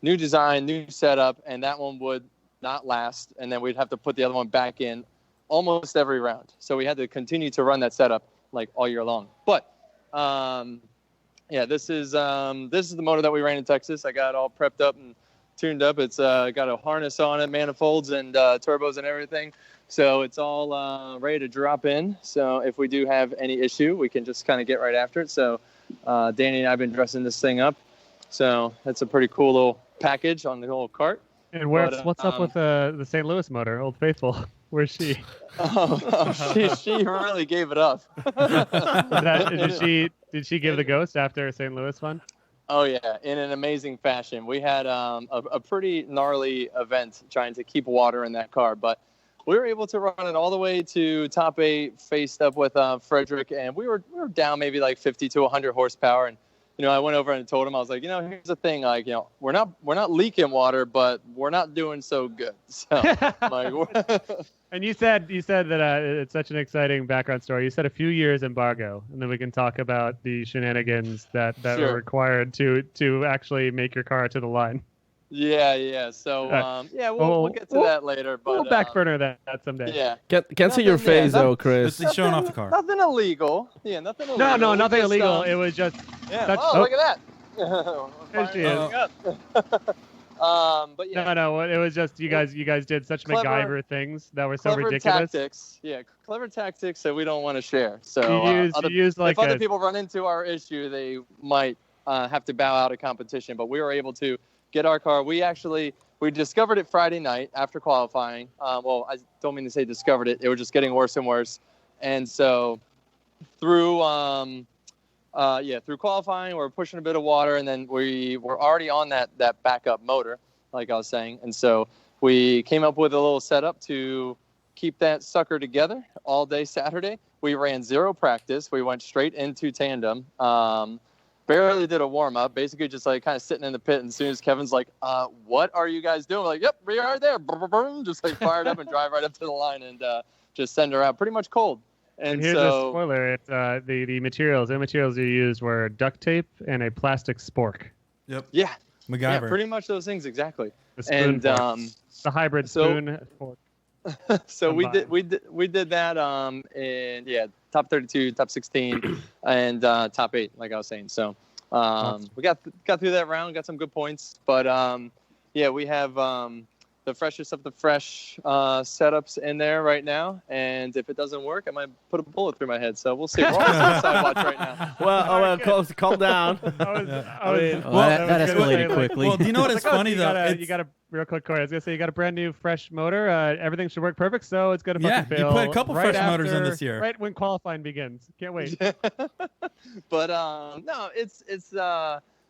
new design, new setup, and that one would not last, and then we'd have to put the other one back in almost every round. So we had to continue to run that setup like all year long. But yeah, this is the motor that we ran in Texas. I got it all prepped up and tuned up. It's got a harness on it, manifolds and turbos and everything. So it's all ready to drop in. So if we do have any issue, we can just kind of get right after it. So Danny and I have been dressing this thing up. So that's a pretty cool little package on the whole cart. And what's up with the St. Louis motor, Old Faithful? Where's she? She really gave it up. Did she give the ghost after a St. Louis one? Oh yeah, in an amazing fashion. We had a pretty gnarly event trying to keep water in that car, but we were able to run it all the way to top 8, faced up with Fredric, and we were down maybe like 50 to 100 horsepower. And I went over and told him, I was like, here's the thing, like, we're not leaking water, but we're not doing so good. So, and you said that it's such an exciting background story. You said a few years embargo, and then we can talk about the shenanigans that Sure. were required to actually make your car to the line. Yeah. So, we'll get to that later. But we'll back burner that someday. Yeah. Can't see your face though, Chris. He's showing off the car. Nothing illegal. Yeah, nothing illegal. No, nothing illegal. It was just. Yeah. Look at that. There she is. But yeah. No. It was just you guys did such MacGyver things that were so ridiculous. Clever tactics that we don't want to share. So if other people run into our issue, they might have to bow out of competition. But we were able to get our car. We discovered it Friday night after qualifying. Well, I don't mean to say discovered it. It was just getting worse and worse. And so through qualifying, we're pushing a bit of water, and then we were already on that backup motor, like I was saying. And so we came up with a little setup to keep that sucker together all day Saturday. We ran 0 practice. We went straight into tandem. Barely did a warm-up, basically just like kind of sitting in the pit. And as soon as Kevin's like, what are you guys doing? We're like, yep, we are there. Just like fired up and drive right up to the line and just send her out pretty much cold. And here's a spoiler. The materials you used were duct tape and a plastic spork. Yep. Yeah. MacGyver. Yeah, pretty much those things, exactly. The spoon fork. The hybrid spoon fork. So we did that in top 32, top 16, and top 8, like I was saying. So we got through that round, got some good points, but we have the freshest of the fresh setups in there right now. And if it doesn't work, I might put a bullet through my head. So we'll see. We're on side watch right now. Well, calm down. That escalated quickly. Well, do you know what is funny though? You got a real quick, Corey. I was gonna say you got a brand new fresh motor. Everything should work perfect. So it's gonna fucking fail. You put a couple fresh motors in this year. Right when qualifying begins. Can't wait. But no, it's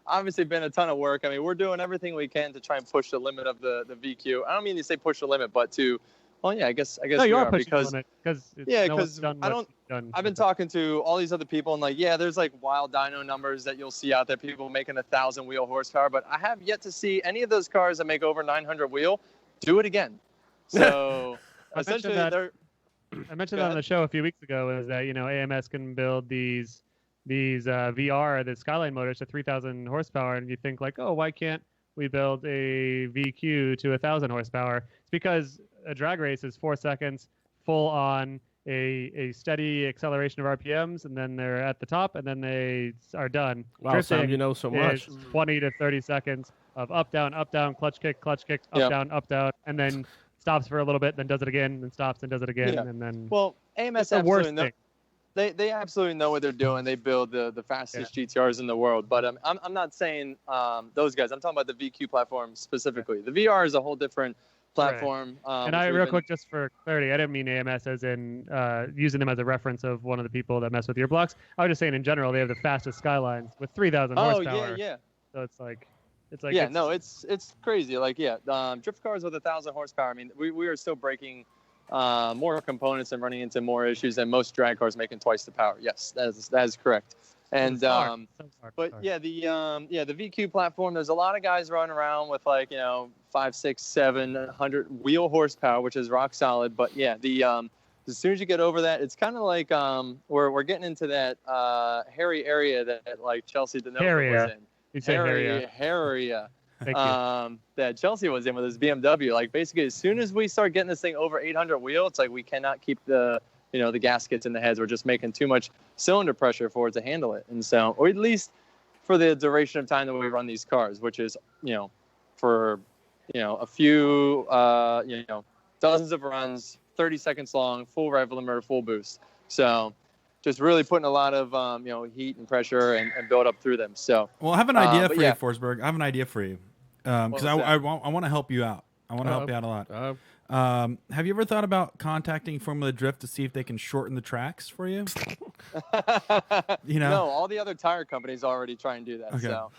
obviously been a ton of work. I mean, we're doing everything we can to try and push the limit of the VQ. I don't mean to say push the limit, but to, well, yeah, I guess no, you we are pushing because, the limit because I've been talking to all these other people and like, yeah, there's like wild dyno numbers that you'll see out there, people making 1,000 wheel horsepower, but I have yet to see any of those cars that make over 900 wheel do it again. So essentially, I mentioned that on the show a few weeks ago is that, AMS can build these VR, the Skyline motors to 3,000 horsepower, and you think like, oh, why can't we build a VQ to 1,000 horsepower? It's because a drag race is 4 seconds full on a steady acceleration of RPMs, and then they're at the top, and then they are done. Wow, Sam, you know so much. 20 to 30 seconds of up, down, clutch kick, up, down, and then stops for a little bit, then does it again, then stops and does it again, and then. Well, AMS absolutely They absolutely know what they're doing. They build the fastest GTRs in the world. But I'm not saying those guys. I'm talking about the VQ platform specifically. The VR is a whole different platform. And real quick, just for clarity, I didn't mean AMS as in using them as a reference of one of the people that mess with your blocks. I was just saying in general, they have the fastest Skylines with 3,000 horsepower. Oh, yeah. So it's like it's crazy. Like, drift cars with 1,000 horsepower. I mean, we are still breaking more components and running into more issues than most drag cars making twice the power. Yes, that is correct. And the VQ platform, there's a lot of guys running around with 5, 6, 700 wheel horsepower, which is rock solid. But yeah, as soon as you get over that, it's kind of like we're getting into that hairy area that like Chelsea DeNova was in. Hairy that Chelsea was in with his BMW. Like basically, as soon as we start getting this thing over 800 wheel, it's like we cannot keep the gaskets in the heads. We're just making too much cylinder pressure for it to handle it. And so, or at least for the duration of time that we run these cars, which is for a few dozens of runs, 30 seconds long, full rev limiter, full boost. So just really putting a lot of heat and pressure and build up through them. So I have an idea for you, Forsberg. I have an idea for you because I want to help you out. I want to help you out a lot. Have you ever thought about contacting Formula Drift to see if they can shorten the tracks for you? No, all the other tire companies already try and do that. Okay. So.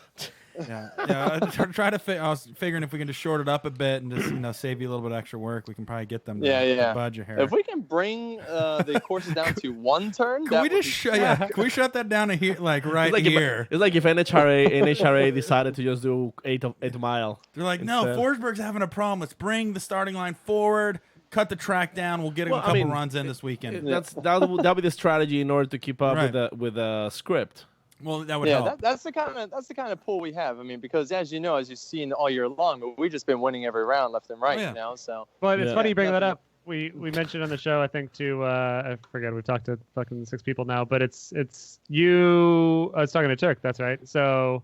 Try to. I was figuring if we can just short it up a bit and just save you a little bit of extra work, we can probably get them to budge your hair. If we can bring the courses down to one turn, can we shut that down to here, like here? It's like if NHRA decided to just do 8 mile. They're like, no, Forsberg's having a problem. Let's bring the starting line forward. Cut the track down. We'll get a couple runs in this weekend. That'll be the strategy in order to keep up with the script. Well, that would help. That's the kind of pull we have. I mean, because as you've seen all year long, we've just been winning every round left and right. So. But it's funny you bring that up. We mentioned on the show, I think to I forget. We've talked to fucking 6 people now, but it's you. I was talking to Tuerck. That's right. So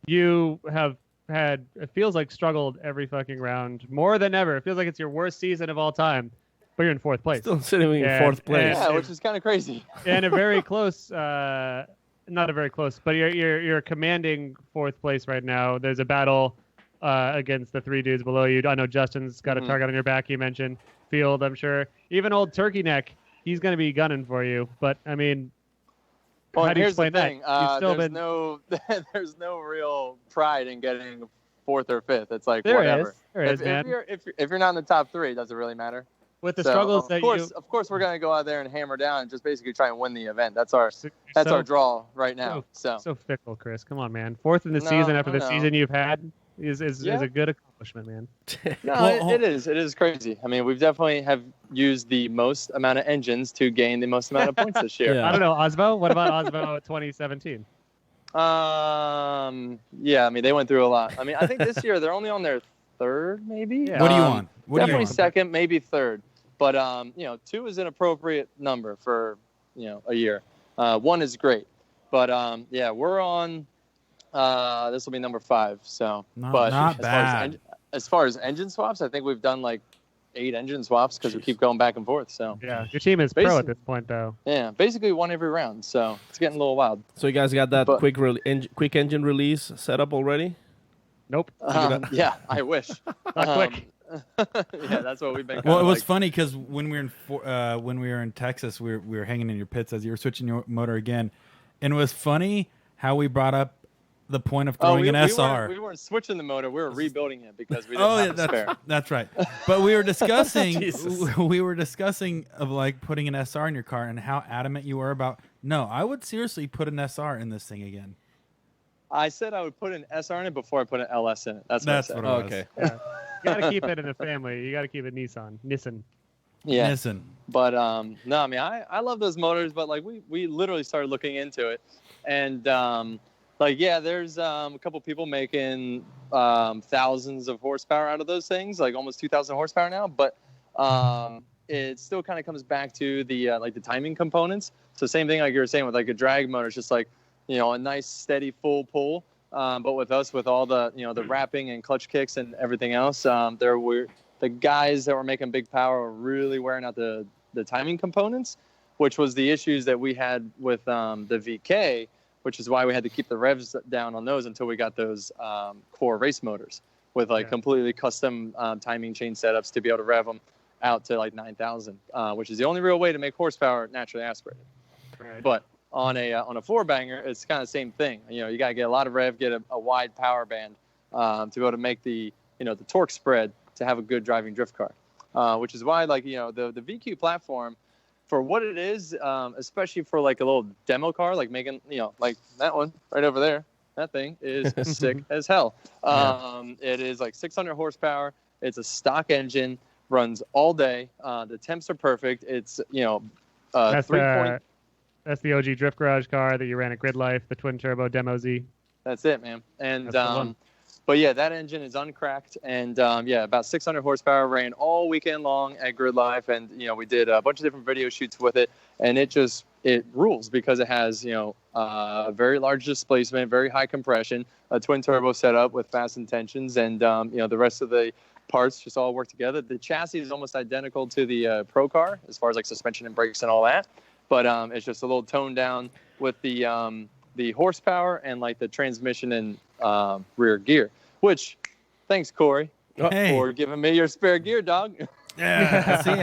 you have had, it feels like, struggled every fucking round more than ever. It feels like it's your worst season of all time, but you're in 4th place. Still sitting in 4th place. Yeah, which is kind of crazy. And a very close, not a very close, but you're commanding 4th place right now. There's a battle against the 3 dudes below you. I know Justin's got a target on your back. You mentioned Field, I'm sure. Even old Turkey Neck, he's going to be gunning for you. But I mean, how do you explain that? There's no real pride in getting 4th or 5th. It's like there whatever. Is, man. If you're not in the top 3, does it really matter? With the struggles of course, we're gonna go out there and hammer down and just basically try and win the event. That's our draw right now. So fickle, Chris. Come on, man. 4th in the season after the season you've had is a good accomplishment, man. No, it is. It is crazy. I mean, we've definitely have used the most amount of engines to gain the most amount of points this year. I don't know, Aasbo. What about Aasbo 2017? I mean, they went through a lot. I mean, I think this year they're only on their 3rd, maybe. Yeah. What do you want? Definitely 2nd, maybe 3rd. But 2 is an appropriate number for a year. 1 is great, but we're on. This will be number 5. So, not bad. as far as engine swaps, I think we've done like 8 engine swaps because we keep going back and forth. So yeah, your team is pro at this point, though. Yeah, basically one every round. So it's getting a little wild. So you guys got that quick engine release set up already? Nope. Yeah, I wish. Not quick. Yeah, that's what we've been. Well, it was funny because when we were in Texas, we were hanging in your pits as you were switching your motor again, and it was funny how we brought up the point of throwing an SR. We weren't switching the motor; we were rebuilding it because we didn't have a spare. That's right. But we were discussing of like putting an SR in your car and how adamant you were about. No, I would seriously put an SR in this thing again. I said I would put an SR in it before I put an LS in it. That's what I said. Okay. Yeah. You got to keep it in the family. You got to keep it Nissan. Yeah. Nissan. But no, I mean I love those motors, but like we literally started looking into it, and like yeah, there's a couple people making thousands of horsepower out of those things, like almost 2,000 horsepower now. But it still kind of comes back to the like the timing components. So same thing like you were saying with like a drag motor, it's just like a nice steady full pull. But with us, with all the the wrapping and clutch kicks and everything else, there were the guys that were making big power were really wearing out the timing components, which was the issues that we had with the VK, which is why we had to keep the revs down on those until we got those core race motors with like completely custom timing chain setups to be able to rev them out to like 9,000, which is the only real way to make horsepower naturally aspirated. Right. But on a four banger, it's kind of the same thing. You got to get a lot of rev, get a wide power band to be able to make the the torque spread to have a good driving drift car, which is why like the VQ platform, for what it is, especially for like a little demo car, like making like that one right over there, that thing is sick as hell. It is like 600 horsepower. It's a stock engine, runs all day. The temps are perfect. It's That's the OG Drift Garage car that you ran at Grid Life, the twin turbo Demo Z. That's it, man. And but yeah, that engine is uncracked, and about 600 horsepower. Ran all weekend long at Grid Life, and we did a bunch of different video shoots with it, and it rules because it has a very large displacement, very high compression, a twin turbo setup with fast intentions, and the rest of the parts just all work together. The chassis is almost identical to the Pro car as far as like suspension and brakes and all that. But it's just a little toned down with the horsepower and like the transmission and rear gear. Which, thanks Corey for giving me your spare gear, dog. Yeah, see,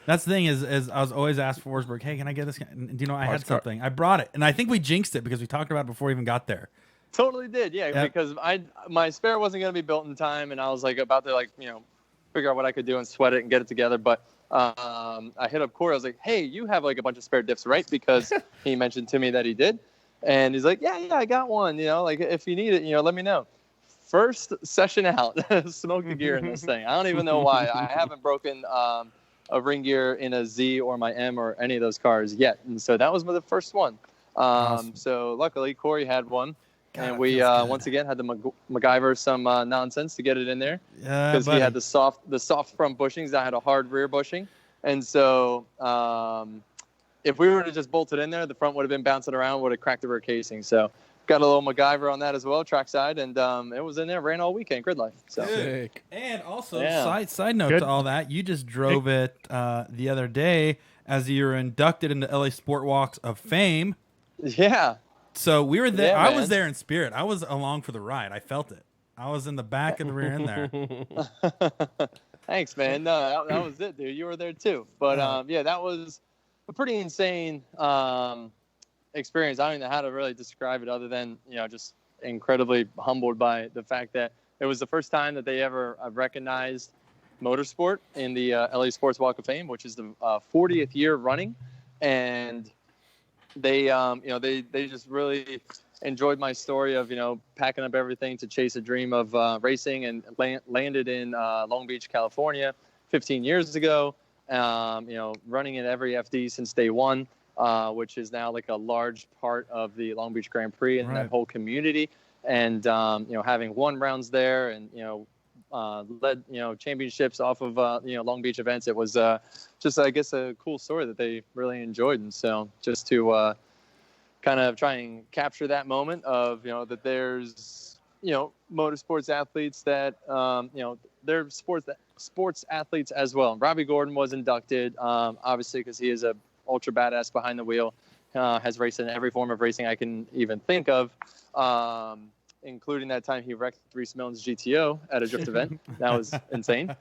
that's the thing is I was always asked Forsberg, hey, can I get this? And, I had something. I brought it, and I think we jinxed it because we talked about it before we even got there. Totally did, yeah. Because my spare wasn't going to be built in time, and I was like about to figure out what I could do and sweat it and get it together, but. I hit up Corey. I was like, hey, you have like a bunch of spare diffs, right? Because he mentioned to me that he did. And he's like, yeah, I got one. Like if you need it, let me know. First session out, smoke the gear in this thing. I don't even know why. I haven't broken a ring gear in a Z or my M or any of those cars yet. And so that was the first one. Awesome. So luckily Corey had one. God, and we once again had to MacGyver some nonsense to get it in there because we had the soft front bushings. I had a hard rear bushing, and so if we were to just bolt it in there, the front would have been bouncing around, would have cracked the rear casing. So got a little MacGyver on that as well, trackside, and it was in there, ran all weekend, Grid Life. So. Sick. And also side note to all that, you just drove it the other day as you were inducted into LA Sport Walks of Fame. Yeah. So we were there. Yeah, I was there in spirit. I was along for the ride. I felt it. I was in the back of the rear end there. Thanks, man. No, that was it, dude. You were there too. But that was a pretty insane experience. I don't even know how to really describe it other than just incredibly humbled by the fact that it was the first time that they ever recognized motorsport in the LA Sports Walk of Fame, which is the 40th year running, and they just really enjoyed my story of packing up everything to chase a dream of racing, and landed in Long Beach, California 15 years ago, running in every FD since day one, which is now like a large part of the Long Beach Grand Prix and that whole community, and having won rounds there, and led championships off of Long Beach events. It was just I guess a cool story that they really enjoyed, and so just to kind of try and capture that moment of that there's motorsports athletes that, they're sports athletes as well. Robbie Gordon was inducted, obviously, because he is a ultra badass behind the wheel, has raced in every form of racing I can even think of, including that time he wrecked Reese Millen's GTO at a drift event. That was insane.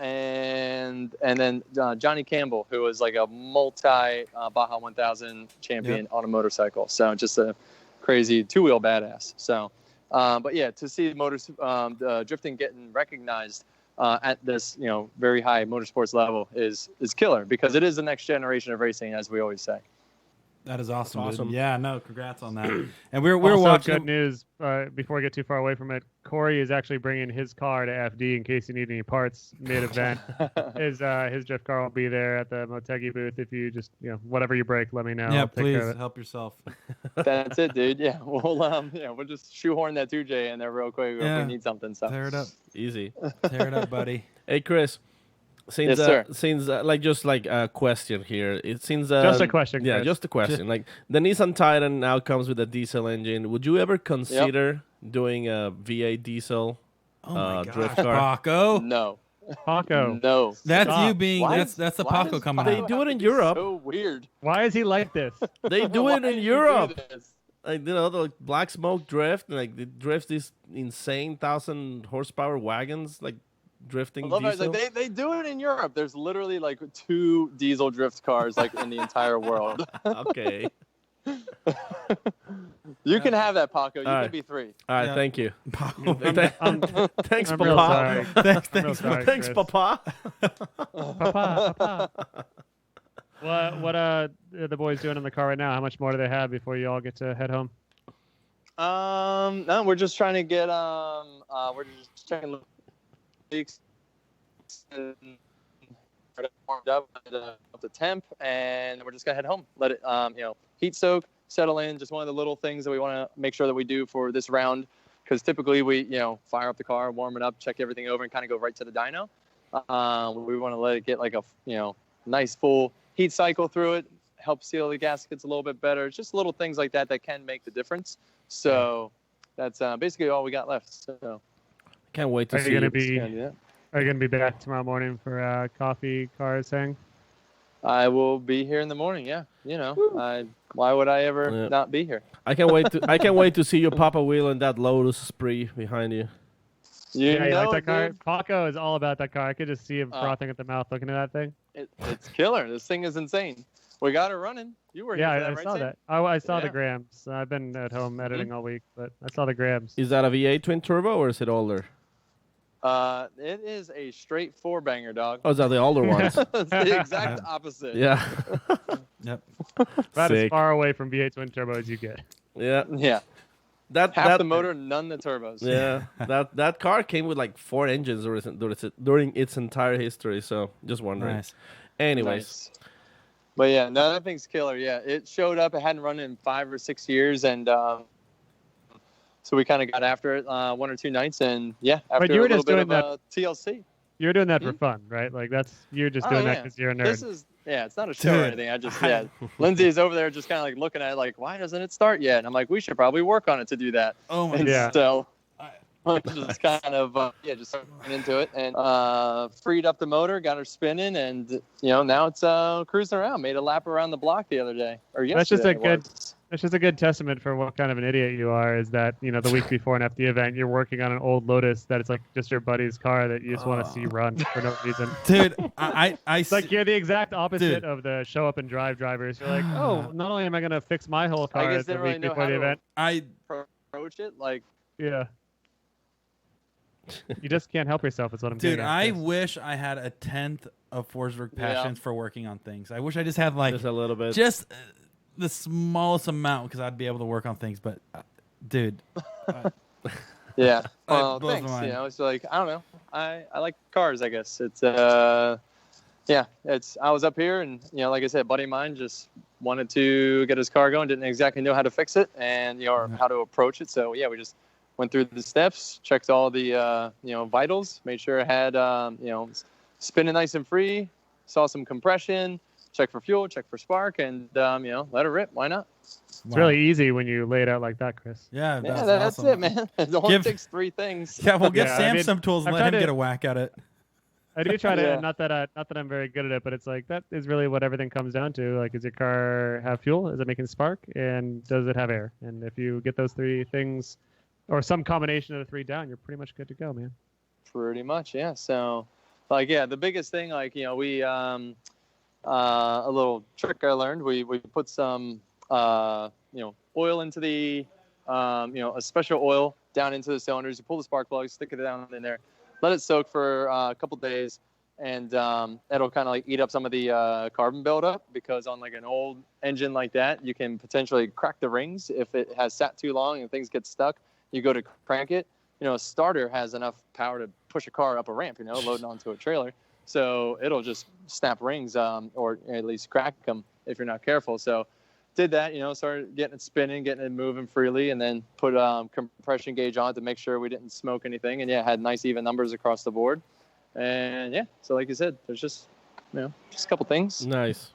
And then Johnny Campbell, who was like a multi Baja 1000 champion on a motorcycle. So just a crazy two-wheel badass. So, but yeah, to see drifting getting recognized at this very high motorsports level is killer, because it is the next generation of racing, as we always say. That is awesome. Awesome. Dude. Yeah, no, congrats on that. And we're Also, watching. good news before we get too far away from it. Corey is actually bringing his car to FD in case you need any parts mid-event. his drift car will be there at the Motegi booth. If you just whatever you break, let me know. Yeah, I'll take care please of it. help yourself. That's it, dude. Yeah, we'll just shoehorn that 2J in there real quick if we need something. So Tear it up. Easy. Tear it up, buddy. Hey, Chris. Yes, sir. Since just like a question here, it seems just a question. Yeah, Chris. just a question. Like the Nissan Titan now comes with a diesel engine. Would you ever consider doing a V8 diesel drift car? Paco. No. Paco. No. That's Stop. you being. That's the Paco coming They out. do it in Europe. So weird. Why is he like this? They do Why it do in you do Europe. this? Like the black smoke drift, like they drift these insane 1,000 horsepower wagons, like drifting I love how it's diesel. like they do it in Europe. There's literally like 2 diesel drift cars like in the entire world. Okay. You can have that, Paco. You All can right. be 3. All right, Yeah. thank you. Paco. Thanks, I'm real sorry. Papa. I'm real sorry, Thanks, Chris. Papa. Papa. What are the boys doing in the car right now? How much more do they have before you all get to head home? No, we're just trying to get we're just trying to look leaks and warmed up the temp, and we're just gonna head home. Let it heat soak, settle in. Just one of the little things that we want to make sure that we do for this round, because typically we fire up the car, warm it up, check everything over, and kind of go right to the dyno. We want to let it get like a nice full heat cycle through it, help seal the gaskets a little bit better. It's just little things like that can make the difference. So that's basically all we got left. So Can't wait to Are see you gonna you. be? gonna do that. Are you gonna be back tomorrow morning for coffee cars hang? I will be here in the morning. Yeah, why would I ever not be here? I can't wait to. I can't wait to see you pop a wheel in that Lotus Spree behind you. You Yeah, you know, like that car? dude, Paco is all about that car. I could just see him frothing at the mouth looking at that thing. it's killer. This thing is insane. We got it running. You were Yeah, here for I that, right, saw Sam? that. I saw the Yeah. grams. I've been at home editing all week, but I saw the grams. Is that a V8 twin turbo or is it older? It is a straight 4-banger, dog. Oh, is that the older ones? It's the exact opposite. Yeah. Yep. About as Sick. far away from V8 twin turbo as you get. Yeah. Yeah. That Half that the motor, none the turbos. Yeah. that car came with like 4 engines during its entire history. So just wondering. Nice. Anyways. Nice. But yeah, no, that thing's killer. Yeah, it showed up. It hadn't run in 5 or 6 years, and so we kind of got after it 1 or 2 nights, and yeah, after you were a little just bit doing of TLC. You're doing that for fun, right? Like you're just doing that yeah. because you're a nerd. This is it's not a show or Dude, anything. I just Lindsay's over there just kind of like looking at it like, why doesn't it start yet? And I'm like, we should probably work on it to do that. Oh my And Yeah. so just kind of just went into it and freed up the motor, got her spinning, and now it's cruising around. Made a lap around the block the other day or yesterday. That's just a it good. was. That's just a good testament for what kind of an idiot you are. Is that the week before an FD event, you're working on an old Lotus that it's like just your buddy's car that you just want to see run for no reason. Dude, I It's like you're the exact opposite of the show up and drive drivers. You're like, oh, not only am I gonna fix my whole car guess the they don't really week know before how the to- event, I Approach it like yeah. You just can't help yourself. Is what I'm dude, getting at, I Chris. wish I had a 10th of Forsberg Yeah. passions for working on things. I wish I just had like Just a little bit. just the smallest amount because I'd be able to work on things. But dude, yeah. That Well, blows my thanks. mind. It's like I don't know. I like cars. I guess it's yeah. It's I was up here and like I said, a buddy of mine just wanted to get his car going, didn't exactly know how to fix it and or how to approach it. So yeah, we just went through the steps, checked all the vitals, made sure it had spinning nice and free, saw some compression, check for fuel, check for spark, and let it rip. Why not? It's really easy when you lay it out like that, Chris. Yeah, that's awesome. it, man. It only takes 3 things. Yeah, we'll give Sam some tools and let him get a whack at it. I do try to not that I'm very good at it, but it's like that is really what everything comes down to. Like, does your car have fuel? Is it making spark? And does it have air? And if you get those 3 things, or some combination of the 3 down, you're pretty much good to go, man. Pretty much, yeah. So, the biggest thing, we a little trick I learned. We put some oil into the a special oil down into the cylinders. You pull the spark plug, stick it down in there, let it soak for a couple days, and it'll kind of like eat up some of the carbon buildup, because on like an old engine like that, you can potentially crack the rings if it has sat too long and things get stuck. You go to crank it. A starter has enough power to push a car up a ramp, loading onto a trailer. So it'll just snap rings, or at least crack them if you're not careful. So did that, started getting it spinning, getting it moving freely, and then put compression gauge on it to make sure we didn't smoke anything. And had nice even numbers across the board. And so like you said, there's just a couple things. Nice.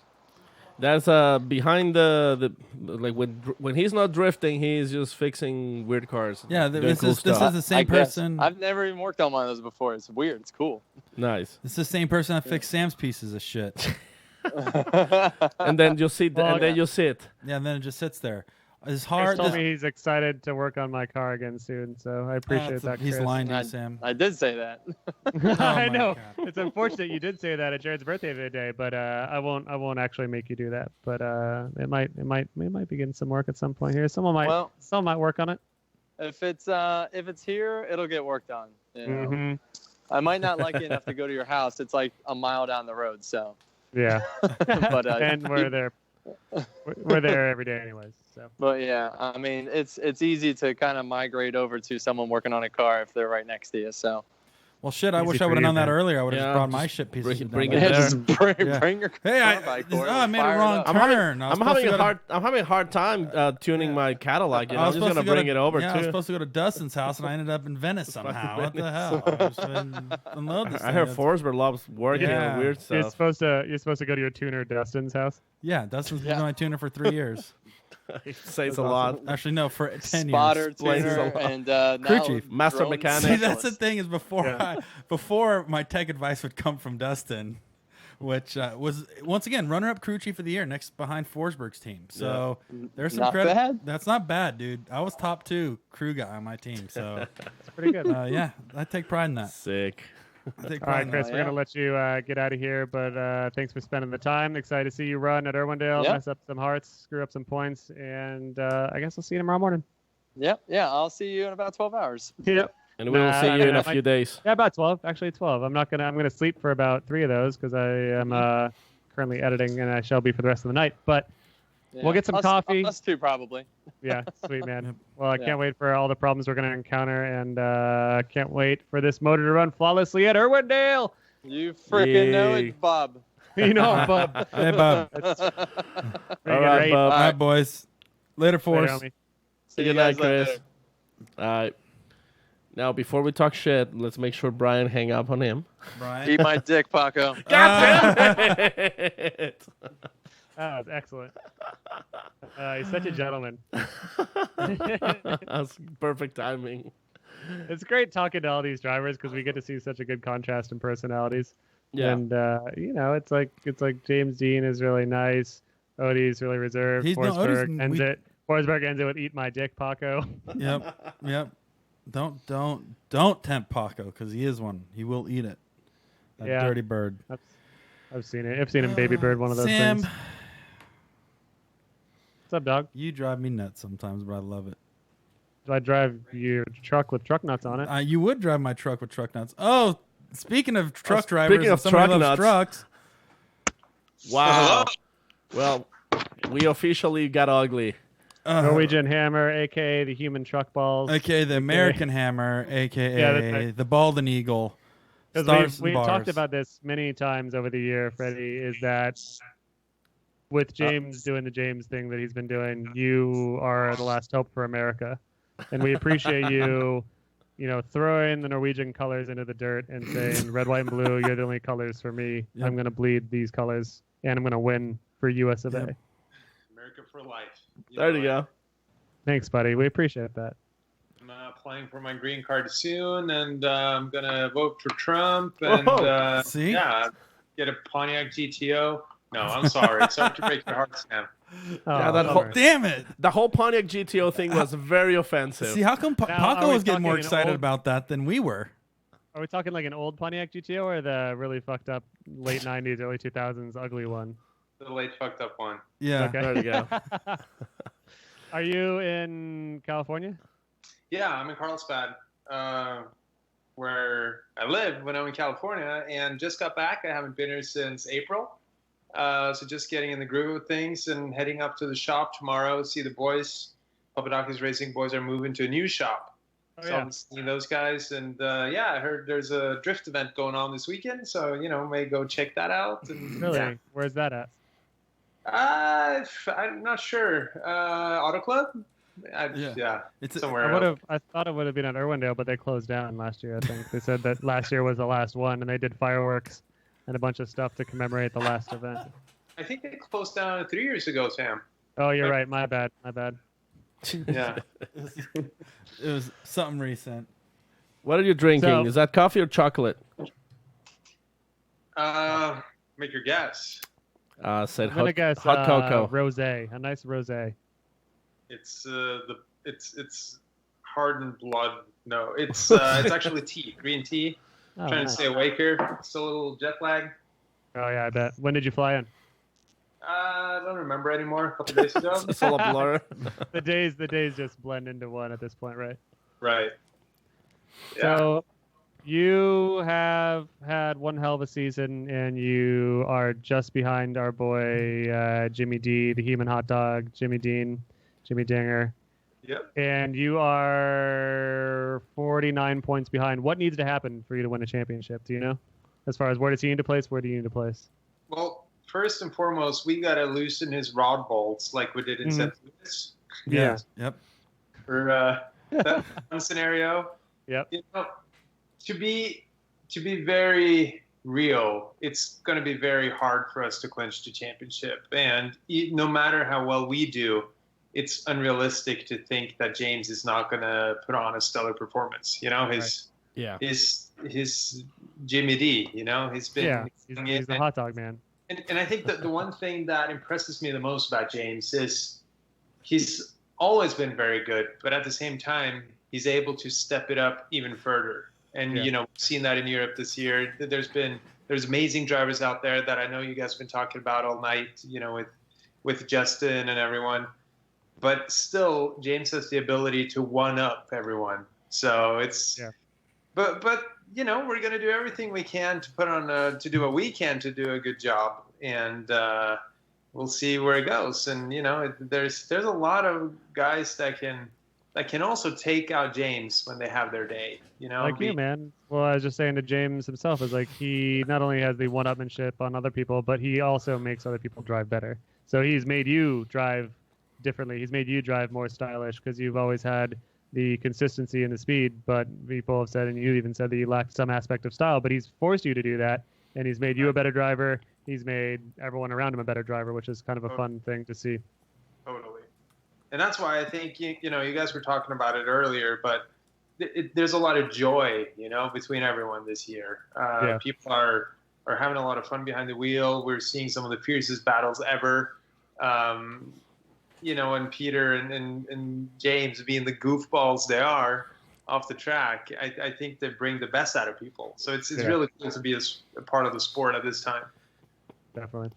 That's behind the like when he's not drifting, he's just fixing weird cars. Yeah, this is the same person. I've never even worked on one of those before. It's weird. It's cool. Nice. It's the same person that fixed Sam's pieces of shit. And then you sit. You sit. Yeah, and then it just sits there. It's hard. He told me he's excited to work on my car again soon, so I appreciate that. He's Chris. lying to you, Sam. I did say that. I know. It's unfortunate you did say that at Jared's birthday today, but I won't actually make you do that. But we might begin some work at some point here. Someone might work on it. If it's here, it'll get worked on. Mm-hmm. I might not like it enough to go to your house. It's like a mile down the road, so. Yeah. But and we're there. We're there every day, anyways. So. But yeah, I mean, it's easy to kind of migrate over to someone working on a car if they're right next to you. So. Well, shit! I wish I would have known that earlier. I would have just brought my shit pieces. Bring it there. Just bring your car I made a wrong turn. I'm having a hard time tuning my Cadillac. I'm just gonna bring it over. I was supposed to go to Dustin's house, and I ended up in Venice somehow. What the hell? I heard Forsberg loves working on weird stuff. You're supposed to go to your tuner Dustin's house. Yeah, Dustin's been my tuner for 3 years. It says a lot. Actually, no, for 10 Spotter, years. tuner, and crew chief, master mechanic. See, that's the thing is before my tech advice would come from Dustin, which was once again runner-up crew chief of the year, next behind Forsberg's team. So there's some not credit. Bad. That's not bad, dude. I was top 2 crew guy on my team, so it's pretty good. Yeah, I take pride in that. Sick. All right, Chris, we're going to let you get out of here, but thanks for spending the time. Excited to see you run at Irwindale, mess up some hearts, screw up some points, and I guess I'll see you tomorrow morning. Yep, yeah, I'll see you in about 12 hours. Yep. And we will see you in a few days. Yeah, about 12. Actually, 12. I'm going to sleep for about 3 of those because I am currently editing, and I shall be for the rest of the night. But we'll get some coffee. Us 2, probably. Yeah, sweet, man. Well, I can't wait for all the problems we're going to encounter, and can't wait for this motor to run flawlessly at Irwindale. You freaking know it, Bob. You know it, Bob. Hey, Bob. All right, Bob. All right, boys. Later, Force. See Good night, Chris. All right. Now, before we talk shit, let's make sure Brian hang up on him. Brian. Eat my dick, Paco. God damn it! Oh, excellent. He's such a gentleman. That's perfect timing. It's great talking to all these drivers because we get to see such a good contrast in personalities. Yeah. And it's like James Deane is really nice. Odi's really reserved. Forsberg ends it with "Eat my dick, Paco." Yep. Don't tempt Paco because he is one. He will eat it. That dirty bird. I've seen it. I've seen him baby bird one of those Sam, things. What's up, dog? You drive me nuts sometimes, but I love it. Do I drive your truck with truck nuts on it? You would drive my truck with truck nuts. Oh, speaking of truck drivers, speaking of somebody truck loves nuts. trucks. Wow. Well, we officially got ugly. Norwegian Hammer, a.k.a. the Human Truck Balls. A.k.a. the American Hammer, a.k.a. the Baldwin Eagle. We've talked about this many times over the year, Freddie, is that with James doing the James thing that he's been doing, you are the last hope for America. And we appreciate you, throwing the Norwegian colors into the dirt and saying, red, white, and blue, you're the only colors for me. Yep. I'm going to bleed these colors and I'm going to win for US of A. Yep. America for life. There you go. Thanks, buddy. We appreciate that. I'm applying for my green card soon, and I'm gonna vote for Trump. And See? yeah, get a Pontiac GTO. No, I'm sorry. Sorry to break your heart, Sam. Yeah, that whole, Damn it! the whole Pontiac GTO thing was very offensive. See, how come Now, Paco are we was getting more talking an excited old- about that than we were? Are we talking like an old Pontiac GTO or the really fucked up late 90s, early 2000s ugly one? The late fucked up one. Yeah. Okay. There you go. Are you in California? Yeah, I'm in Carlsbad, where I lived when I'm in California, and just got back. I haven't been here since April. So just getting in the groove of things and heading up to the shop tomorrow. See the boys. Papadakis Racing boys are moving to a new shop. Oh, So yeah. I'm seeing those guys, and yeah, I heard there's a drift event going on this weekend, so may go check that out. And, Really? yeah. Where's that at? I'm not sure. Auto Club? Yeah. It's somewhere else. I thought it would have been at Irwindale, but they closed down last year. I think they said that last year was the last one, and they did fireworks and a bunch of stuff to commemorate the last event. I think they closed down 3 years ago, Sam. Oh, you're right. My bad. My bad. Yeah. It was something recent. What are you drinking? So- Is that coffee or chocolate? Make your guess. Said I'm gonna hot, guess hot cocoa. rosé, a nice rosé. It's it's hardened blood. No, it's actually tea, green tea. Oh, Trying nice. to stay awake here. Still a little jet lag. Oh yeah, I bet. When did you fly in? I don't remember anymore. A couple days ago. It's all a blur. The days just blend into one at this point, right? Right. Yeah. So you have had one hell of a season, and you are just behind our boy Jimmy D, the human hot dog, Jimmy Deane, Jimmy Dinger. Yep. And you are 49 points behind. What needs to happen for you to win a championship? Do you know? As far as where does he need to place, where do you need to place? Well, first and foremost, we gotta loosen his rod bolts like we did in St. Louis. Yeah. Yep. For that one scenario. Yep. To be very real, it's going to be very hard for us to clinch the championship. And no matter how well we do, it's unrealistic to think that James is not going to put on a stellar performance. His Jimmy D. He's been he's the hot dog man. And I think that the one thing that impresses me the most about James is he's always been very good, but at the same time, he's able to step it up even further. And, we've seen that in Europe this year. There's amazing drivers out there that I know you guys have been talking about all night, with Justin and everyone. But still, James has the ability to one-up everyone. So it's but we're going to do everything we can to put on to do what we can to do a good job. And we'll see where it goes. And, there's a lot of guys that can also take out James when they have their day, Like you, man. Well, I was just saying to James himself, is like he not only has the one-upmanship on other people, but he also makes other people drive better. So he's made you drive differently. He's made you drive more stylish because you've always had the consistency and the speed, but people have said, and you even said that you lacked some aspect of style, but he's forced you to do that, and he's made you a better driver. He's made everyone around him a better driver, which is kind of a fun thing to see. Totally. And that's why I think, you guys were talking about it earlier, but there's a lot of joy, between everyone this year. People are having a lot of fun behind the wheel. We're seeing some of the fiercest battles ever. And Peter and James being the goofballs they are off the track, I think they bring the best out of people. So it's really cool to be a part of the sport at this time. Definitely.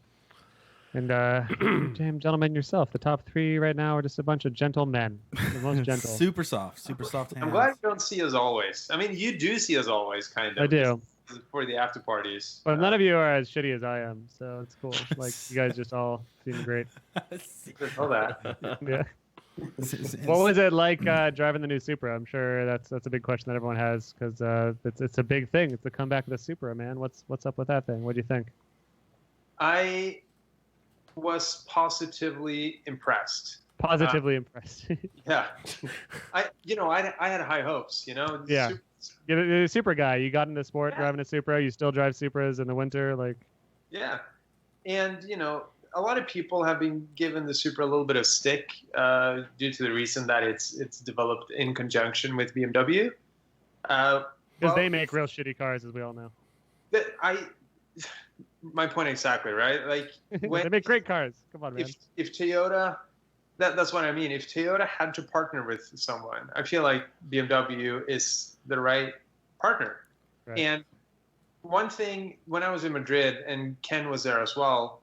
And damn, gentlemen, yourself, the top three right now are just a bunch of gentlemen. The most gentle. Super soft hands. I'm glad you don't see us always. I mean, you do see us always, kind of. I do. For the after parties. But none of you are as shitty as I am, so it's cool. Like, you guys just all seem great. Know that. Yeah. What was it like driving the new Supra? I'm sure that's a big question that everyone has because it's a big thing. It's the comeback of the Supra, man. What's up with that thing? What do you think? I was positively impressed. Impressed. Yeah. I had high hopes, Yeah. You're a Supra guy. You got into sport driving a Supra. You still drive Supras in the winter, like. Yeah. And a lot of people have been given the Supra a little bit of stick due to the reason that it's developed in conjunction with BMW. Because they make real shitty cars, as we all know. My point exactly, right? Like they make great cars. Come on, man. If Toyota, that's what I mean. If Toyota had to partner with someone, I feel like BMW is the right partner. Right. And one thing, when I was in Madrid, and Ken was there as well,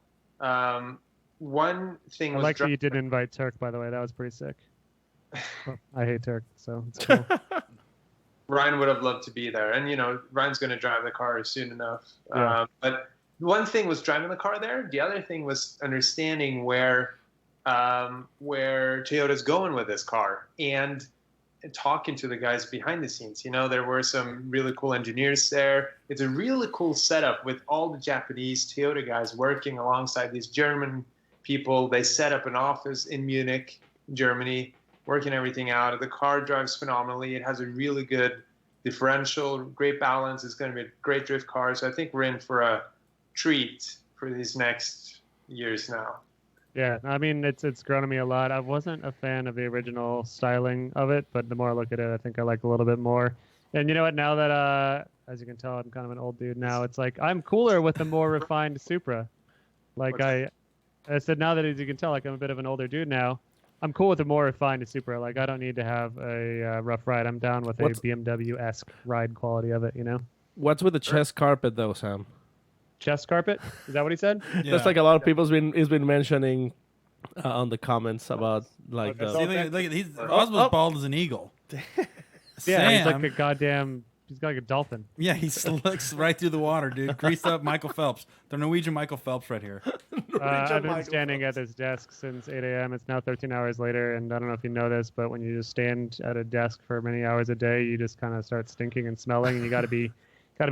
one thing I was... like that you didn't invite Tuerck, by the way. That was pretty sick. Well, I hate Tuerck, so it's cool. Ryan would have loved to be there. And, Ryan's going to drive the car soon enough. Yeah. But one thing was driving the car there. The other thing was understanding where Toyota's going with this car and talking to the guys behind the scenes. There were some really cool engineers there. It's a really cool setup with all the Japanese Toyota guys working alongside these German people. They set up an office in Munich, Germany, working everything out. The car drives phenomenally. It has a really good differential, great balance. It's going to be a great drift car. So I think we're in for a treat for these next years now. Yeah, I mean, it's grown on me a lot. I wasn't a fan of the original styling of it, but the more I look at it, I think I like a little bit more. And you know what? Now that, as you can tell, I'm kind of an old dude now. It's like I'm cooler with the more refined Supra. Like I said, now that, as you can tell, like I'm a bit of an older dude now. I'm cool with the more refined Supra. Like I don't need to have a rough ride. I'm down with a BMW-esque ride quality of it. What's with the chest carpet though, Sam? Chest carpet? Is that what he said? Yeah. That's like a lot of people's been mentioning on the comments about like the. He's Aasbo's bald as an eagle. Yeah, he's like a goddamn. He's got like a dolphin. Yeah, he looks right through the water, dude. Greased up Michael Phelps. The Norwegian Michael Phelps right here. I've been standing at this desk since 8 a.m. It's now 13 hours later, and I don't know if you know this, but when you just stand at a desk for many hours a day, you just kind of start stinking and smelling, and you got to be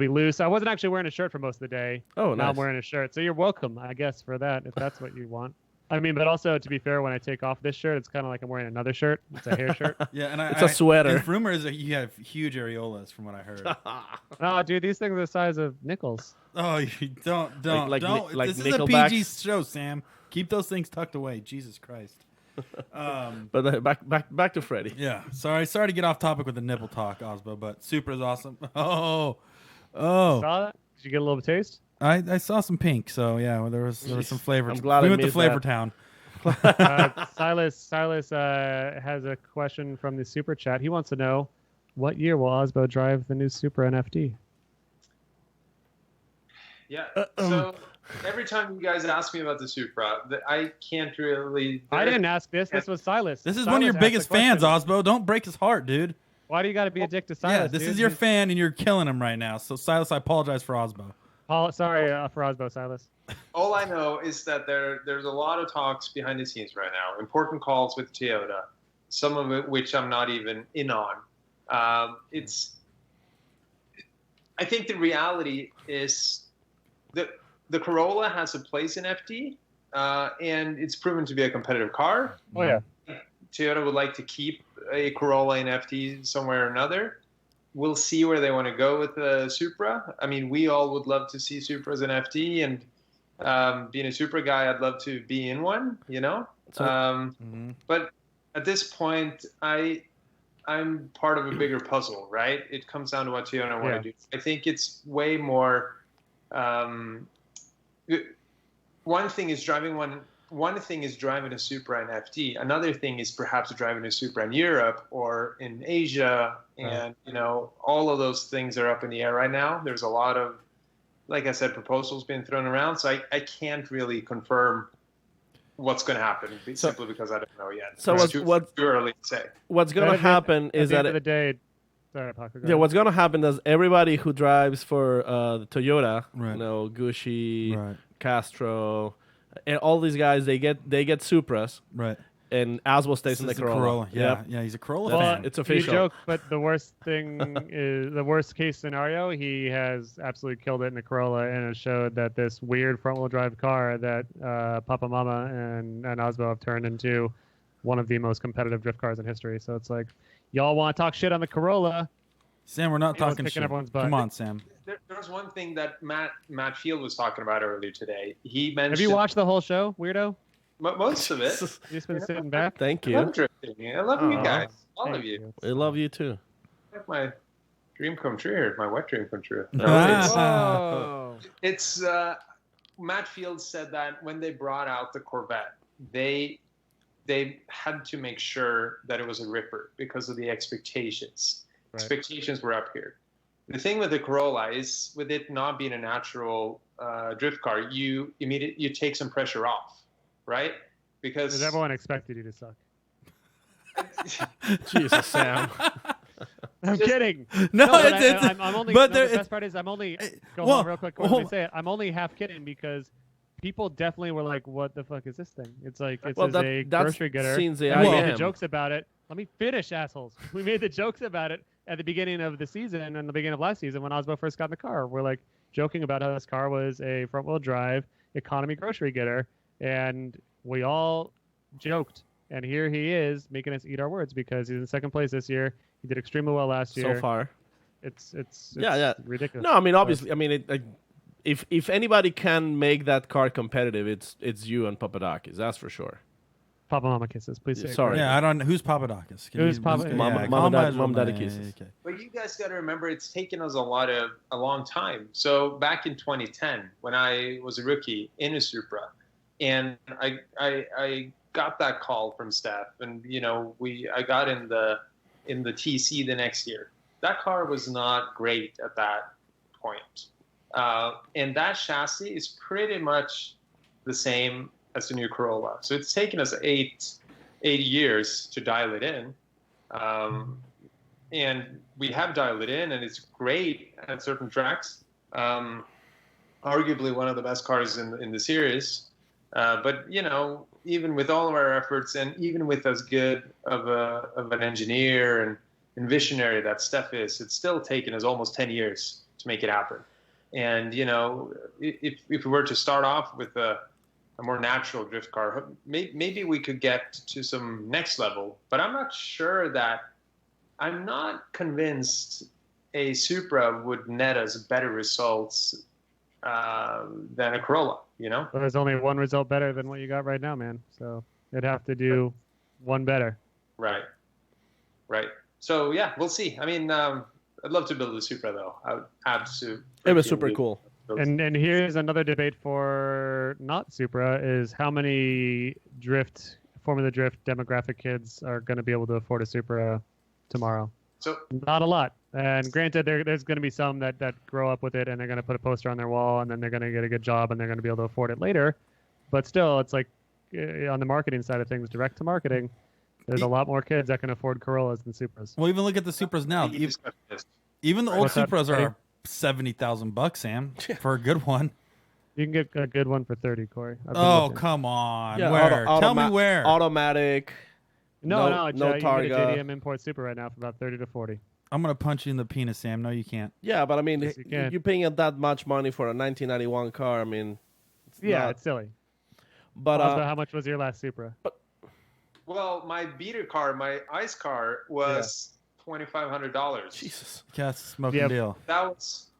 loose. I wasn't actually wearing a shirt for most of the day. Oh, now nice. I'm wearing a shirt, so you're welcome, I guess, for that if that's what you want. I mean, but also to be fair, when I take off this shirt, it's kind of like I'm wearing another shirt. It's a hair shirt. Yeah, and it's a sweater. The rumor is that you have huge areolas, from what I heard. No, dude, these things are the size of nickels. Oh, you don't. Like this is a Nickelback? PG show, Sam. Keep those things tucked away. Jesus Christ. But back to Freddie. Yeah, sorry to get off topic with the nipple talk, Aasbo, but Supra's awesome. Oh. Saw that? Did you get a little taste? I saw some pink, so yeah, well, there was some flavor. I'm glad we I went to missed Flavor that. Town. Silas has a question from the Super Chat. He wants to know, what year will Aasbo drive the new Supra NFD? Yeah. So every time you guys ask me about the Supra, I can't really. I didn't ask this. This was Silas. This is Silas one of your asked biggest the question. fans, Aasbo. Don't break his heart, dude. Why do you got to be a dick to Silas? Yeah, this dude? is your fan, and you're killing him right now. So, Silas, I apologize for Aasbo. Sorry for Aasbo, Silas. All I know is that there's a lot of talks behind the scenes right now. Important calls with Toyota, some of it which I'm not even in on. I think the reality is that the Corolla has a place in FD, and it's proven to be a competitive car. Oh yeah. Toyota would like to keep a Corolla in FD somewhere or another. We'll see where they want to go with the Supra. I mean, we all would love to see Supras in FD, and being a Supra guy, I'd love to be in one, But at this point, I'm part of a bigger puzzle, right? It comes down to what Toyota want to do. I think it's way more. One thing is driving a Supra in FD. Another thing is perhaps driving a Supra in Europe or in Asia. And, all of those things are up in the air right now. There's a lot of, like I said, proposals being thrown around. So I can't really confirm what's going to happen simply because I don't know yet. So it's too early to say. What's going to happen is that... At the end of the day... Sorry, Paco, go yeah, ahead. what's going to happen is everybody who drives for the Toyota, Right. Gucci, Right. Castro, and all these guys, they get Supras, Right. and Aasbo stays in the This is a Corolla. Yeah, Yep. he's a Corolla Well, fan. It's official. You joke, but the worst thing is the worst case scenario. He has absolutely killed it in the Corolla, and it showed that this weird front-wheel drive car that Papa Mama and Aasbo have turned into one of the most competitive drift cars in history. So it's like, y'all want to talk shit on the Corolla? Sam, we're not He was talking kicking shit. everyone's butt. Come on, Sam. There was one thing that Matt Field was talking about earlier today. He mentioned. Have you watched the whole show, weirdo? Most of it. You've just been sitting back. Thank I you. love drifting. I love you guys. All of you. We love you too. Like my dream come true here. My wet dream come true. Whoa. It's Matt Field said that when they brought out the Corvette, they had to make sure that it was a ripper because of the expectations. Right. Expectations were up here. The thing with the Corolla is, with it not being a natural drift car, you take some pressure off, right? Because everyone expected you to suck. Jesus, Sam. I'm kidding. No, but it's I'm only. but The best part is I'm only. Go on real quick. Let me say it. I'm only half kidding because people definitely were like, "What the fuck is this thing?" It's like it's a grocery getter. We made the jokes about it. Let me finish, assholes. We made the jokes about it at the beginning of the season and the beginning of last season when Aasbo first got in the car. We're like joking about how this car was a front-wheel drive economy grocery getter, and we all joked. And here he is making us eat our words because he's in second place this year. He did extremely well last year. So far. It's No, ridiculous. I mean, obviously, I mean, if anybody can make that car competitive, it's you and Papadakis. That's for sure. Papa Mama kisses, please say. Sorry. Yeah, I don't. Who's Papadakis? Who's Papa? Mom, Daddy kisses. Okay. But you guys got to remember, it's taken us a long time. So back in 2010, when I was a rookie in a Supra, and I got that call from Steph, and I got in the TC the next year. That car was not great at that point, and that chassis is pretty much the same as the new Corolla. So it's taken us 8 years to dial it in, and we have dialed it in, and it's great at certain tracks. Arguably one of the best cars in the series, but even with all of our efforts, and even with as good of an engineer and visionary that Steph is, it's still taken us almost 10 years to make it happen. And if we were to start off with a more natural drift car, maybe we could get to some next level. But I'm not convinced a Supra would net us better results than a Corolla. Well, there's only one result better than what you got right now, man. So it'd have to do one better. Right. So yeah, we'll see. I mean, I'd love to build a Supra though. I would absolutely. It was super cool. And here's another debate for not Supra is how many Formula Drift demographic kids are going to be able to afford a Supra tomorrow. So not a lot. And granted, there's going to be some that grow up with it and they're going to put a poster on their wall and then they're going to get a good job and they're going to be able to afford it later. But still, it's like on the marketing side of things, direct to marketing, there's a lot more kids that can afford Corollas than Supras. Well, even look at the Supras now. Even the old Supras are $70,000, Sam, for a good one. You can get a good one for 30, Corey. Oh, come on. Yeah, where? Tell me where. Automatic. No, no you can get a Targa. JDM Import Super right now for about 30 to 40. I'm going to punch you in the penis, Sam. No, you can't. Yeah, but I mean, Yes, you can. you're paying that much money for a 1991 car. I mean, it's silly. But Also, how much was your last Supra? Well, my beater car, my ice car, was $2,500. Jesus. Yes, smoking deal. That was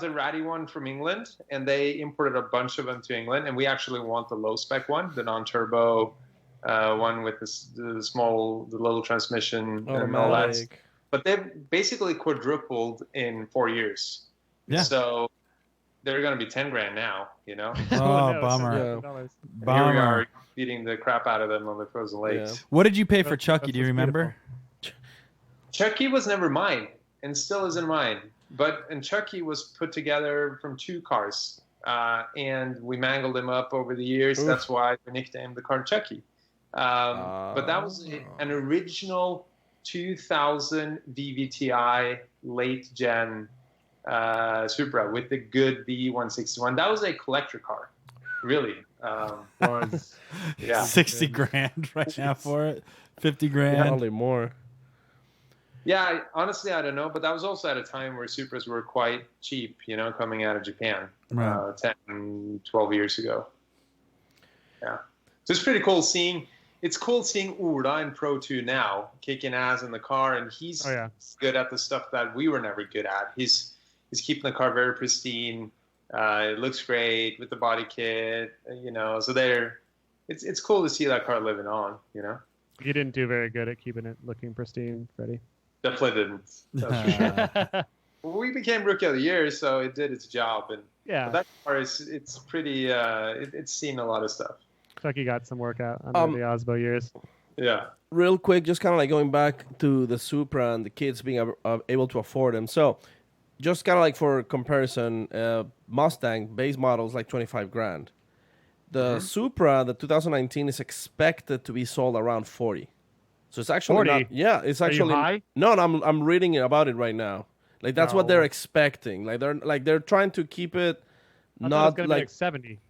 a ratty one from England, and they imported a bunch of them to England, and we actually want the low spec one, the non-turbo one with the little transmission and all that. But they've basically quadrupled in 4 years. Yeah. So they're going to be $10,000 now. Oh, bummer. Here we are beating the crap out of them on the frozen lakes. Yeah. What did you pay for Chucky? Do you remember? Chucky was never mine, and still isn't mine. And Chucky was put together from 2 cars, and we mangled him up over the years. Oof. That's why we nicknamed the car Chucky. But that was an original 2000 VVTi late gen Supra with the good B161. That was a collector car, really. Was 60 grand right now for it. 50 grand. Probably more. Yeah, honestly, I don't know. But that was also at a time where Supras were quite cheap, coming out of Japan 10, 12 years ago. Yeah. So it's pretty cool seeing. It's cool seeing Oda in Pro 2 now, kicking ass in the car, and he's good at the stuff that we were never good at. He's he's keeping the car very pristine. It looks great with the body kit, So it's cool to see that car living on, You didn't do very good at keeping it looking pristine, Freddie. Definitely didn't. That's for sure. Well, we became Rookie of the Year, so it did its job, and that car it's pretty. It's seen a lot of stuff. Looks like you got some workout under the Aasbo years. Yeah. Real quick, just kind of like going back to the Supra and the kids being able to afford them. So, just kind of like for comparison, Mustang base model is like 25 grand. The Supra, the 2019, is expected to be sold around 40. So it's actually 40? not. Yeah, it's actually high? No. I'm reading about it right now. Like that's what they're expecting. They're trying to keep it I not it's gonna be like 70.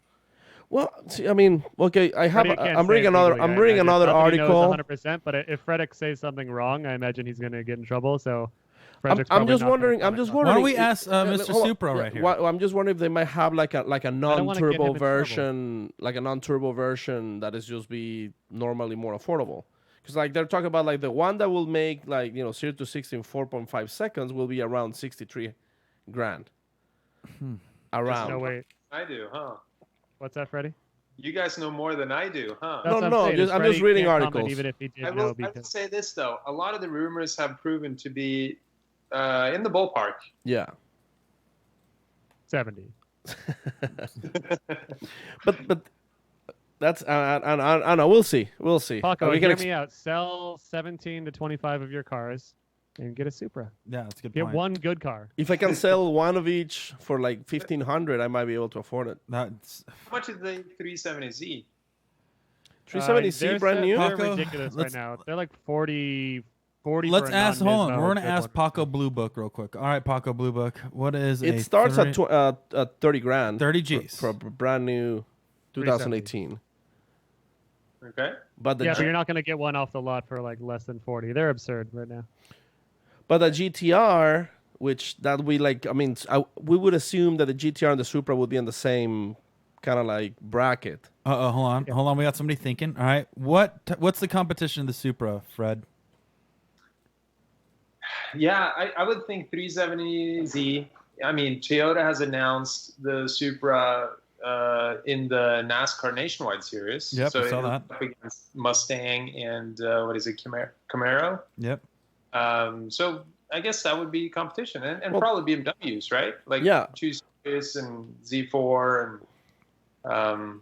Well, see, I mean, okay, I'm reading another article. 100%, but if Fredric says something wrong, I imagine he's gonna get in trouble. So I'm just wondering. Why don't we ask Mr. Supra right here? I'm just wondering if they might have like a non-turbo version, like a non-turbo version that is just be normally more affordable. Because like they're talking about like the one that will make 0 to 60 in 4.5 seconds will be around 63 grand. Around. No wait. I do, huh? What's that, Freddie? You guys know more than I do, huh? I'm just reading articles. Even if he did I will say this though: a lot of the rumors have proven to be in the ballpark. Yeah. 70. but that's I don't know. We'll see. Paco, hear me out. Sell 17 to 25 of your cars and get a Supra. Yeah, that's a good Get point. one good car. If I can sell one of each for like 1,500, I might be able to afford it. That's How much is the 370Z? 370Z brand new. They're ridiculous right now. They're like 40. Let's ask. Hold on, we're gonna ask Paco Blue Book real quick. All right, Paco Blue Book. What is it? Starts at 30 grand. 30 G's for a brand new 2018. Okay. But but you're not gonna get one off the lot for like less than 40. They're absurd right now. But the GTR, which that we like, I mean, we would assume that the GTR and the Supra would be in the same kind of like bracket. Hold on. We got somebody thinking. All right, what's the competition of the Supra, Fred? Yeah, I would think 370Z. I mean, Toyota has announced the Supra in the NASCAR Nationwide Series. Yep, so I saw that. Up against Mustang and what is it, Camaro? Yep. So I guess that would be competition, and probably BMWs, right? Like Choose Series and Z4 and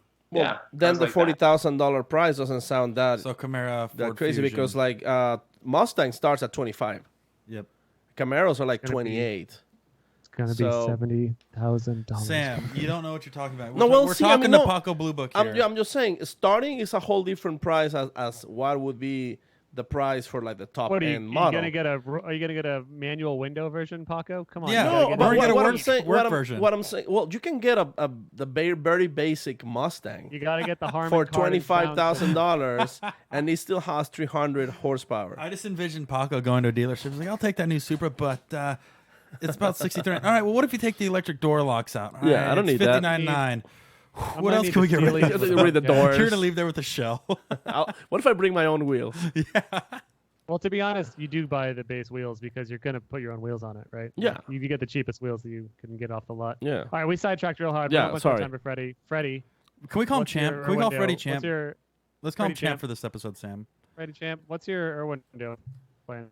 then the $40,000 price doesn't sound that so Camaro that crazy Fusion. Because like Mustang starts at 25. Yep. Camaros are like 28. It's gonna be $70,000. Sam, you don't know what you're talking about. We're talking to Paco Blue Book here. I'm just saying, starting is a whole different price as what would be the price for like the top end model. Are you gonna get a manual window version, Paco? Come on. Yeah, no, but what I'm saying, what I'm saying, well, you can get the very basic Mustang. You gotta get the Harman for $25,000, and it still has 300 horsepower. I just envisioned Paco going to a dealership. He's like, I'll take that new Supra, but it's about 63. All right, well, what if you take the electric door locks out? All right, I don't need that. $59,900. What else can we get rid of? Read the doors. You're gonna leave there with a shell. What if I bring my own wheels? Yeah. Well, to be honest, you do buy the base wheels because you're gonna put your own wheels on it, right? Yeah. You get the cheapest wheels that you can get off the lot. Yeah. All right, we sidetracked real hard. Yeah, sorry. Time for Freddie. Can we call him Champ? Can we call Freddie Champ? Let's call him Champ for this episode, Sam. Freddie Champ, what's your Irwindale plan?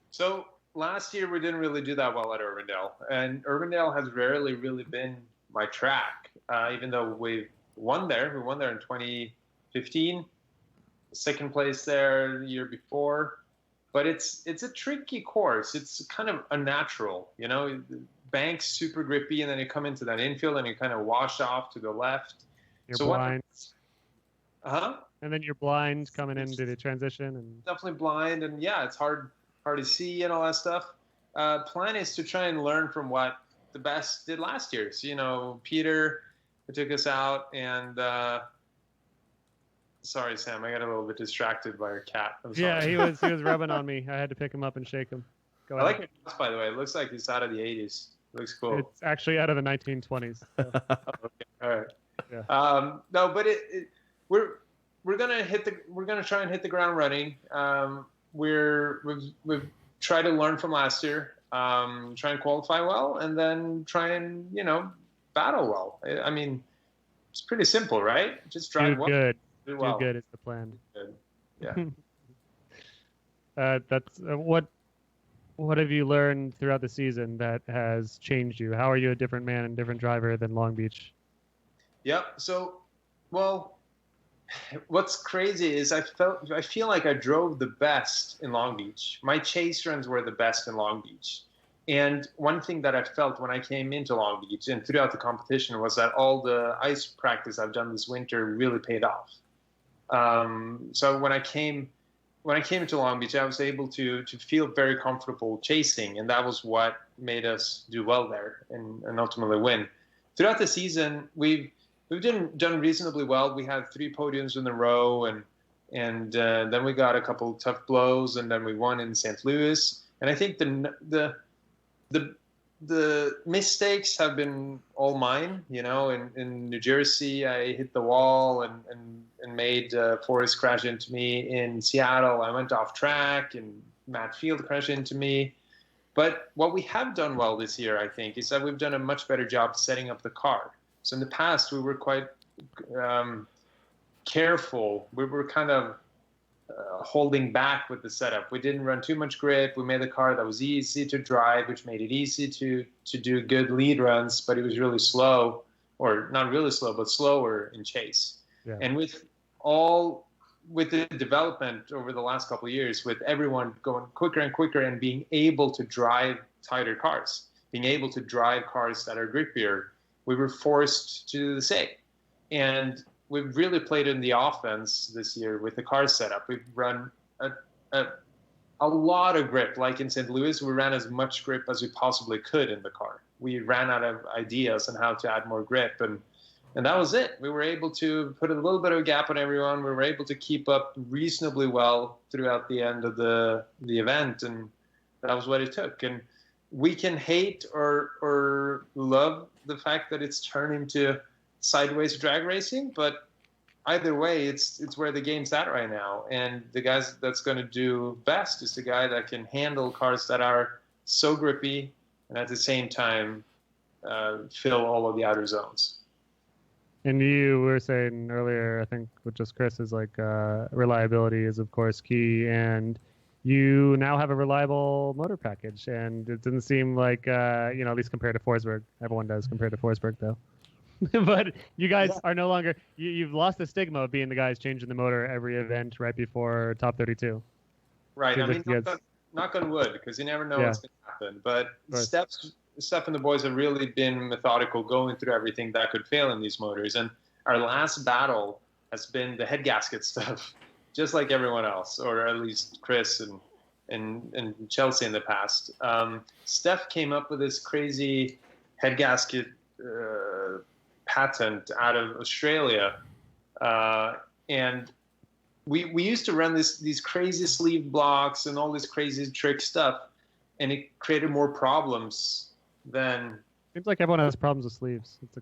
So last year we didn't really do that well at Irwindale, and Irwindale has rarely really been my track, even though we won there. We won there in 2015, second place there the year before. But it's a tricky course. It's kind of unnatural, The bank's super grippy, and then you come into that infield and you kind of wash off to the left. You're blind. And then you're blind coming into the transition, and definitely blind, and it's hard to see and all that stuff. Plan is to try and learn from what the best did last year. So, Peter took us out, and sorry, Sam, I got a little bit distracted by your cat. I'm sorry. Yeah, he was rubbing on me. I had to pick him up and shake him. Go ahead. I like your house, by the way. It looks like it's out of the 80s. It looks cool. It's actually out of the 1920s. So. Okay, all right. Yeah. No, but we're gonna try and hit the ground running. We've tried to learn from last year. try and qualify well, and then try and battle well. I mean, it's pretty simple, right? Just drive well. Do well. Do good is the plan. Good. Yeah. That's what have you learned throughout the season that has changed you? How are you a different man and different driver than Long Beach? Yep. So, well, what's crazy is I feel like I drove the best in Long Beach. My chase runs were the best in Long Beach. And one thing that I felt when I came into Long Beach and throughout the competition was that all the ice practice I've done this winter really paid off. So when I came into Long Beach, I was able to feel very comfortable chasing, and that was what made us do well there and ultimately win. Throughout the season, we've done reasonably well. We had 3 podiums in a row, and then we got a couple tough blows, and then we won in St. Louis. And I think the mistakes have been all mine. In New Jersey, I hit the wall and made Forrest crash into me. In Seattle, I went off track and Matt Field crashed into me. But what we have done well this year, I think, is that we've done a much better job setting up the car. So in the past, we were quite careful. We were kind of holding back with the setup. We didn't run too much grip. We made a car that was easy to drive, which made it easy to do good lead runs, but it was really slow, or not really slow, but slower in chase. Yeah. And with the development over the last couple of years, with everyone going quicker and quicker and being able to drive tighter cars, being able to drive cars that are grippier, we were forced to do the same. And we've really played in the offense this year with the car setup. We've run a lot of grip. Like in St. Louis, we ran as much grip as we possibly could in the car. We ran out of ideas on how to add more grip, and that was it. We were able to put a little bit of a gap on everyone. We were able to keep up reasonably well throughout the end of the event, and that was what it took. And we can hate or love the fact that it's turned into sideways drag racing, but either way, it's where the game's at right now. And the guys that's going to do best is the guy that can handle cars that are so grippy and at the same time fill all of the outer zones. And you were saying earlier, I think with just Chris, is like reliability is of course key, and you now have a reliable motor package, and it didn't seem like at least compared to Forsberg. Everyone does compared to Forsberg though. But you guys are no longer. You've lost the stigma of being the guys changing the motor every event right before top 32. Right. I mean, knock on wood, because you never know what's going to happen. But Steph and the boys have really been methodical going through everything that could fail in these motors. And our last battle has been the head gasket stuff, just like everyone else, or at least Chris and Chelsea in the past. Steph came up with this crazy head gasket patent out of Australia, and we used to run these crazy sleeve blocks and all this crazy trick stuff, and it created more problems than. Seems like everyone has problems with sleeves. It's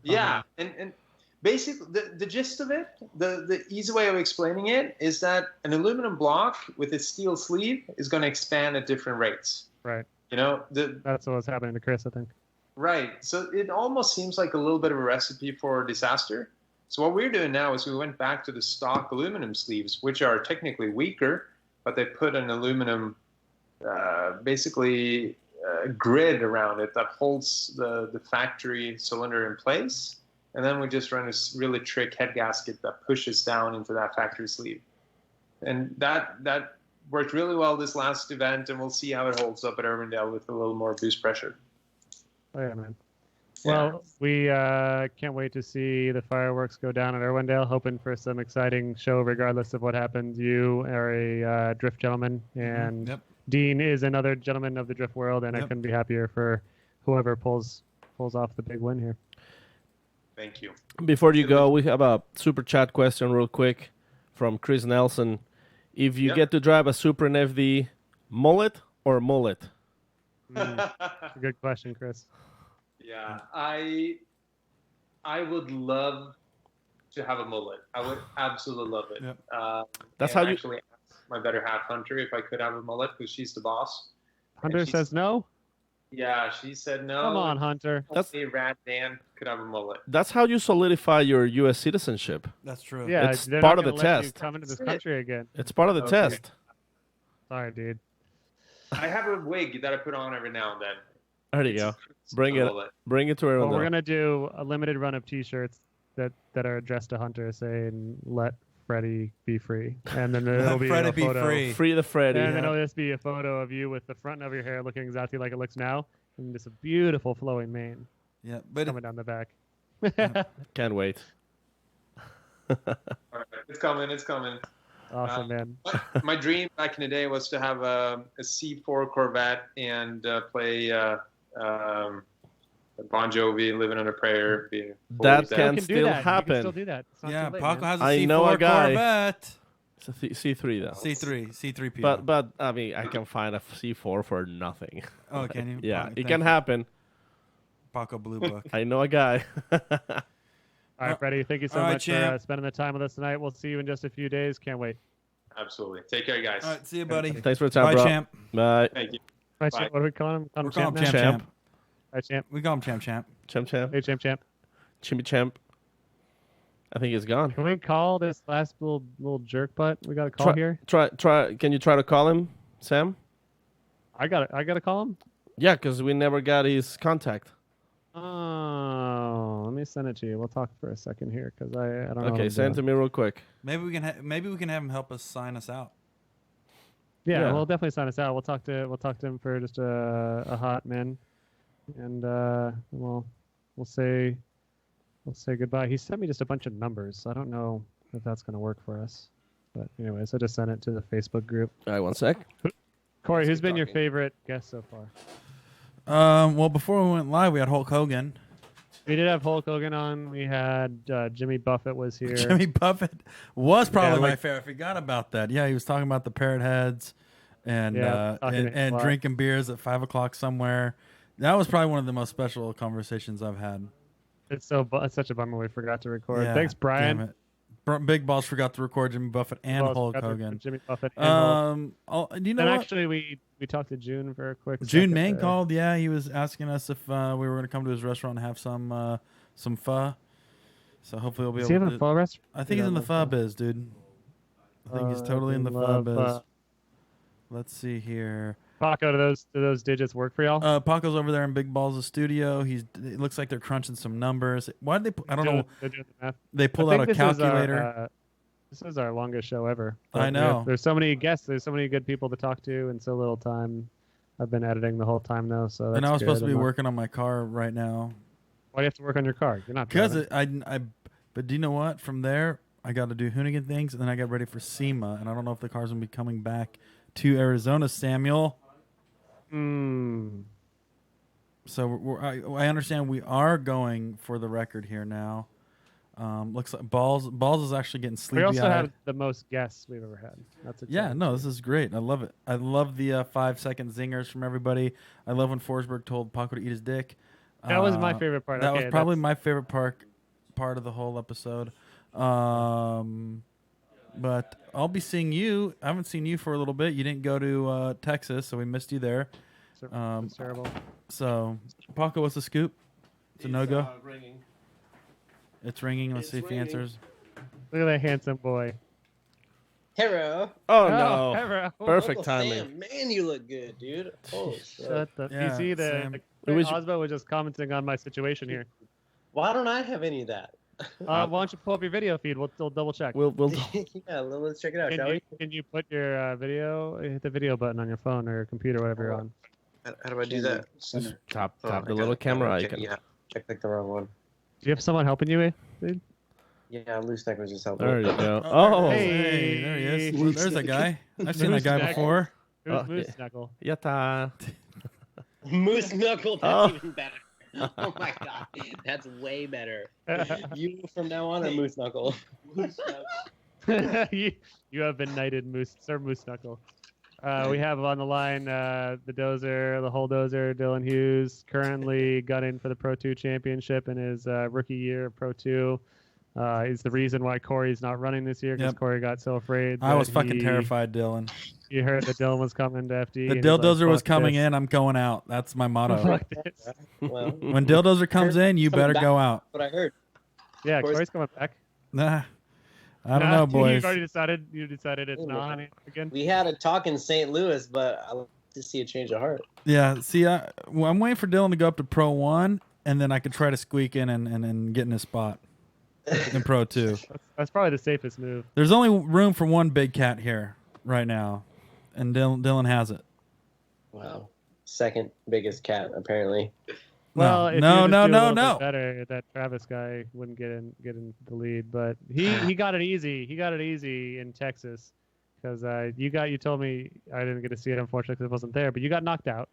and basically the gist of it, the easy way of explaining it is that an aluminum block with a steel sleeve is going to expand at different rates. Right. That's what's happening to Chris, I think. Right. So it almost seems like a little bit of a recipe for disaster. So what we're doing now is we went back to the stock aluminum sleeves, which are technically weaker, but they put an aluminum, grid around it that holds the factory cylinder in place. And then we just run a really trick head gasket that pushes down into that factory sleeve. And that worked really well this last event, and we'll see how it holds up at Irwindale with a little more boost pressure. Oh, yeah, man. Well, we can't wait to see the fireworks go down at Irwindale, hoping for some exciting show regardless of what happens. You are a drift gentleman, and Deane is another gentleman of the drift world, and I couldn't be happier for whoever pulls off the big win here. Thank you. Before you go, we have a super chat question real quick from Chris Nelson. If you get to drive a Supra and FD, mullet or mullet? Good question, Chris. Yeah, I would love to have a mullet. I would absolutely love it. Yep. That's how you actually ask my better half Hunter if I could have a mullet, because she's the boss. Hunter says no. Yeah, she said no. Come on, Hunter. That's- Only Rat Dan could have a mullet. That's how you solidify your U.S. citizenship. That's true. Yeah, It's they're part not of the gonna let you test. come into this country again. It's part of the Okay. test. Sorry, dude. I have a wig that I put on every now and then. There you go. It's Bring a it. mullet. Bring it to Well, everyone. we're gonna do a limited run of T-shirts that are addressed to Hunter, saying "Let Freddie be free," and then it'll be Freddie a be photo. free. Free the Freddy. And then it'll just be a photo of you with the front of your hair looking exactly like it looks now, and just a beautiful flowing mane Yeah, but coming down the back. Can't wait. All right, it's coming. It's coming. Awesome, man. My dream back in the day was to have a C4 Corvette and play Bon Jovi, Living on a Prayer. That You can do still that. You happen. can still do that. It's not yeah, too late, Paco man. has a I C4 know a guy. Corvette. It's a C3 though. C3 PO. But I mean, I can find a C4 for nothing. Oh, can you? Yeah, Fine, it thank can you. happen. Paco Blue Book. I know a guy. All right, Freddie. Thank you so All right, much for champ. spending the time with us tonight. We'll see you in just a few days. Can't wait. Absolutely. Take care, guys. All right, see you, buddy. Thanks for the time, Bye, bro. champ. Bye. Thank you. All right, Bye. champ, what do we call him? We're calling him now? Champ Champ. Champ. All right, champ. We call him Champ Champ. Champ, champ. Hey, champ. Chimmy champ. I think he's gone. Can we call this last little jerk butt we got a call here? Try. Can you try to call him, Sam? I got to call him. Yeah, because we never got his contact. Oh, let me send it to you. We'll talk for a second here because I don't know. Okay, send it to me real quick. Maybe we can have him help us sign us out. Yeah, Yeah. we'll definitely sign us out. We'll talk to him for just a hot minute, and we'll say goodbye. He sent me just a bunch of numbers. So I don't know if that's gonna work for us. But anyways, I just sent it to the Facebook group. All right, 1 sec. Corey, who's been your favorite guest so far? Well, before we went live, we had Hulk Hogan. We did have Hulk Hogan on. We had Jimmy Buffett was here. Jimmy Buffett was probably my like- favorite. I forgot about that. Yeah, he was talking about the parrot heads and Yeah, talking and a lot. drinking beers at 5:00 somewhere. That was probably one of the most special conversations I've had. It's such a bummer we forgot to record. Yeah, Thanks, Brian. damn it. Big Balls forgot to record Jimmy Buffett and Balls Hulk forgot to record Hogan. Jimmy Buffett and Hulk. Do you know And what? actually, we talked to June for a quick. June second Main there. called. Yeah, he was asking us if we were going to come to his restaurant and have some pho. So hopefully we'll be Is he able in to. the pho restaurant? I think he's in the pho biz, dude. I think he's totally in the pho love biz. pho. Let's see here. Paco, do those digits work for y'all? Paco's over there in Big Balls' studio. It looks like they're crunching some numbers. Why did they? I don't know. They're doing the math. They pulled I out a think this is our, calculator. this is our longest show ever. I know. There's so many guests. There's so many good people to talk to in so little time. I've been editing the whole time though, so that's And I was supposed to good. be I'm not- working on my car right now. Why do you have to work on your car? You're not Because driving. but do you know what? From there, I got to do Hoonigan things, and then I got ready for SEMA, and I don't know if the car's gonna be coming back to Arizona, Samuel. So I understand we are going for the record here now. Looks like Balls is actually getting sleepy. We also had the most guests we've ever had. That's a Yeah, no, this is great. I love it. I love the 5-second zingers from everybody. I love when Forsberg told Paco to eat his dick. That was my favorite part. That Okay, was probably that's- my favorite part of the whole episode. But I'll be seeing you. I haven't seen you for a little bit. You didn't go to Texas, so we missed you there. It's terrible. So, Paco, what's the scoop? It's a no-go? Ringing. It's ringing. Let's see if he answers. Look at that handsome boy. Hello. Oh, no. hello. Perfect Uncle timing. Sam, man, you look good, dude. Oh, shit. Shut the. Yeah, you see Sam. the It was- Aasbo was just commenting on my situation here. Why don't I have any of that? Why don't you pull up your video feed? We'll double check. We'll Yeah, let's check it out, shall we? Can you put your video? Hit the video button on your phone or your computer, whatever you're on. How do I do that? tap Oh, the I little got it. camera Okay, icon. Yeah, I clicked the wrong one. Do you have someone helping you, dude? Yeah, Loose Neck was just helping. There you go. Oh, Hey, there he is. Well, there's that guy. I've seen that guy Moose before. Who's Moose Knuckle? Yatta. Moose Knuckle, Oh. that's even better. Oh my god, that's way better. You from now on are Moose Knuckle. Moose Knuckle. you have been knighted, Sir Moose Knuckle. We have on the line the dozer, the whole dozer, Dylan Hughes, currently gunning for the Pro 2 championship in his rookie year of Pro 2. is the reason why Corey's not running this year because Yep. Corey got so afraid. I was that fucking terrified, Dylan. You heard that Dylan was coming to FD. The and he's like, Dildozer was "Fuck coming this." in. I'm going out. That's my motto. Fuck this. Well, When Dildozer comes in, you better go out. What I heard. Yeah, Corey's- Corey's coming back. Nah, I don't know, boys. You've already decided. You decided it's not honey again. We had a talk in St. Louis, but I like to see a change of heart. Yeah, see, I'm waiting for Dylan to go up to Pro 1, and then I could try to squeak in and get in his spot in Pro 2. That's probably the safest move. There's only room for one big cat here right now, and Dylan has it. Wow. Second biggest cat, apparently. Well, if no, you just no, do a no, little no. bit better, that Travis guy wouldn't get in the lead, but he got it easy. He got it easy in Texas because you told me I didn't get to see it unfortunately because it wasn't there, but you got knocked out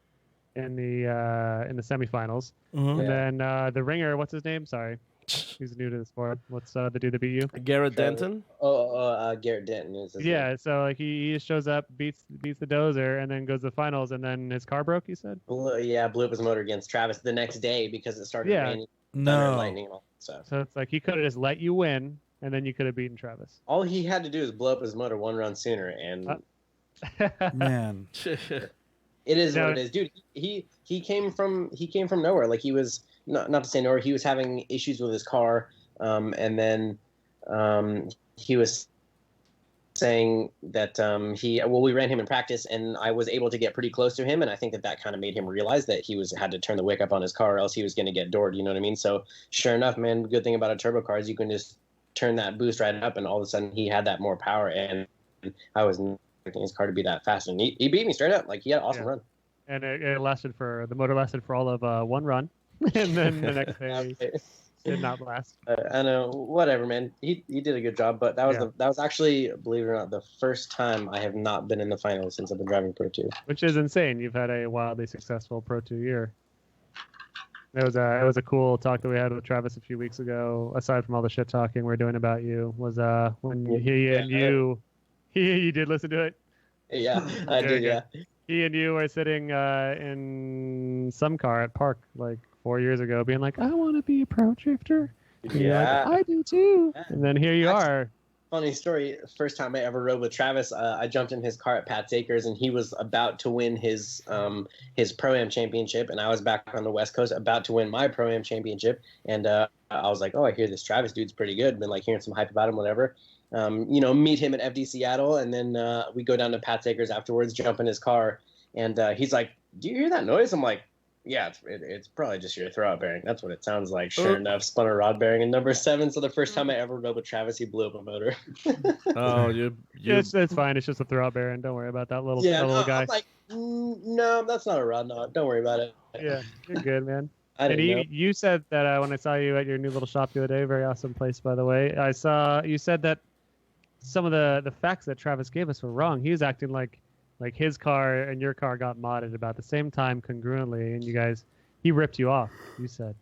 in the semifinals, Mhm. and then the ringer, what's his name? Sorry, he's new to the sport. What's the dude that beat you? Garrett Denton. Garrett Denton is. His Yeah, name. so like he just shows up, beats the dozer, and then goes to the finals, and then his car broke. You said? Blew up his motor against Travis the next day because it started Yeah. raining, thunder, No. and lightning, and all that stuff. So it's like he could have just let you win, and then you could have beaten Travis. All he had to do is blow up his motor one run sooner, and Man. it is No. what it is, dude. He came from nowhere. Like he was not to say nowhere. He was having issues with his car, and then he was saying that we ran him in practice, and I was able to get pretty close to him, and I think that kind of made him realize that he had to turn the wick up on his car, or else he was going to get doored. You know what I mean? So sure enough, man, good thing about a turbo car is you can just turn that boost right up, and all of a sudden he had that more power, and I was not expecting his car to be that fast, and he beat me straight up. Like he had an awesome run. And the motor lasted for all of one run, and then the next day did not last. I know, whatever, man. He did a good job, but that was actually, believe it or not, the first time I have not been in the finals since I've been driving Pro 2. Which is insane. You've had a wildly successful Pro 2 year. It was a cool talk that we had with Travis a few weeks ago. Aside from all the shit talking we're doing about you, was when you did listen to it. Yeah, I did. Yeah. He and you were sitting in some car at Park like 4 years ago, being like, "I want to be a pro drifter." And you're like, Yeah. I do too. And then here you are. Funny story. First time I ever rode with Travis, I jumped in his car at Pat's Acres, and he was about to win his Pro-Am championship, and I was back on the West Coast about to win my Pro-Am championship, and I was like, oh, I hear this Travis dude's pretty good. Been like hearing some hype about him, whatever. Meet him at FD Seattle, and then we go down to Pat's Acres afterwards, jump in his car, and he's like, do you hear that noise? I'm like, yeah, it's probably just your throwout bearing. That's what it sounds like. Sure enough, spun a rod bearing in number 7. So the first time I ever rode with Travis, he blew up a motor. Oh, It's fine. It's just a throwout bearing. Don't worry about that little guy. I'm like, no, that's not a rod. No, don't worry about it. Yeah, you're good, man. I And didn't know. you said that when I saw you at your new little shop the other day, very awesome place, by the way. I saw you said that some of the facts that Travis gave us were wrong. He was acting like his car and your car got modded about the same time congruently, and he ripped you off. You said.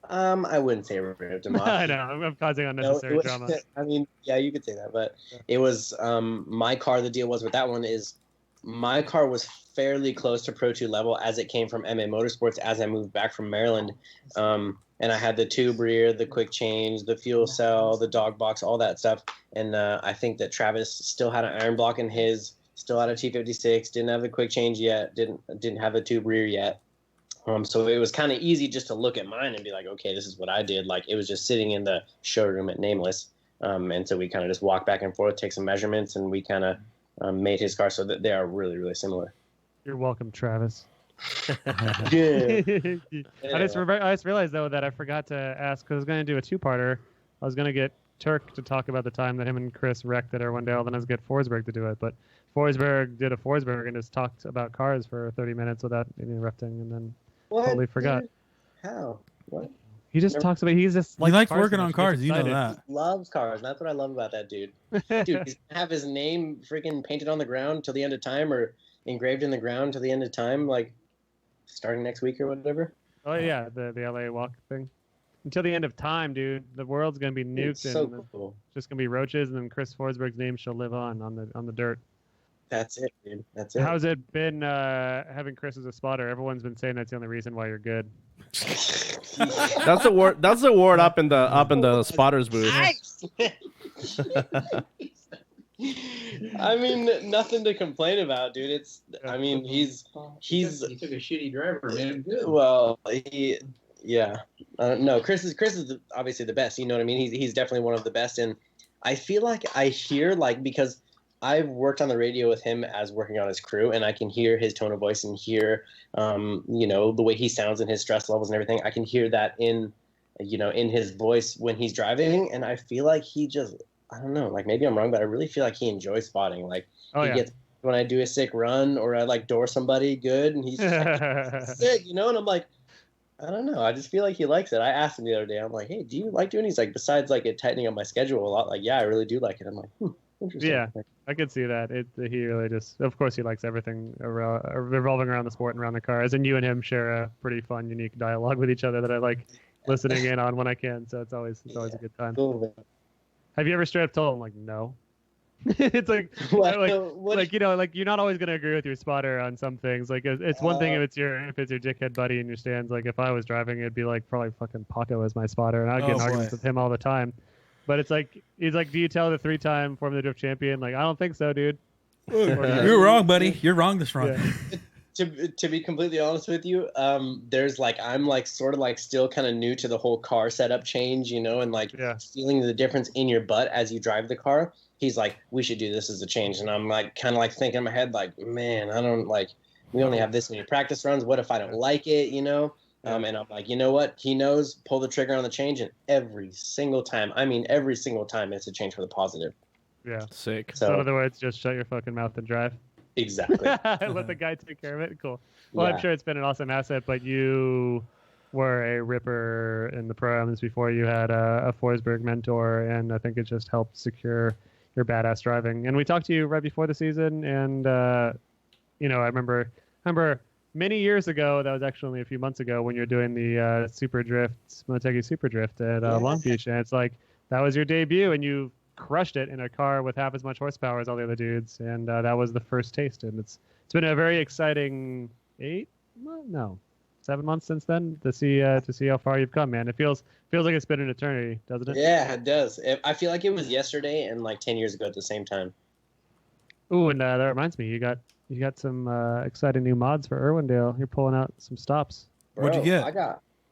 I wouldn't say ripped him off. I know I'm causing unnecessary No, drama. I mean, yeah, you could say that, but it was my car. The deal was with that one is my car was fairly close to Pro 2 level as it came from MA Motorsports as I moved back from Maryland. And I had the tube rear, the quick change, the fuel cell, the dog box, all that stuff. And I think that Travis still had an iron block in his, still had a T56, didn't have the quick change yet, didn't have the tube rear yet. So it was kind of easy just to look at mine and be like, okay, this is what I did. Like it was just sitting in the showroom at Nameless. And so we kind of just walked back and forth, take some measurements, and we kind of made his car so that they are really, really similar. You're welcome, Travis. Yeah. I just realized though that I forgot to ask because I was going to do a 2-parter. I was going to get Tuerck to talk about the time that him and Chris wrecked at Irwindale, then I was going to get Forsberg to do it. But Forsberg did a Forsberg and just talked about cars for 30 minutes without interrupting, and then totally forgot. Dude? How? What? He just talks about. He's just He likes cars working so on much, cars. he's You know excited. that. He loves cars. That's what I love about that dude. Dude, he's gonna have his name freaking painted on the ground till the end of time, or engraved in the ground till the end of time, like starting next week or whatever. Oh yeah, the LA walk thing. Until the end of time, dude. The world's gonna be nuked, It's so and cool. it's just gonna be roaches, and then Chris Forsberg's name shall live on the dirt. That's it, dude. That's it. How's it been having Chris as a spotter? Everyone's been saying that's the only reason why you're good. That's the word. That's the word up in the spotters booth. I mean, nothing to complain about, dude. I mean, he's. He took a shitty driver, man. Good. Well, yeah. No, Chris is obviously the best. You know what I mean? He's definitely one of the best, and I feel like I hear because I've worked on the radio with him as working on his crew, and I can hear his tone of voice and hear, the way he sounds and his stress levels and everything. I can hear that in his voice when he's driving, and I feel like he just. I don't know, maybe I'm wrong, but I really feel like he enjoys spotting. He gets when I do a sick run or I door somebody good, and he's just sick, and I'm like, I don't know. I just feel like he likes it. I asked him the other day, I'm like, hey, do you like doing it? He's like, besides it tightening up my schedule a lot, yeah, I really do like it. I'm like, interesting. Yeah, I could see that. He really just, of course, he likes everything revolving around the sport and around the cars, and you and him share a pretty fun, unique dialogue with each other that I like listening in on when I can. So it's always a good time. Cool. Have you ever straight up told him no? It's you're not always gonna agree with your spotter on some things. It's one thing if it's your dickhead buddy in your stands. If I was driving, it'd be probably fucking Paco as my spotter, and I'd get in arguments with him all the time. But it's he's like, do you tell the 3-time Formula Drift champion? I don't think so, dude. You're wrong, buddy. You're wrong this run. Yeah. To be completely honest with you, there's I'm sort of still kind of new to the whole car setup change, and feeling the difference in your butt as you drive the car. He's like, we should do this as a change, and I'm kind of thinking in my head man, I don't we only have this many practice runs. What if I don't like it, And I'm like, you know what? He knows. Pull the trigger on the change, and every single time, it's a change for the positive. Yeah, sick. So in other words, just shut your fucking mouth and drive. Exactly. Let the guy take care of it. Cool. Well, yeah. I'm sure it's been an awesome asset, but you were a ripper in the programs before you had a Forsberg mentor, and I think it just helped secure your badass driving. And we talked to you right before the season, and I remember many years ago, that was actually only a few months ago, when you were doing the Super Drift, Motegi Super Drift at Long Beach, and it's that was your debut, and you crushed it in a car with half as much horsepower as all the other dudes, and that was the first taste. And it's been a very exciting 7 months since then to see how far you've come, man. It feels like it's been an eternity, doesn't it? Yeah, it does. I feel like it was yesterday and 10 years ago at the same time. Ooh, and that reminds me, you got some exciting new mods for Irwindale. You're pulling out some stops. Bro, what'd you get?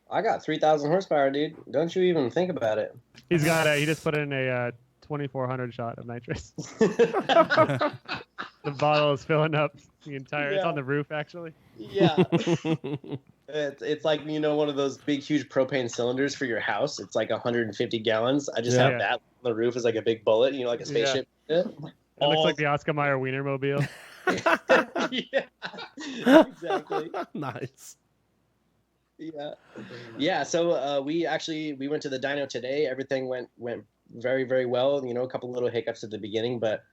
I got 3,000 horsepower, dude. Don't you even think about it. He just put in a 2,400 shot of nitrous. The bottle is filling up the entire. Yeah. It's on the roof, actually. Yeah. It's one of those big, huge propane cylinders for your house. It's 150 gallons. I just have that on the roof as a big bullet. Like a spaceship. Yeah. It looks like the Oscar Mayer Wienermobile. Yeah. Exactly. Nice. Yeah. So we went to the dyno today. Everything went very, very well. A couple little hiccups at the beginning, but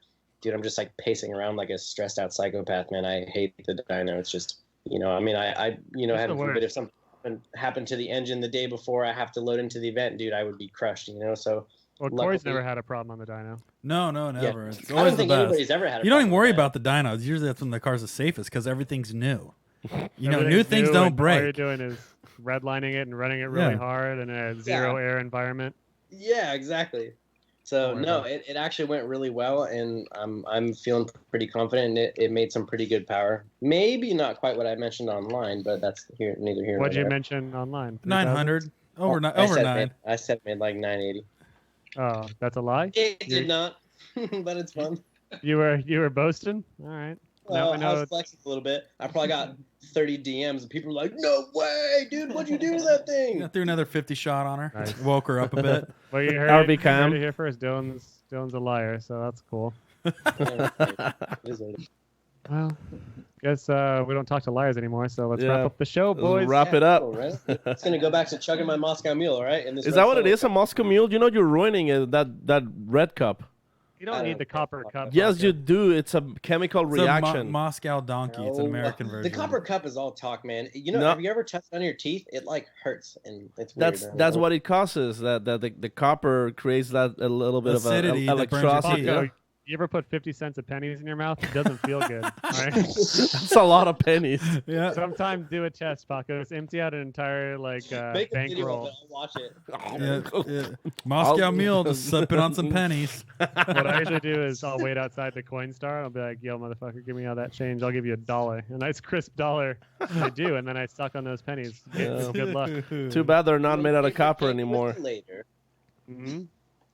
dude, I'm just pacing around like a stressed out psychopath, man. I hate the dyno. It's just, I had a bit of something happened to the engine the day before I have to load into the event, dude. I would be crushed, so. Well, Corey's never had a problem on the dyno. No, never. Yeah. It's I don't think anybody's ever had a problem. You don't even worry about the dynos. Usually that's when the car's the safest because everything's new. New things new, don't break. All you're doing is redlining it and running it really hard in a zero air environment. Yeah, exactly. So it actually went really well, and I'm feeling pretty confident. It made some pretty good power. Maybe not quite what I mentioned online, but that's neither here nor there. What did you mention online? 900 over 9. I said it made 980. Oh, that's a lie. It did not, but it's fun. You were boasting. All right. Well, I was flexing a little bit. I probably got 30 DMs, and people were like, "No way, dude! What'd you do to that thing?" I threw another 50 shot on her. Nice. Woke her up a bit. Well, you heard it here first. Dylan's a liar, so that's cool. Well, guess we don't talk to liars anymore, so let's wrap up the show, boys. Wrap it up. Cool, right? It's gonna go back to chugging my Moscow Mule, all right? Is that what it is? A Moscow Mule? You're ruining it. That red cup. You don't need the copper cup. Yes, you do. It's a chemical reaction. Moscow Donkey. It's an American version. The copper cup is all talk, man. Have you ever touched on your teeth? It hurts, and it's weird. That's what it causes. That the copper creates that a little bit acidity of electricity. You ever put 50 cents of pennies in your mouth? It doesn't feel good. All right? That's a lot of pennies. Yeah. Sometimes do a test, Paco. Just empty out an entire Make a video of bankroll. it. I'll watch it. Yeah. Moscow Mule, just sipping on some pennies. What I usually do is I'll wait outside the coin star. I'll be like, "Yo, motherfucker, give me all that change. I'll give you $1, a nice crisp $1." I do, and then I suck on those pennies. Good luck. Too bad they're not made out of copper anymore. Later. Mm-hmm.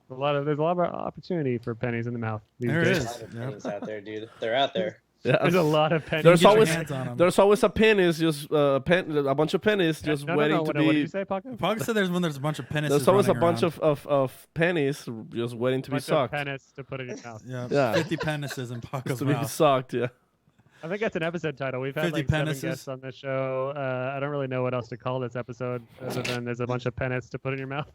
There's a lot of opportunity for pennies in the mouth. There days. is. There's a lot of pennies out there, dude. They're out there. Yeah. There's a lot of pennies. There's Get your always hands on 'em. there's always a pennies, just a bunch of pennies just waiting to What be. did you say, Paco? Paco said there's a bunch of pennies. There's always a bunch of pennies just waiting to be Bunch of sucked. pennies to put in your mouth. Yeah. 50 penises in Paco's To be mouth. sucked, yeah. I think that's an episode title. We've had 50 like 7 penises. guests on this show. I don't really know what else to call this episode other than there's a bunch of pennies to put in your mouth.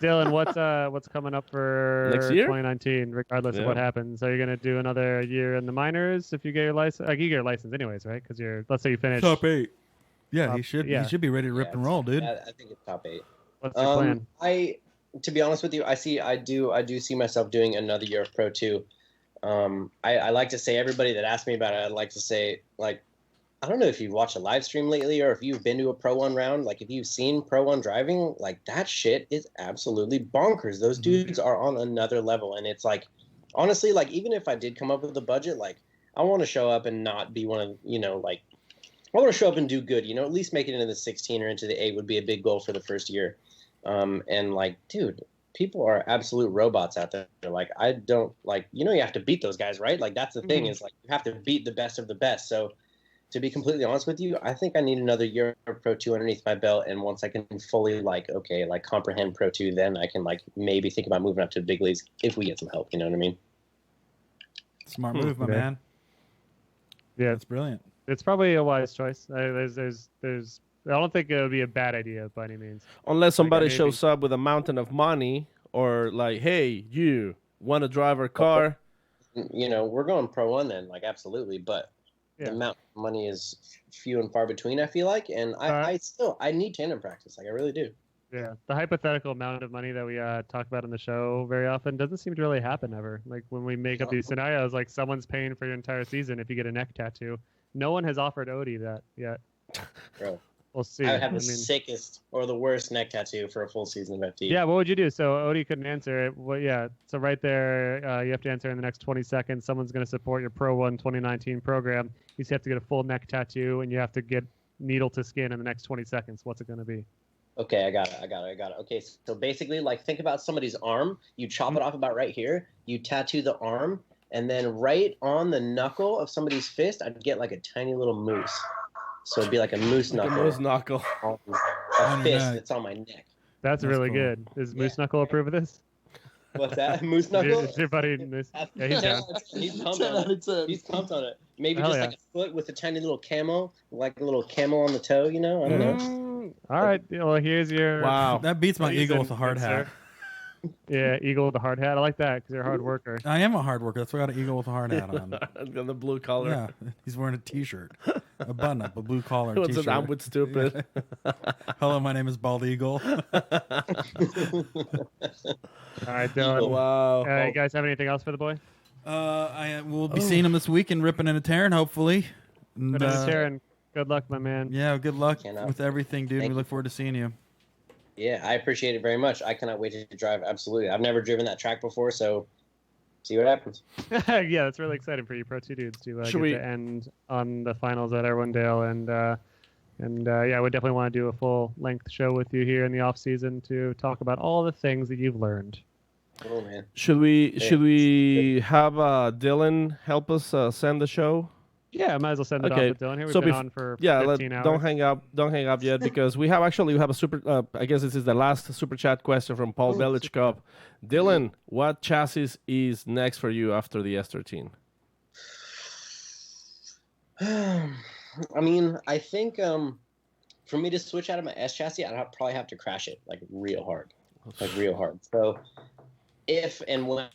Dylan, what's coming up for Next year? 2019? Regardless of what happens, are you gonna do another year in the minors if you get your license? Like you get your license anyways, right? Because let's say you finish Top 8. Yeah, Top- he should. yeah. He should be ready to rip and roll, dude. I think it's top 8. What's your plan? To be honest with you, I do see myself doing another year of Pro 2. I like to say, everybody that asks me about it, I'd like to say, like, I don't know if you've watched a live stream lately or if you've been to a Pro 1 round. Like, if you've seen Pro 1 driving, like, that shit is absolutely bonkers. Those dudes are on another level. And it's like, honestly, like, even if I did come up with a budget, like, I want to show up and not be one of, like, I want to show up and do good, at least make it into the 16 or into the 8 would be a big goal for the first year. And like, dude, people are absolute robots out there. Like, I don't like, you have to beat those guys, right? Like, that's the thing is like, you have to beat the best of the best. So to be completely honest with you, I think I need another year of Pro 2 underneath my belt. And once I can fully comprehend Pro 2, then I can maybe think about moving up to the big leagues if we get some help. You know what I mean? Smart move, my man. Yeah, That's brilliant. It's probably a wise choice. There's I don't think it would be a bad idea by any means. Unless somebody maybe- shows up with a mountain of money, or like, hey, you want to drive our car? We're going Pro 1 then, like, absolutely. But the amount of money is few and far between, I feel like. And I need tandem practice. Like, I really do. Yeah, the hypothetical amount of money that we talk about on the show very often doesn't seem to really happen ever. Like when we make up these scenarios, like someone's paying for your entire season if you get a neck tattoo. No one has offered Odi that yet. Bro, we'll see. I would have the sickest or the worst neck tattoo for a full season of FT. Yeah, what would you do? So Odi couldn't answer it. Well, yeah, so right there, you have to answer in the next 20 seconds. Someone's going to support your Pro 1 2019 program. You just have to get a full neck tattoo, and you have to get needle to skin in the next 20 seconds. What's it going to be? Okay, I got it. Okay, so basically, like, think about somebody's arm. You chop it off about right here. You tattoo the arm, and then right on the knuckle of somebody's fist, I'd get like a tiny little moose. So it'd be like a moose knuckle. A moose knuckle. A fist that's on my neck. That's really cool. Good. Is Moose Knuckle approve of this? What's that? Moose knuckle? Is your buddy Moose? Yeah, he's down. He's pumped on it. He's pumped on it. Maybe Hell just yeah. like a foot with a tiny little camo, like a little camel on the toe, I don't know. All right. Well, here's your. Wow. That beats my eagle with a hard hat. Yeah, eagle with a hard hat. I like that because you're a hard worker. I am a hard worker. That's why I got an eagle with a hard hat on. Got the blue collar. Yeah, he's wearing a T-shirt, a button-up, a blue collar What's T-shirt. it? I'm with stupid. Hello, my name is Bald Eagle. All right, Dylan. Wow. You guys have anything else for the boy? I will be seeing him this week and ripping and a tearing, hopefully. And, Sharon, good luck, my man. Yeah, good luck with everything, dude. We look forward to seeing you. Yeah, I appreciate it very much. I cannot wait to drive. Absolutely. I've never driven that track before, so see what happens. Yeah, that's really exciting for you Pro 2 dudes to get to end on the finals at Irwindale. And yeah, we definitely want to do a full-length show with you here in the off-season to talk about all the things that you've learned. Oh, man. Should we have Dylan help us send the show? Yeah, I might as well send it off to Dylan here. We've been on for 15 hours. Don't hang up yet because we have a super. I guess this is the last super chat question from Paul Belichkov. Dylan, what chassis is next for you after the S13? I mean, I think for me to switch out of my S chassis, I'd probably have to crash it like real hard. So if and when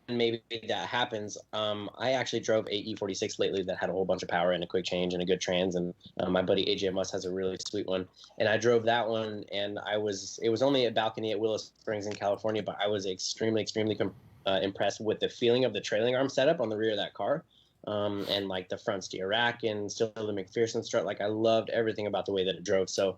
maybe that happens. I actually drove a E46 lately that had a whole bunch of power and a quick change and a good trans, and my buddy AJ Muss has a really sweet one. And I drove that one, and it was only a balcony at Willow Springs in California, but I was extremely impressed with the feeling of the trailing arm setup on the rear of that car, and like the front steer rack and still the McPherson strut. Like I loved everything about the way that it drove. So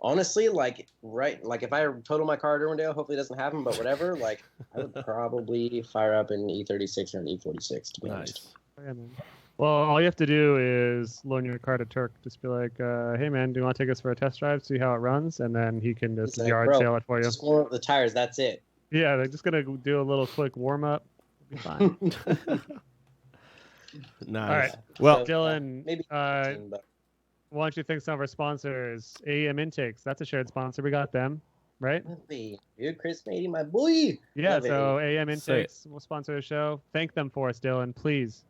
honestly, like if I total my car at Irwindale, hopefully it doesn't happen, but whatever, like I would probably fire up an E36 or an E46 to be honest. Yeah, man. Well, all you have to do is loan your car to Tuerck. Just be like, hey man, do you want to take us for a test drive, see how it runs? And then he can just yard sale it for you. Just warm up the tires, that's it. Yeah, they're just going to do a little quick warm up. It'll be fine. Nice. All right. Well, Dylan, maybe why don't you thank some of our sponsors? AEM Intakes, that's a shared sponsor. We got them, right? Dude, Chris Mady, my boy. Yeah, Love so it. AEM Intakes will sponsor the show. Thank them for us, Dylan, please.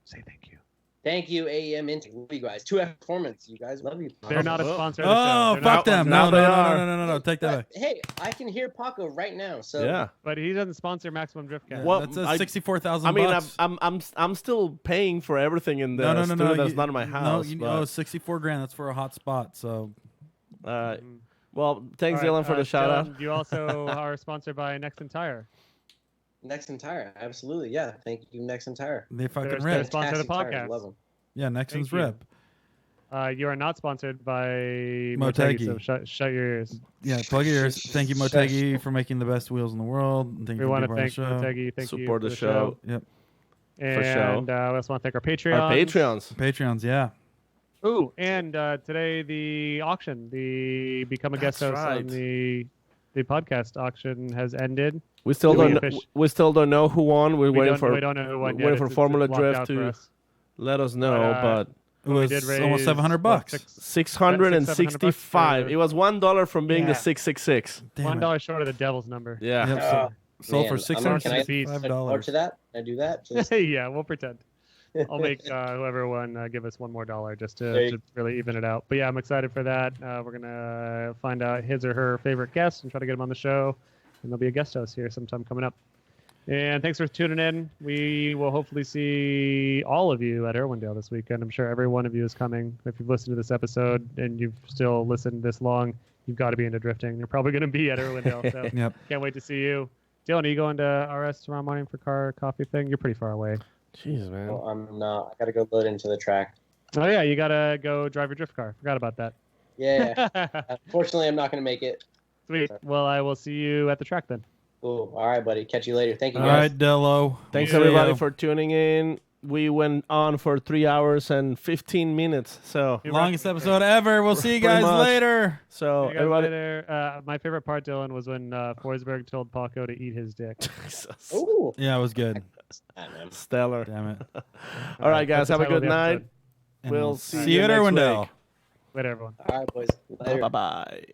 Say thank you. Thank you, AEM Intake. Love you guys. 2F Performance. You guys love you. They're not a sponsor of the show. Oh, They're fuck not them. sponsored. No. Take that back. Hey, I can hear Paco right now. So Yeah. But he doesn't sponsor Maximum Driftcast. Well, That's a 64,000 I mean, bucks. I'm still paying for everything in the studio that's not in my house. No, but, 64 grand. That's for a hot spot. So, well, thanks, All right, Dylan, for the shout out. Dylan, you also are sponsored by Nexon Tire. Nexon Tire, absolutely, yeah. Thank you, Nexon Tire. they fucking They're rip. sponsor of the Fantastic tires, podcast. love them. Yeah, Nexon's Thank you. rip. You are not sponsored by Motegi. so shut your ears. Yeah, plug your ears. Thank you, Motegi, for making the best wheels in the world. And thank We you for want to being part of thank the show. Motegi. Thank you Support for the show. Yep. And we also want to thank our Patreons. Our Patreons. Patreons, yeah. Ooh, and today the auction, the Become a Guest That's Host right. on the podcast auction has ended. We still Do don't. We still don't know who won. We're waiting for. We don't know who won yet. Waiting for It's Formula locked Drift out for to us. let us know. But It was almost $700. $665. It was $1 from being the 666. $1 short of the devil's number. Yeah. Yep, sold for Can I $665. to that? Can I do that? Just... Yeah, we'll pretend. I'll make whoever won give us $1 more just to really even it out. But yeah, I'm excited for that. We're gonna find out his or her favorite guest and try to get him on the show, and there'll be a guest host here sometime coming up. And thanks for tuning in. We will hopefully see all of you at Irwindale this weekend. I'm sure every one of you is coming. If you've listened to this episode and you've still listened this long, you've got to be into drifting. You're probably going to be at Irwindale. So Yep. Can't wait to see you. Dylan, are you going to RS tomorrow morning for car coffee thing? You're pretty far away. Jeez, man. No, I'm not. I got to go load into the track. Oh, yeah. You got to go drive your drift car. Forgot about that. Yeah. Unfortunately, I'm not going to make it. Sweet. Well, I will see you at the track then. Cool. All right, buddy. Catch you later. Thank you, All guys. right, Dello. Thanks See everybody ya. for tuning in. We went on for 3 hours and 15 minutes. So Longest episode ever. We'll see you Pretty guys much. later. So See you guys everybody, later. My favorite part, Dylan, was when Forsberg told Paco to eat his dick. Ooh. Yeah, it was good. stellar. Damn it. All right, guys. That's Have the a title of good the night. episode. And We'll we'll see see you you at next Irwindale. week. Later, everyone. All right, boys. Later. Bye bye.